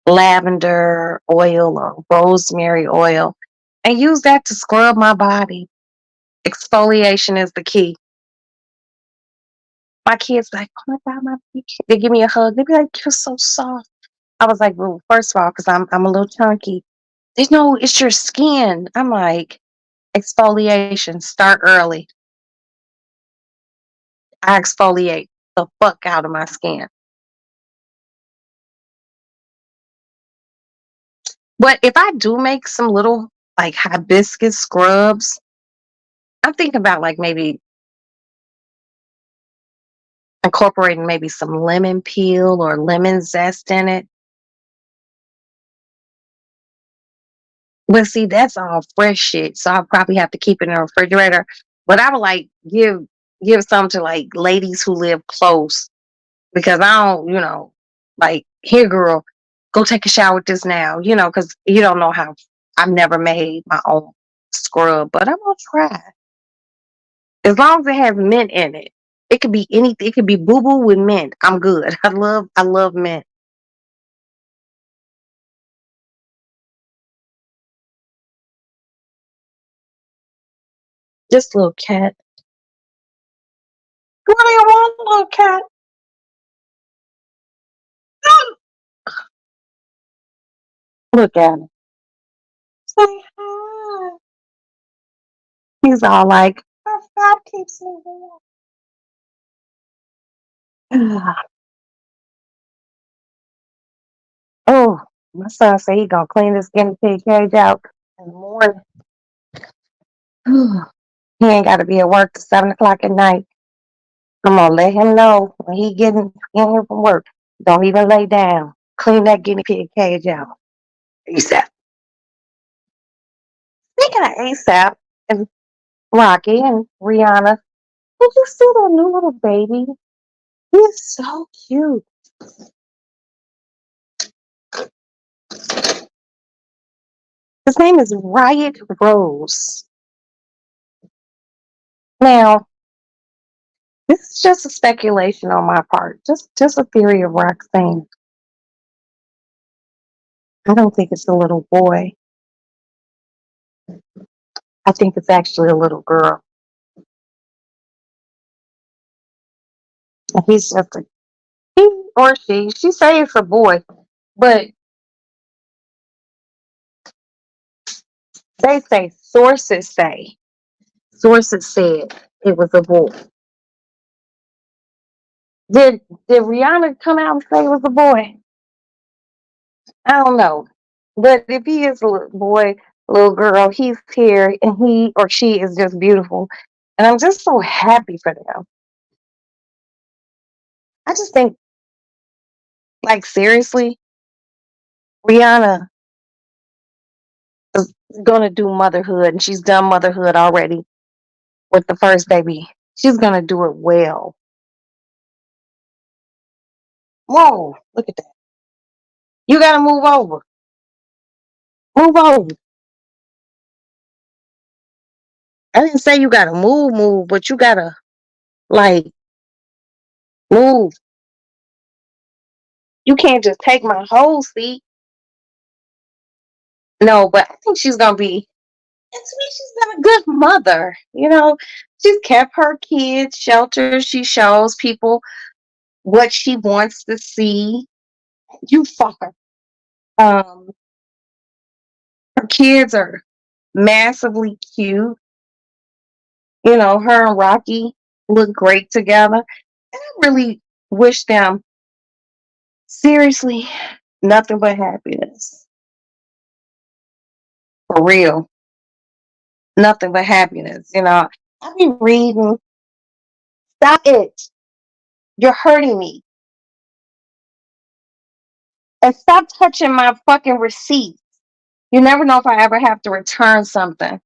lavender oil or rosemary oil, and use that to scrub my body. Exfoliation is the key. My kids like, oh my God, they give me a hug. They be like, you're so soft. I was like, well, first of all, because I'm a little chunky. They know it's your skin. I'm like, exfoliation, start early. I exfoliate the fuck out of my skin. But if I do make some little like hibiscus scrubs, I'm thinking about like maybe incorporating maybe some lemon peel or lemon zest in it. But see, that's all fresh shit. So I'll probably have to keep it in the refrigerator. But I would like give some to like ladies who live close because I don't, like, here girl, go take a shower with this now, because you don't know how I've never made my own scrub, but I'm gonna try. As long as it has mint in it. It could be anything, it could be boo boo with mint. I'm good. I love mint. Just little cat. What do you want, little cat? Look at him. Say hi. He's all like, my God keeps me warm. Oh, my son said he gonna clean this guinea pig cage out in the morning. He ain't gotta be at work till 7 o'clock at night. I'm gonna let him know when he getting in here from work. Don't even lay down. Clean that guinea pig cage out. ASAP. Speaking of ASAP and Rocky and Rihanna, did you see that new little baby? He is so cute. His name is Riot Rose. Now, this is just a speculation on my part. Just a theory of Roxanne. I don't think it's a little boy. I think it's actually a little girl. And he's just a he or she. She say it's a boy, but they say sources said it was a boy. Did Rihanna come out and say it was a boy? I don't know. But if he is a little boy, little girl, he's here and he or she is just beautiful. And I'm just so happy for them. I just think, like, seriously, Rihanna is going to do motherhood and she's done motherhood already with the first baby. She's going to do it well. Whoa, look at that. You got to move over. Move over. I didn't say you got to move, but you got to, like, move. You can't just take my whole seat. No, but I think she's gonna be. And to me, she's been a good mother. She's kept her kids sheltered. She shows people what she wants to see. You fucker. Um, her kids are massively cute. Her and Rocky look great together. And I really wish them seriously nothing but happiness. For real. Nothing but happiness. I be reading. Stop it. You're hurting me. And stop touching my fucking receipt. You never know if I ever have to return something.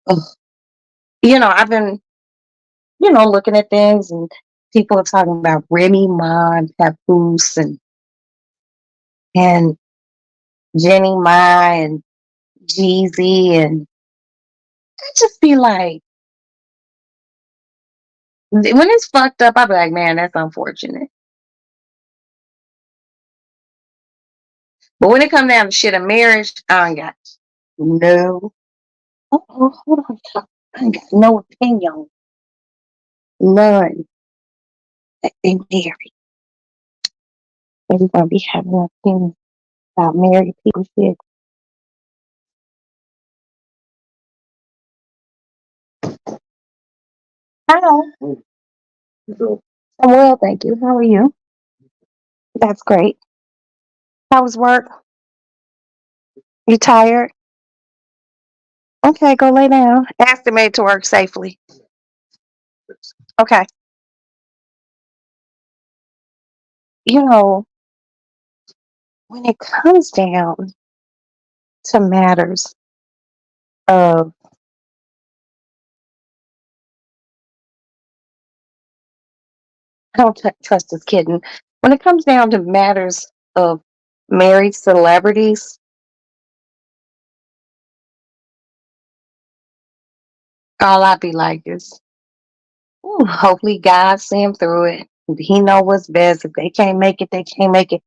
Ugh. I've been, looking at things and people are talking about Remy Ma and Papoose and Jenny Ma and Jeezy. And I just be like, when it's fucked up, I be like, man, that's unfortunate. But when it comes down to shit of marriage, I ain't got no. Oh, hold on. I ain't got no opinion. None. That they married. We're gonna be having an opinion about married people shit. Hi. I'm well, thank you. How are you? That's great. How was work? You tired? Okay, go lay down. Ask the maid to work safely. Okay. You know, when it comes down to matters of, I don't trust this kitten. When it comes down to matters of married celebrities, all I be like is, ooh, hopefully God see him through it. He know what's best. If they can't make it, they can't make it.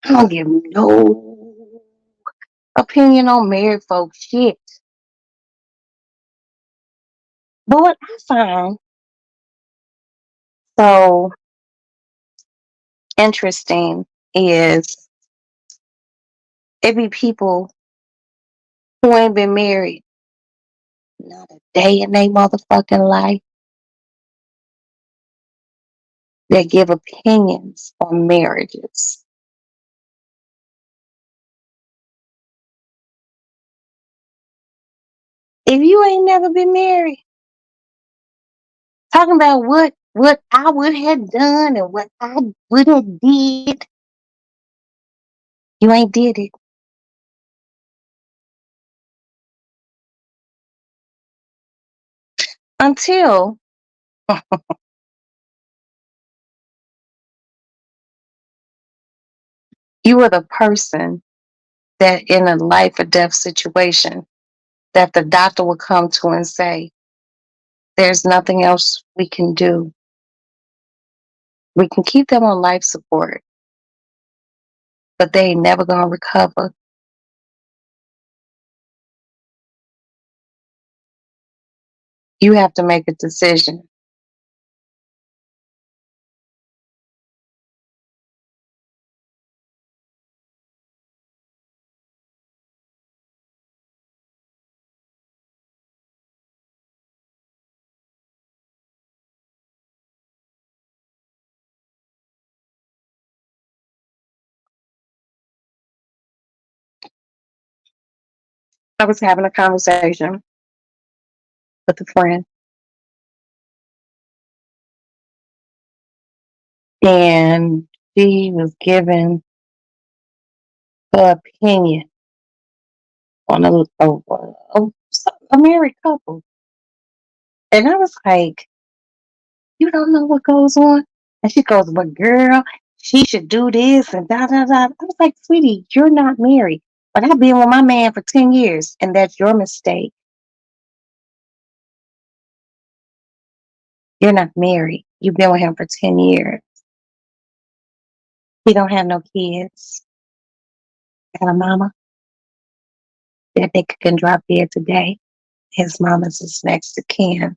I don't give no opinion on married folks shit. But what I find so interesting is It be people who ain't been married not a day in their motherfucking life that give opinions on marriages. If you ain't never been married, talking about what I would have done and what I would have did, you ain't did it. Until you are the person that in a life or death situation that the doctor will come to and say, there's nothing else we can do. We can keep them on life support, but they ain't never gonna recover. You have to make a decision. I was having a conversation with a friend, and she was giving her opinion on a married couple. And I was like, you don't know what goes on? And she goes, but girl, she should do this and da da da. I was like, sweetie, you're not married. But I've been with my man for 10 years, and that's your mistake. You're not married. You've been with him for 10 years. He don't have no kids. Got a mama. That nigga can drop dead today. His mama's his next to kin.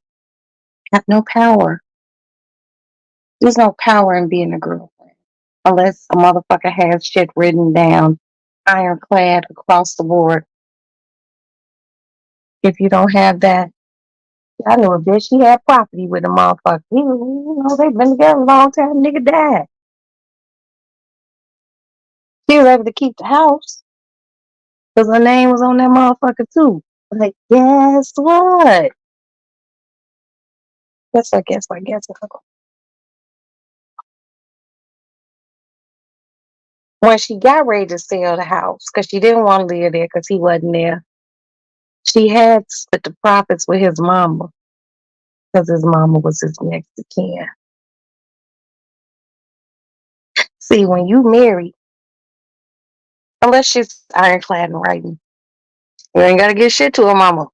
Got no power. There's no power in being a girlfriend. Unless a motherfucker has shit written down, ironclad across the board. If you don't have that, I knew a bitch, she had property with a motherfucker. They've been together a long time, nigga died. She was able to keep the house because her name was on that motherfucker too. Like, guess what? Guess what? When she got ready to sell the house, because she didn't want to live there because he wasn't there, she had to split the profits with his mama because his mama was his next of kin. See, when you marry, unless she's ironclad in writing, you ain't got to get shit to her mama.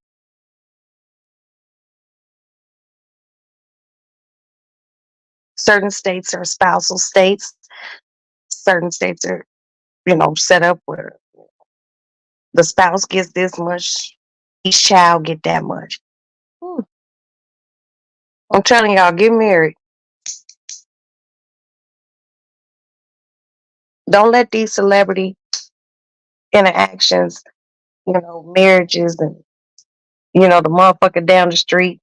Certain states are spousal states. Certain states are, set up where the spouse gets this much, each child get that much. Ooh, I'm telling y'all, get married. Don't let these celebrity interactions, marriages and, the motherfucker down the street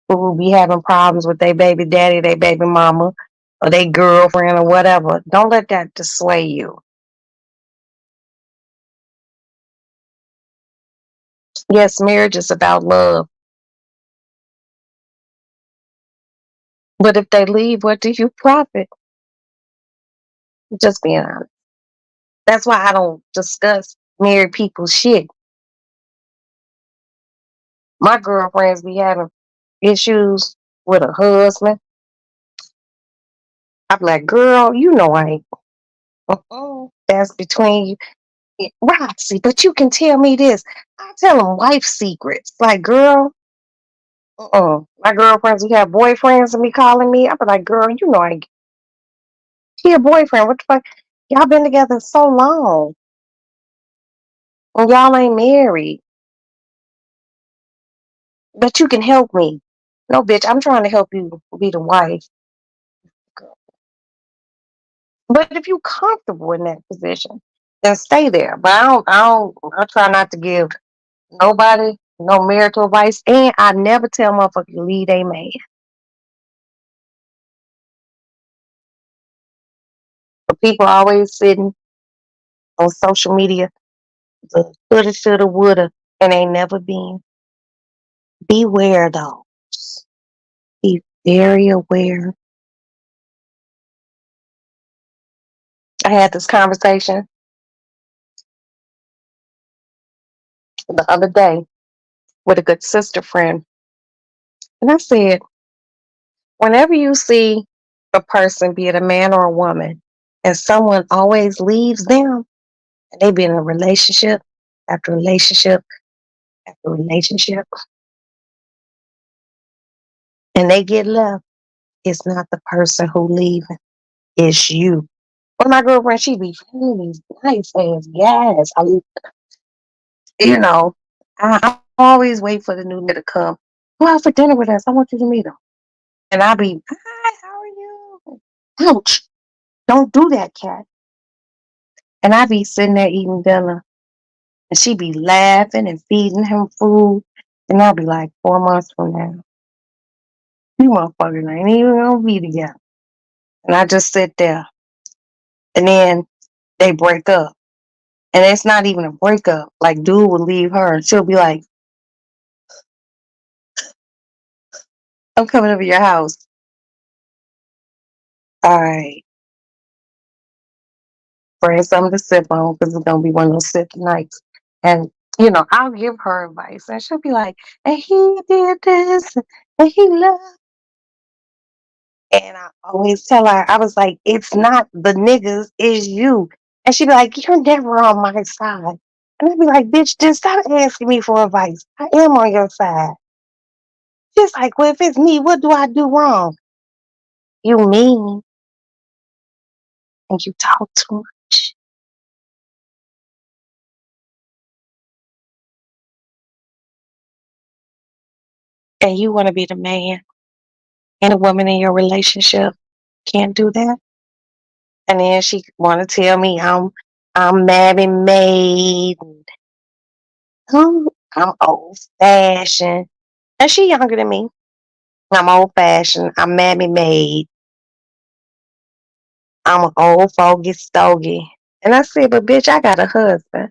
who be having problems with their baby daddy, their baby mama, or their girlfriend or whatever. Don't let that dissuade you. Yes, marriage is about love. But if they leave, what do you profit? Just being honest. That's why I don't discuss married people's shit. My girlfriends be having issues with a husband. I'm like, girl, I ain't. That's between you. Roxy, but you can tell me this. I tell them wife secrets. Like, girl, my girlfriends who have boyfriends and me calling me, I be like, girl, I ain't. She a boyfriend. What the fuck? Y'all been together so long. And y'all ain't married. But you can help me. No, bitch, I'm trying to help you be the wife. But if you comfortable in that position, and stay there. But I try not to give nobody no marital advice, and I never tell motherfuckers to leave a man. But people always sitting on social media, the coulda, shoulda, woulda, and ain't never been. Beware though. Be very aware. I had this conversation the other day with a good sister friend, and I said, whenever you see a person, be it a man or a woman, and someone always leaves them, and they be in a relationship after relationship after relationship, and they get left, it's not the person who leaving, it's you. Well, my girlfriend, she be these nice ass guys. You know, I always wait for the new nigga to come. Go out for dinner with us. I want you to meet him. And I be, hi, how are you? Ouch. Don't do that, cat. And I be sitting there eating dinner, and she be laughing and feeding him food. And I'll be like, 4 months from now, you motherfuckers ain't even gonna be together. And I just sit there. And then they break up. And it's not even a breakup. Like, dude will leave her, and she'll be like, I'm coming over your house. All right. Bring something to sip on because it's gonna be one of those sip nights. And I'll give her advice, and she'll be like, "And he did this, and he loved." And I always tell her, I was like, "It's not the niggas, it's you." And she'd be like, "You're never on my side." And I'd be like, "Bitch, just stop asking me for advice. I am on your side." She's like, "Well, if it's me, what do I do wrong?" You mean and you talk too much, and you want to be the man and a woman in your relationship. Can't do that. And then she want to tell me I'm married maid. I'm old fashioned. And she younger than me. I'm old fashioned. I'm mammy maid. I'm an old fogey stogie. And I said, but bitch, I got a husband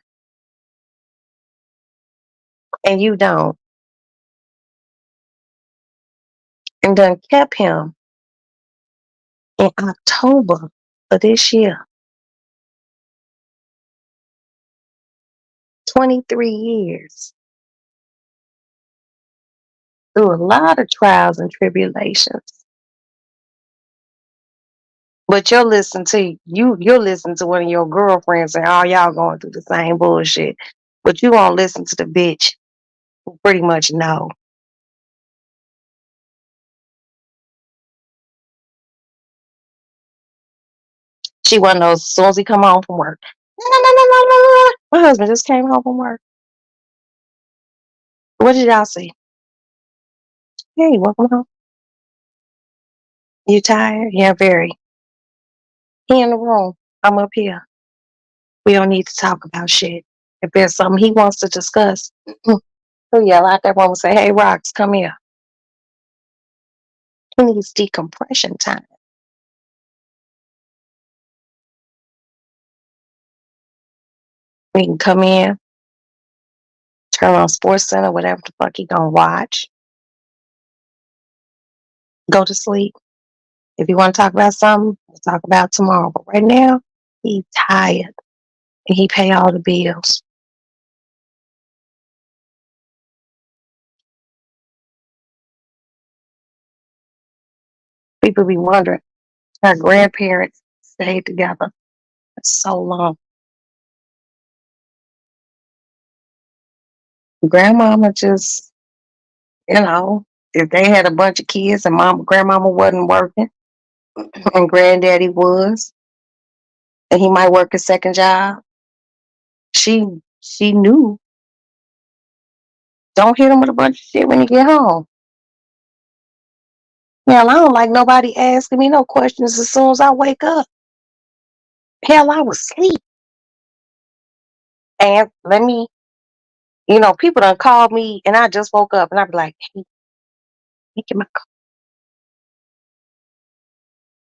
and you don't. And done kept him in October of this year. 23 years. Through a lot of trials and tribulations. But you'll listen to one of your girlfriends and all y'all going through the same bullshit. But you won't listen to the bitch who pretty much know. She one of those as soon as he come home from work. No, no, no, no, no, no, no. My husband just came home from work. What did y'all see? Hey, welcome home. You tired? Yeah, very. He in the room. I'm up here. We don't need to talk about shit. If there's something he wants to discuss, he'll yell out that room and say, "Hey, Rox, come here." He needs decompression time. We can come in, turn on Sports Center, whatever the fuck he gonna watch, go to sleep. If you want to talk about something, we'll talk about tomorrow. But right now, he's tired and he pay all the bills. People be wondering, our grandparents stayed together for so long. Grandmama just, if they had a bunch of kids and grandmama wasn't working and granddaddy was, and he might work a second job, she she knew, don't hit him with a bunch of shit when you get home. Hell, I don't like nobody asking me no questions as soon as I wake up. Hell, I was asleep. And people done called me and I just woke up and I'd be like, hey,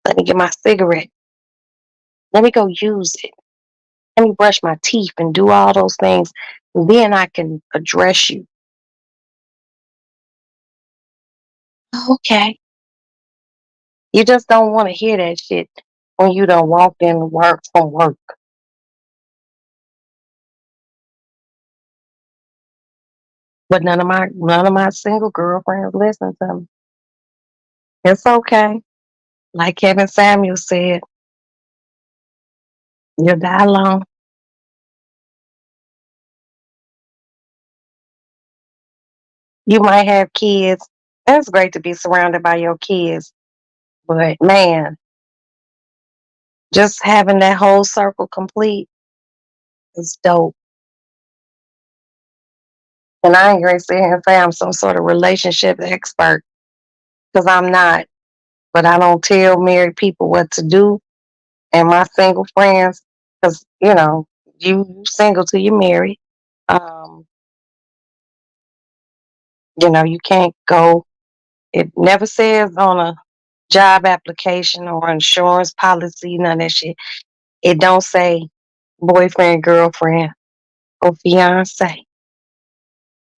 let me get my cigarette. Let me go use it. Let me brush my teeth and do all those things. And then I can address you. Okay. You just don't want to hear that shit when you done walked in work from work. But none of my single girlfriends listen to me. It's okay. Like Kevin Samuel said, you'll die alone. You might have kids. It's great to be surrounded by your kids. But man, just having that whole circle complete is dope. And I ain't gonna sit here and say I'm some sort of relationship expert because I'm not. But I don't tell married people what to do. And my single friends, because you single till you married. Um, you can't go. It never says on a job application or insurance policy, none of that shit. It don't say boyfriend, girlfriend, or fiance.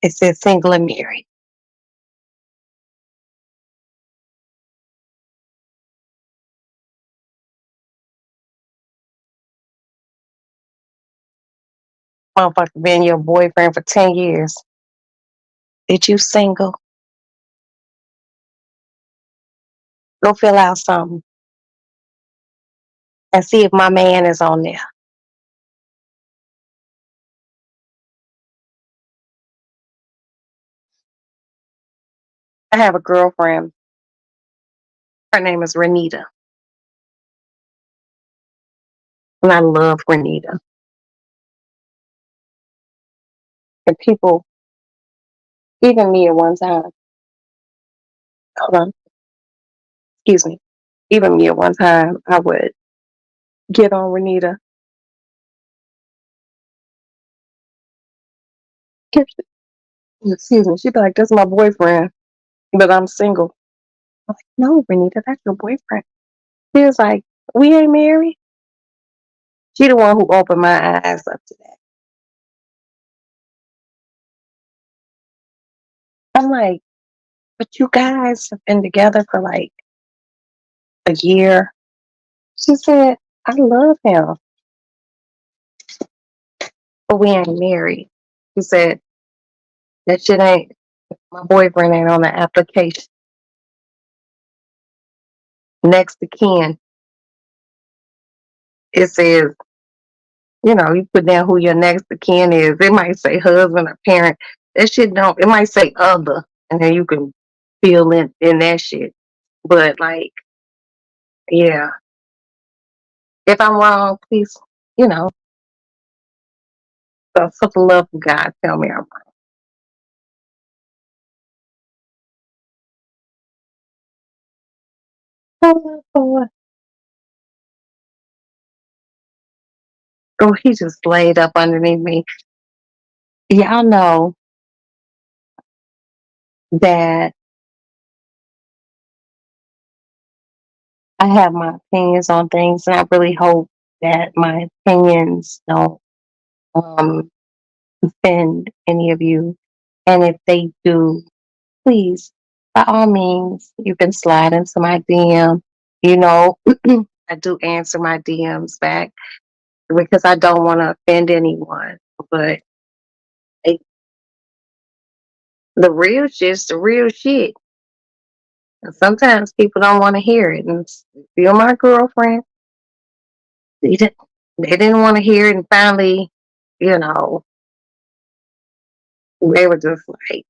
It says single and married. Motherfucker been your boyfriend for 10 years. Did you single? Go fill out something and see if my man is on there. I have a girlfriend. Her name is Renita. And I love Renita. And people, even me at one time, hold on, excuse me, even me at one time, I would get on Renita. Excuse me, she'd be like, that's my boyfriend, but I'm single. I'm like, no, Renita, that's your boyfriend. She was like, we ain't married. She the one who opened my eyes up to that. I'm like, but you guys have been together for like a year. She said, I love him, but we ain't married. She said, that shit ain't, my boyfriend ain't on the application. Next to kin, it says, you put down who your next of kin is. It might say husband or parent. That shit don't, it might say other, and then you can fill in that shit. But like, yeah, if I'm wrong, please, you know, for the love of God, tell me I'm wrong. Oh, he just laid up underneath me. Y'all know that I have my opinions on things, and I really hope that my opinions don't um, offend any of you. And if they do, please, by all means, you can slide into my DM. You know, I do answer my DMs back because I don't want to offend anyone. But it, the real shit's the real shit. And sometimes people don't want to hear it. And you're my girlfriend. They didn't, they didn't want to hear it. And finally, you know, they were just like,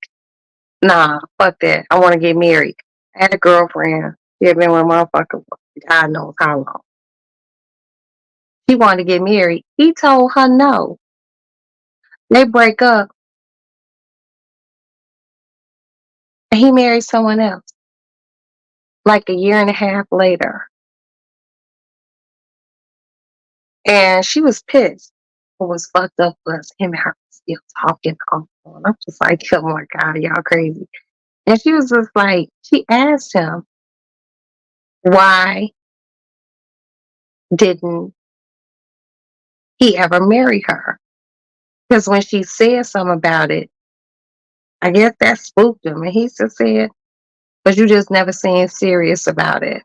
nah, fuck that. I want to get married. I had a girlfriend. She had been with a motherfucker for God knows how long. She wanted to get married. He told her no. They break up and he married someone else like a year and a half later. And she was pissed. what was fucked up was him and her still talking on the phone. I'm just like, oh my God, y'all crazy. And she was just like, she asked him, why didn't he ever marry her? Because when she said something about it, I guess that spooked him. And he just said, but you just never seemed serious about it.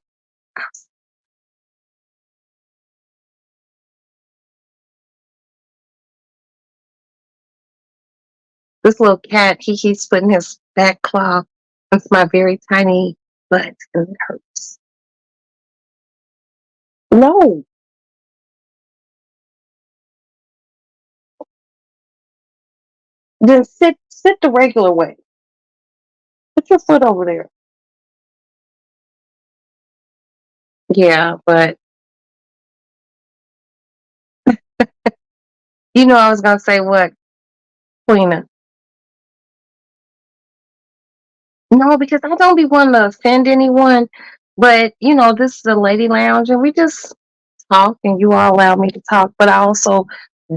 This little cat, he keeps putting his back claw into my very tiny butt and it hurts. No, then sit the regular way. Put your foot over there. Yeah, but I was gonna say what, Queena? No, because I don't be wanting to offend anyone, but this is a lady lounge and we just talk and you all allow me to talk, but I also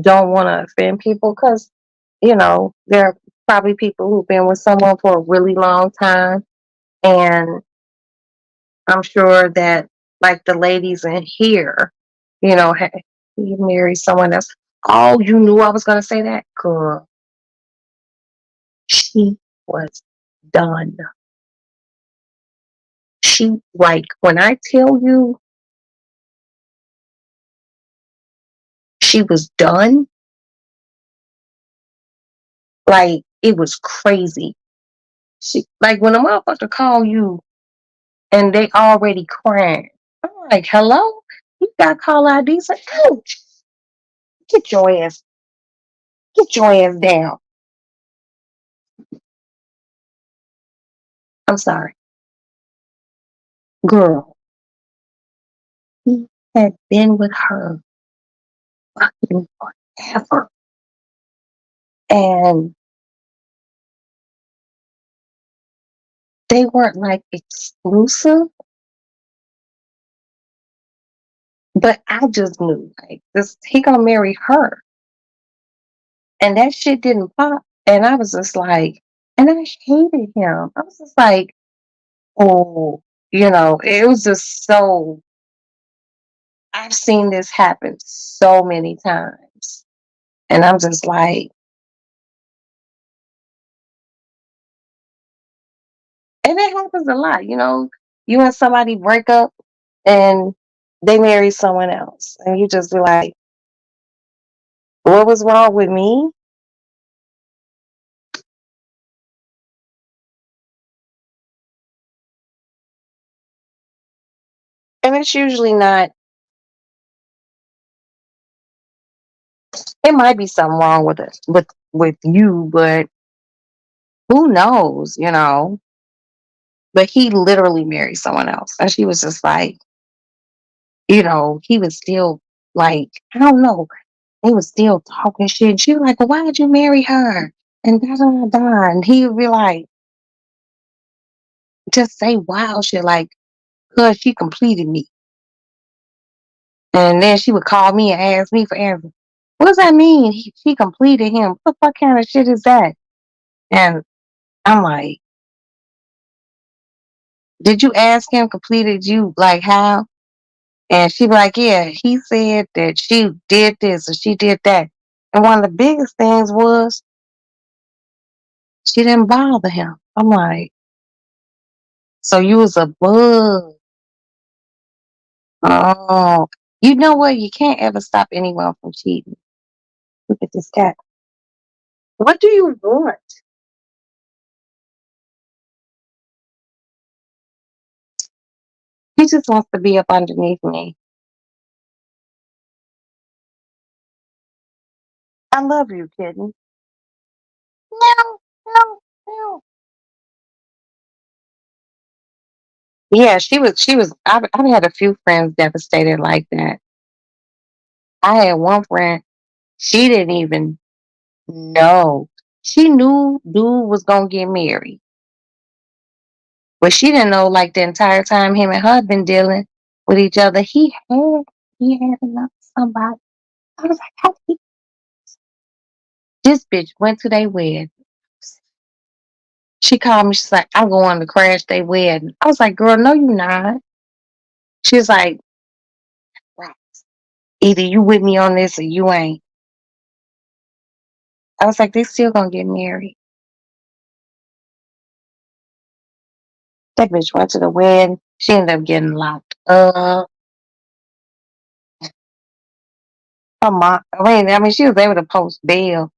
don't want to offend people because, there are probably people who've been with someone for a really long time. And I'm sure that, like the ladies in here, hey, you marry someone else. Oh, you knew I was going to say that? Girl, she was done. Like, when I tell you she was done, like, it was crazy. Like, when a motherfucker call you and they already crying, I'm like, hello? You got call ID? It's like, ouch, get your ass, get your ass down. I'm sorry. Girl, he had been with her fucking forever. And they weren't like exclusive, but I just knew like this he gonna marry her. And that shit didn't pop. And I was just like, and I hated him. I was just like, oh, it was just so I've seen this happen so many times. And I'm just like, and it happens a lot, you and somebody break up and they marry someone else. And you just be like, what was wrong with me? And it's usually not, it might be something wrong with it with you, but who knows. But he literally married someone else. And she was just like, he was still like, I don't know. He was still talking shit. And she was like, well, why did you marry her? And da da da da. And he would be like, just say wild shit like, cause she completed me. And then she would call me and ask me for answers. What does that mean? She completed him. What the fuck kind of shit is that? And I'm like, did you ask him completed you like how? And she be like, yeah, he said that she did this or she did that. And one of the biggest things was she didn't bother him. I'm like, so you was a bug. Oh, you know what? You can't ever stop anyone from cheating. Look at this cat. What do you want? He just wants to be up underneath me. I love you, kitten. No, no, no. Yeah, she was, I've had a few friends devastated like that. I had one friend, she didn't even know. She knew dude was gonna get married, but she didn't know like the entire time him and her had been dealing with each other, he had another somebody. I was like, how did he? This bitch went to their wedding. She called me. She's like, I'm going to crash their wedding. I was like, girl, no, you not. She's like, right. Either you with me on this or you ain't. I was like, they still gonna get married. That bitch went to the wedding. She ended up getting locked up. Her mom, I mean, she was able to post bail.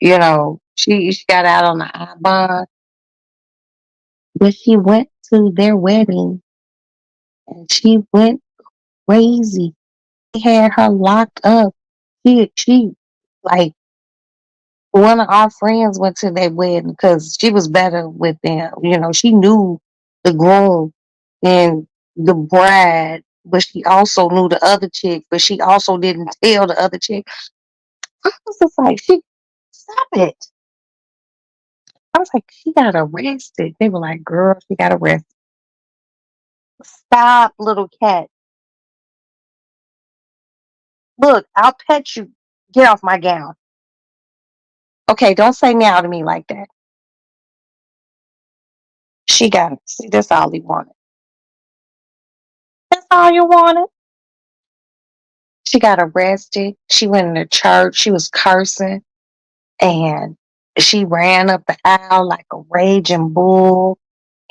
She got out on the I bond, but she went to their wedding and she went crazy. They had her locked up. She like one of our friends went to their wedding because she was better with them. She knew the groom and the bride, but she also knew the other chick, but she also didn't tell the other chick. I was just like, stop it. I was like, she got arrested. They were like, girl, she got arrested. Stop, little cat. Look, I'll pet you. Get off my gown. Okay, don't say meow to me like that. She got it. See, that's all he wanted. That's all you wanted. She got arrested. She went into church. She was cursing and she ran up the aisle like a raging bull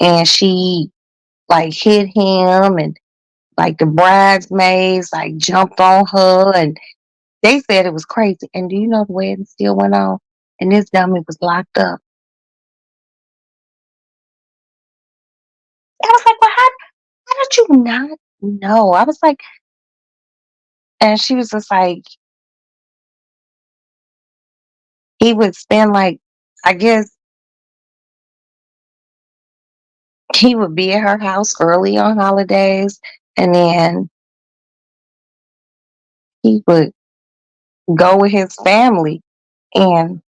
and she like hit him and like the bridesmaids like jumped on her and they said it was crazy. And do you know the wedding still went on? And this dummy was locked up. I was like, well, how did you not know? I was like, and she was just like, he would spend like, I guess he would be at her house early on holidays and then he would go with his family and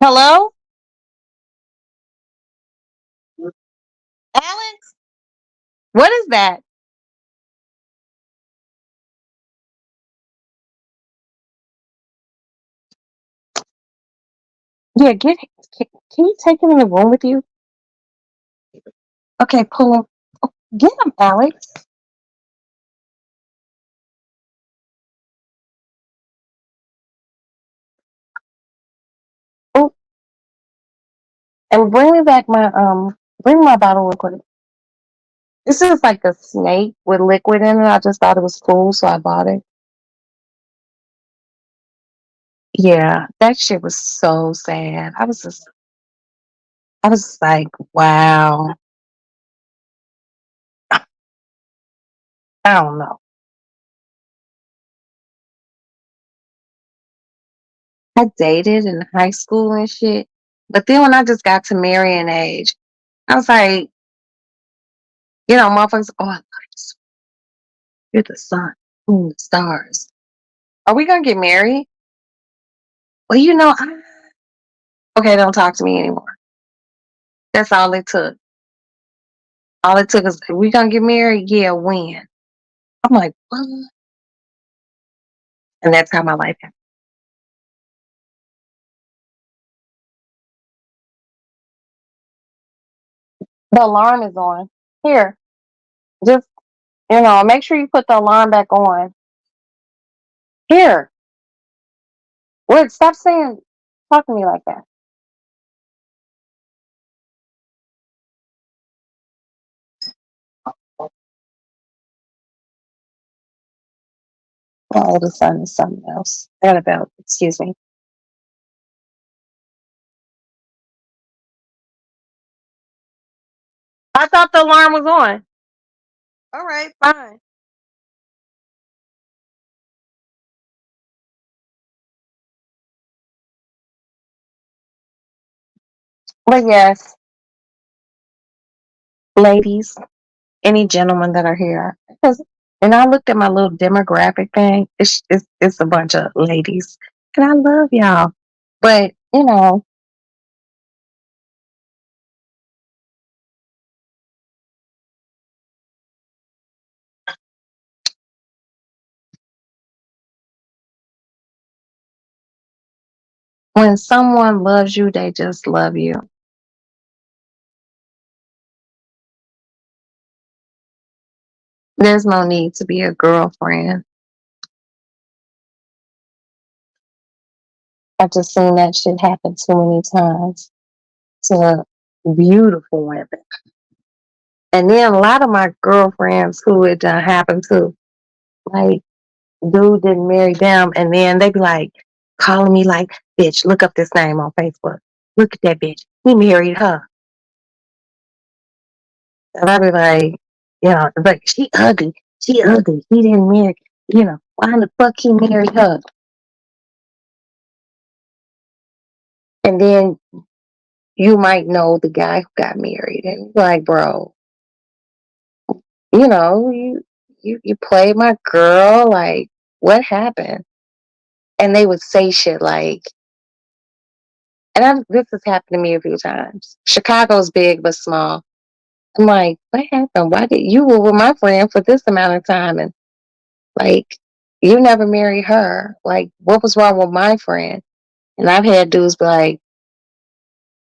hello, Alex, what is that? Yeah, can you take him in the room with you? Okay, pull him. Oh, get him, Alex. Oh, and bring my bottle of liquid. This is like a snake with liquid in it. I just thought it was cool, so I bought it. Yeah, that shit was so sad. I was like, wow. I don't know. I dated in high school and shit. But then when I just got to marrying age, I was like, motherfuckers, oh, I love you. You're the sun, moon, the stars. Are we gonna get married? Well, okay, don't talk to me anymore. That's all it took. All it took is, we gonna get married? Yeah, when? I'm like, what? And that's how my life happened. The alarm is on. Here, just, make sure you put the alarm back on. Here, wait, stop talk to me like that. My oldest son is something else. I got a belt, excuse me. I thought the alarm was on. All right, fine. But yes, ladies, any gentlemen that are here, because and I looked at my little demographic thing. It's a bunch of ladies, and I love y'all. But When someone loves you, they just love you. There's no need to be a girlfriend. I've just seen that shit happen too many times to beautiful women. And then a lot of my girlfriends who it done happened to, like, dude didn't marry them, and then they be like calling me like, bitch, look up this name on Facebook. Look at that bitch. He married her. And I be like, but she ugly. She ugly. He didn't marry, why in the fuck he married her? And then you might know the guy who got married, and you're like, bro, you played my girl, like, what happened? And they would say shit like, this has happened to me a few times. Chicago's big but small. I'm like, what happened? Why did you were with my friend for this amount of time, and like, you never married her? Like, what was wrong with my friend? And I've had dudes be like,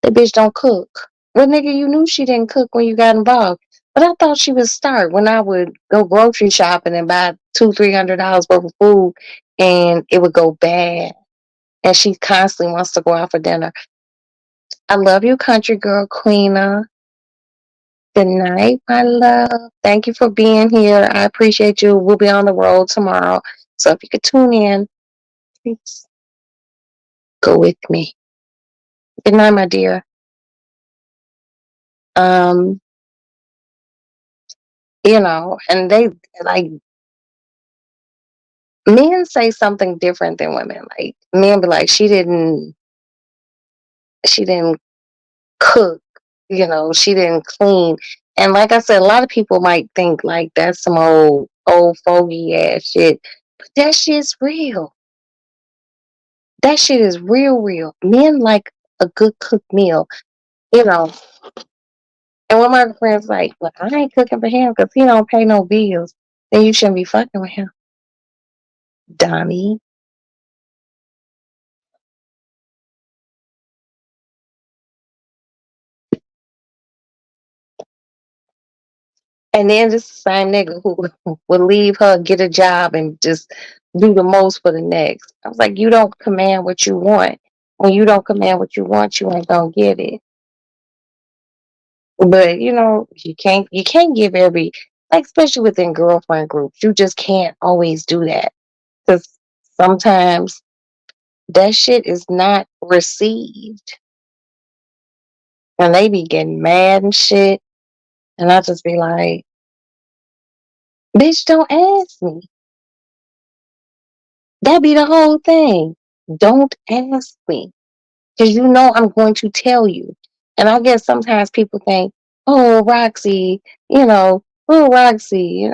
that bitch don't cook. Well, nigga, you knew she didn't cook when you got involved. But I thought she would start when I would go grocery shopping and buy $200-300 worth of food, and it would go bad. And she constantly wants to go out for dinner. I love you, country girl, Queena. Good night, my love. Thank you for being here. I appreciate you. We'll be on the road tomorrow. So if you could tune in, please go with me. Good night, my dear. Um, and they like men say something different than women. Like men be like, she didn't cook, she didn't clean. And like I said, a lot of people might think like that's some old fogey ass shit. But that shit's real. That shit is real. Men like a good cooked meal, you know. And one of my friends like, well, I ain't cooking for him because he don't pay no bills. Then you shouldn't be fucking with him, dummy. And then this same nigga who would leave her, get a job, and just do the most for the next. I was like, you don't command what you want. When you don't command what you want, you ain't gonna get it. But you can't give every, like, especially within girlfriend groups, you just can't always do that. Because sometimes that shit is not received. And they be getting mad and shit. And I just be like, bitch, don't ask me. That be the whole thing. Don't ask me. Because I'm going to tell you. And I guess sometimes people think, oh, Roxy, oh, Roxy,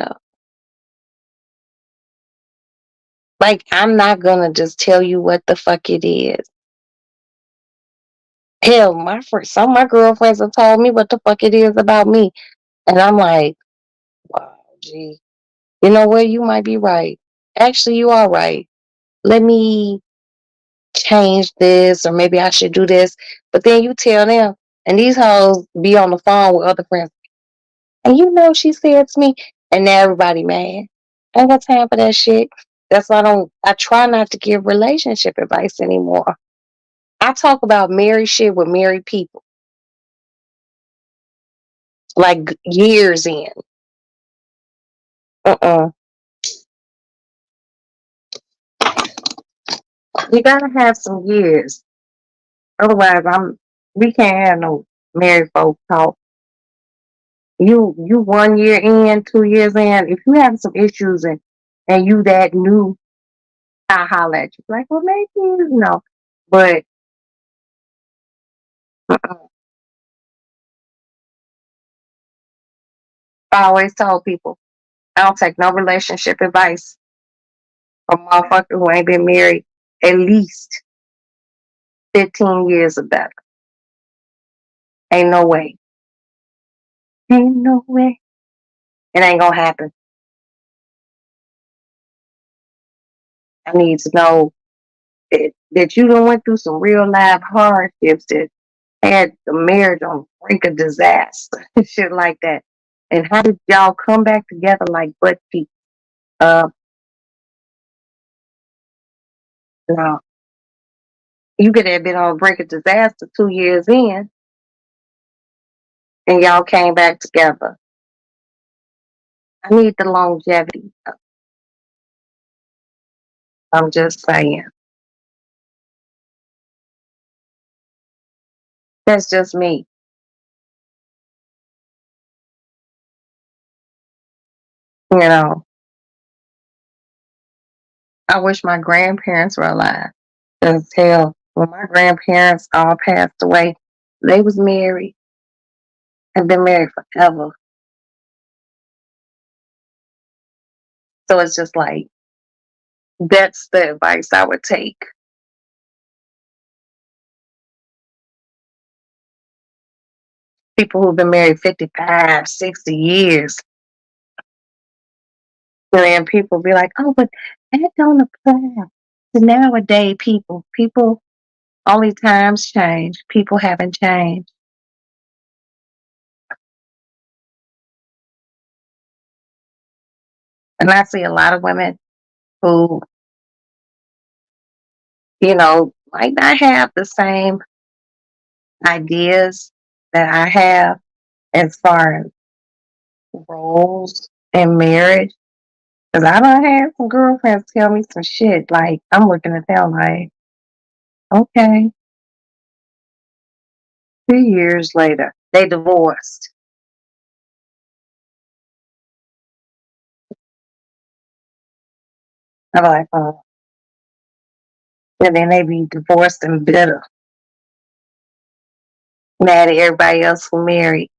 like, I'm not going to just tell you what the fuck it is. Hell, some of my girlfriends have told me what the fuck it is about me. And I'm like, wow, gee, you know what? You might be right. Actually, you are right. Let me change this, or maybe I should do this. But then you tell them, and these hoes be on the phone with other friends. And she said to me, and now everybody mad. I ain't got time for that shit. That's why I try not to give relationship advice anymore. I talk about married shit with married people, like years in. Uh-uh. You gotta have some years. Otherwise, we can't have no married folk talk. You 1 year in, 2 years in, if you have some issues and you that new, I holler at you. Like, well, maybe, but uh-uh. I always tell people, I don't take no relationship advice from a motherfucker who ain't been married at least 15 years or better. Ain't no way. Ain't no way. It ain't gonna happen. I need to know that you done went through some real life hardships that had the marriage on the brink of disaster and shit like that. And how did y'all come back together like butt cheeks? Uh, no, you could have been on the brink of disaster 2 years in, and y'all came back together. I need the longevity. I'm just saying. That's just me. You know, I wish my grandparents were alive. Cause hell, when my grandparents all passed away, they was married and been married forever. So it's just like that's the advice I would take. People who've been married 55, 60 years. And then people be like, oh, but that don't apply to nowadays people. People, only times change. People haven't changed. And I see a lot of women who, might not have the same ideas that I have as far as roles in marriage. Because I done had some girlfriends tell me some shit. Like, I'm looking at them like, okay, 3 years later, they divorced. I'm like, oh. And then they be divorced and bitter, mad at everybody else who married.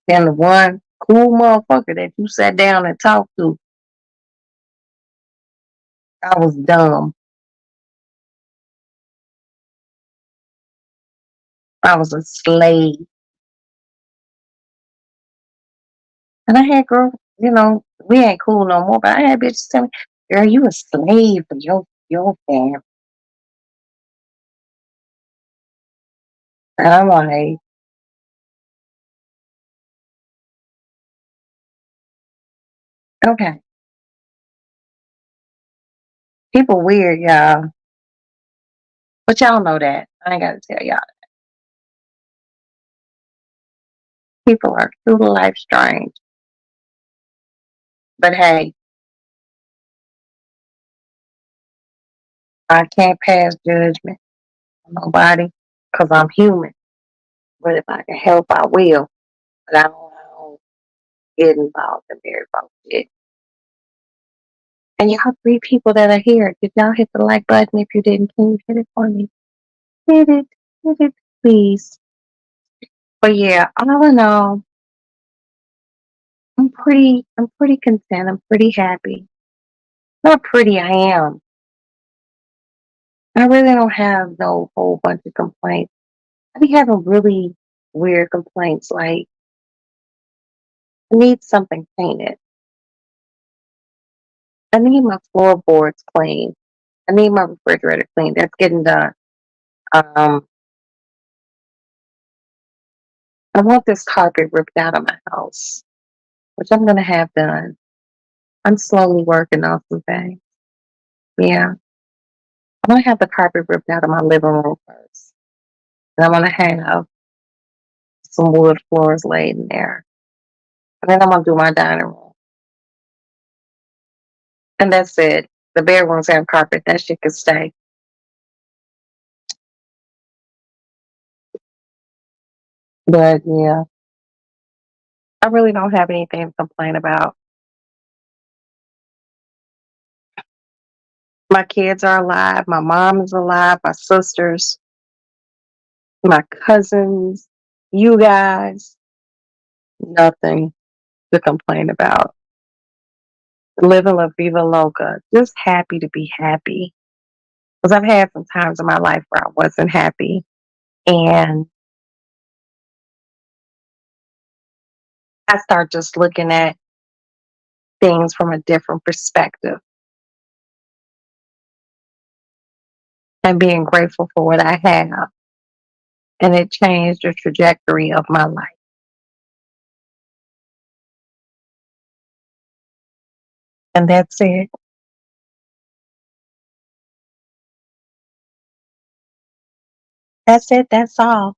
And the one cool motherfucker that you sat down and talked to, I was dumb. I was a slave. And I had girls, we ain't cool no more, but I had bitches tell me, girl, you a slave for your family. And I'm like, okay. People weird, y'all. But y'all know that. I ain't gotta tell y'all. People are true to life strange. But hey, I can't pass judgment on nobody because I'm human. But if I can help, I will. But I don't get involved in married folks shit. And y'all three people that are here, did y'all hit the like button? If you didn't, can you hit it for me? Hit it, please. But yeah, all in all, I'm pretty content. I'm pretty happy. Not pretty, I am. I really don't have no whole bunch of complaints. I be having really weird complaints like I need something painted. I need my floorboards cleaned. I need my refrigerator cleaned. That's getting done. Um, I want this carpet ripped out of my house, which I'm gonna have done. I'm slowly working on some things. Yeah. I'm gonna have the carpet ripped out of my living room first. And I'm gonna have some wood floors laid in there. And then I'm gonna do my dining room. And that's it. The bedrooms have carpet. That shit can stay. But yeah, I really don't have anything to complain about. My kids are alive. My mom is alive. My sisters, my cousins, you guys. Nothing to complain about. Living La Viva Loca. Just happy to be happy. Because I've had some times in my life where I wasn't happy. And I start just looking at things from a different perspective. and being grateful for what I have. And it changed the trajectory of my life. And that's it. That's it. That's all.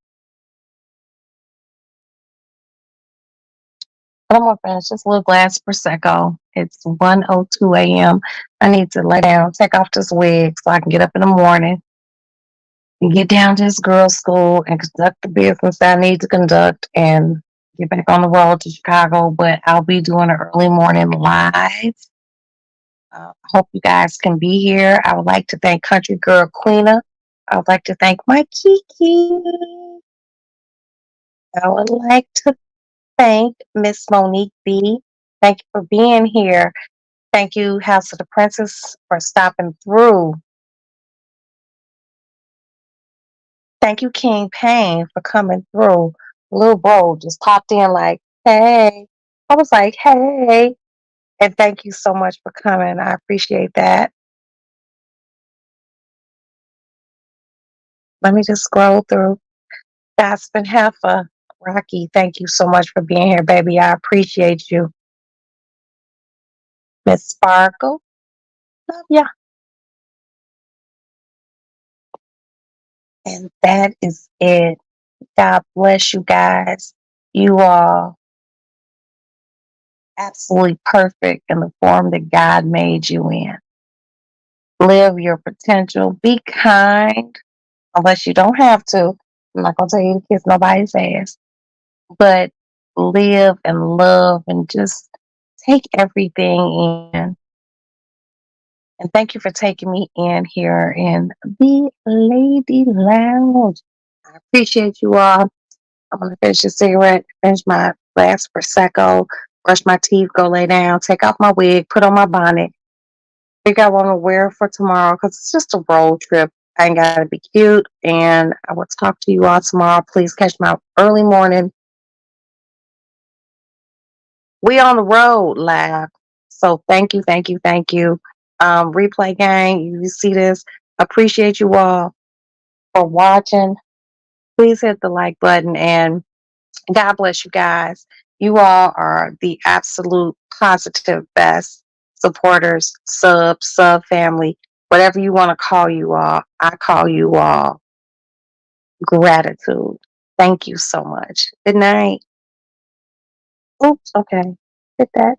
I'm gonna finish this little glass of Prosecco. It's 1:02 a.m. I need to lay down, take off this wig so I can get up in the morning and get down to this girls' school and conduct the business that I need to conduct and get back on the road to Chicago. But I'll be doing an early morning live. I hope you guys can be here. I would like to thank Country Girl Queena. I would like to thank my Kiki. I would like to thank Miss Monique B. Thank you for being here. Thank you, House of the Princess, for stopping through. Thank you, King Payne, for coming through. Little bro just popped in like, hey. I was like, hey. And thank you so much for coming. I appreciate that. Let me just scroll through. Aspen Heifer. Rocky, thank you so much for being here, baby. I appreciate you. Miss Sparkle. Love ya. And that is it. God bless you guys. You are absolutely perfect in the form that God made you in. Live your potential. Be kind, unless you don't have to. I'm not going to tell you to kiss nobody's ass, but live and love and just take everything in. And thank you for taking me in here in the Lady Lounge. I appreciate you all. I'm going to finish a cigarette, finish my glass Prosecco, brush my teeth, go lay down, take off my wig, put on my bonnet. I think I want to wear for tomorrow because it's just a road trip. I ain't got to be cute. And I will talk to you all tomorrow. Please catch my early morning. We on the road live. So thank you, thank you, thank you. Replay gang, you see this. Appreciate you all for watching. Please hit the like button and God bless you guys. You all are the absolute positive best supporters, sub family, whatever you want to call you all. I call you all gratitude. Thank you so much. Good night. Oops, okay. Hit that.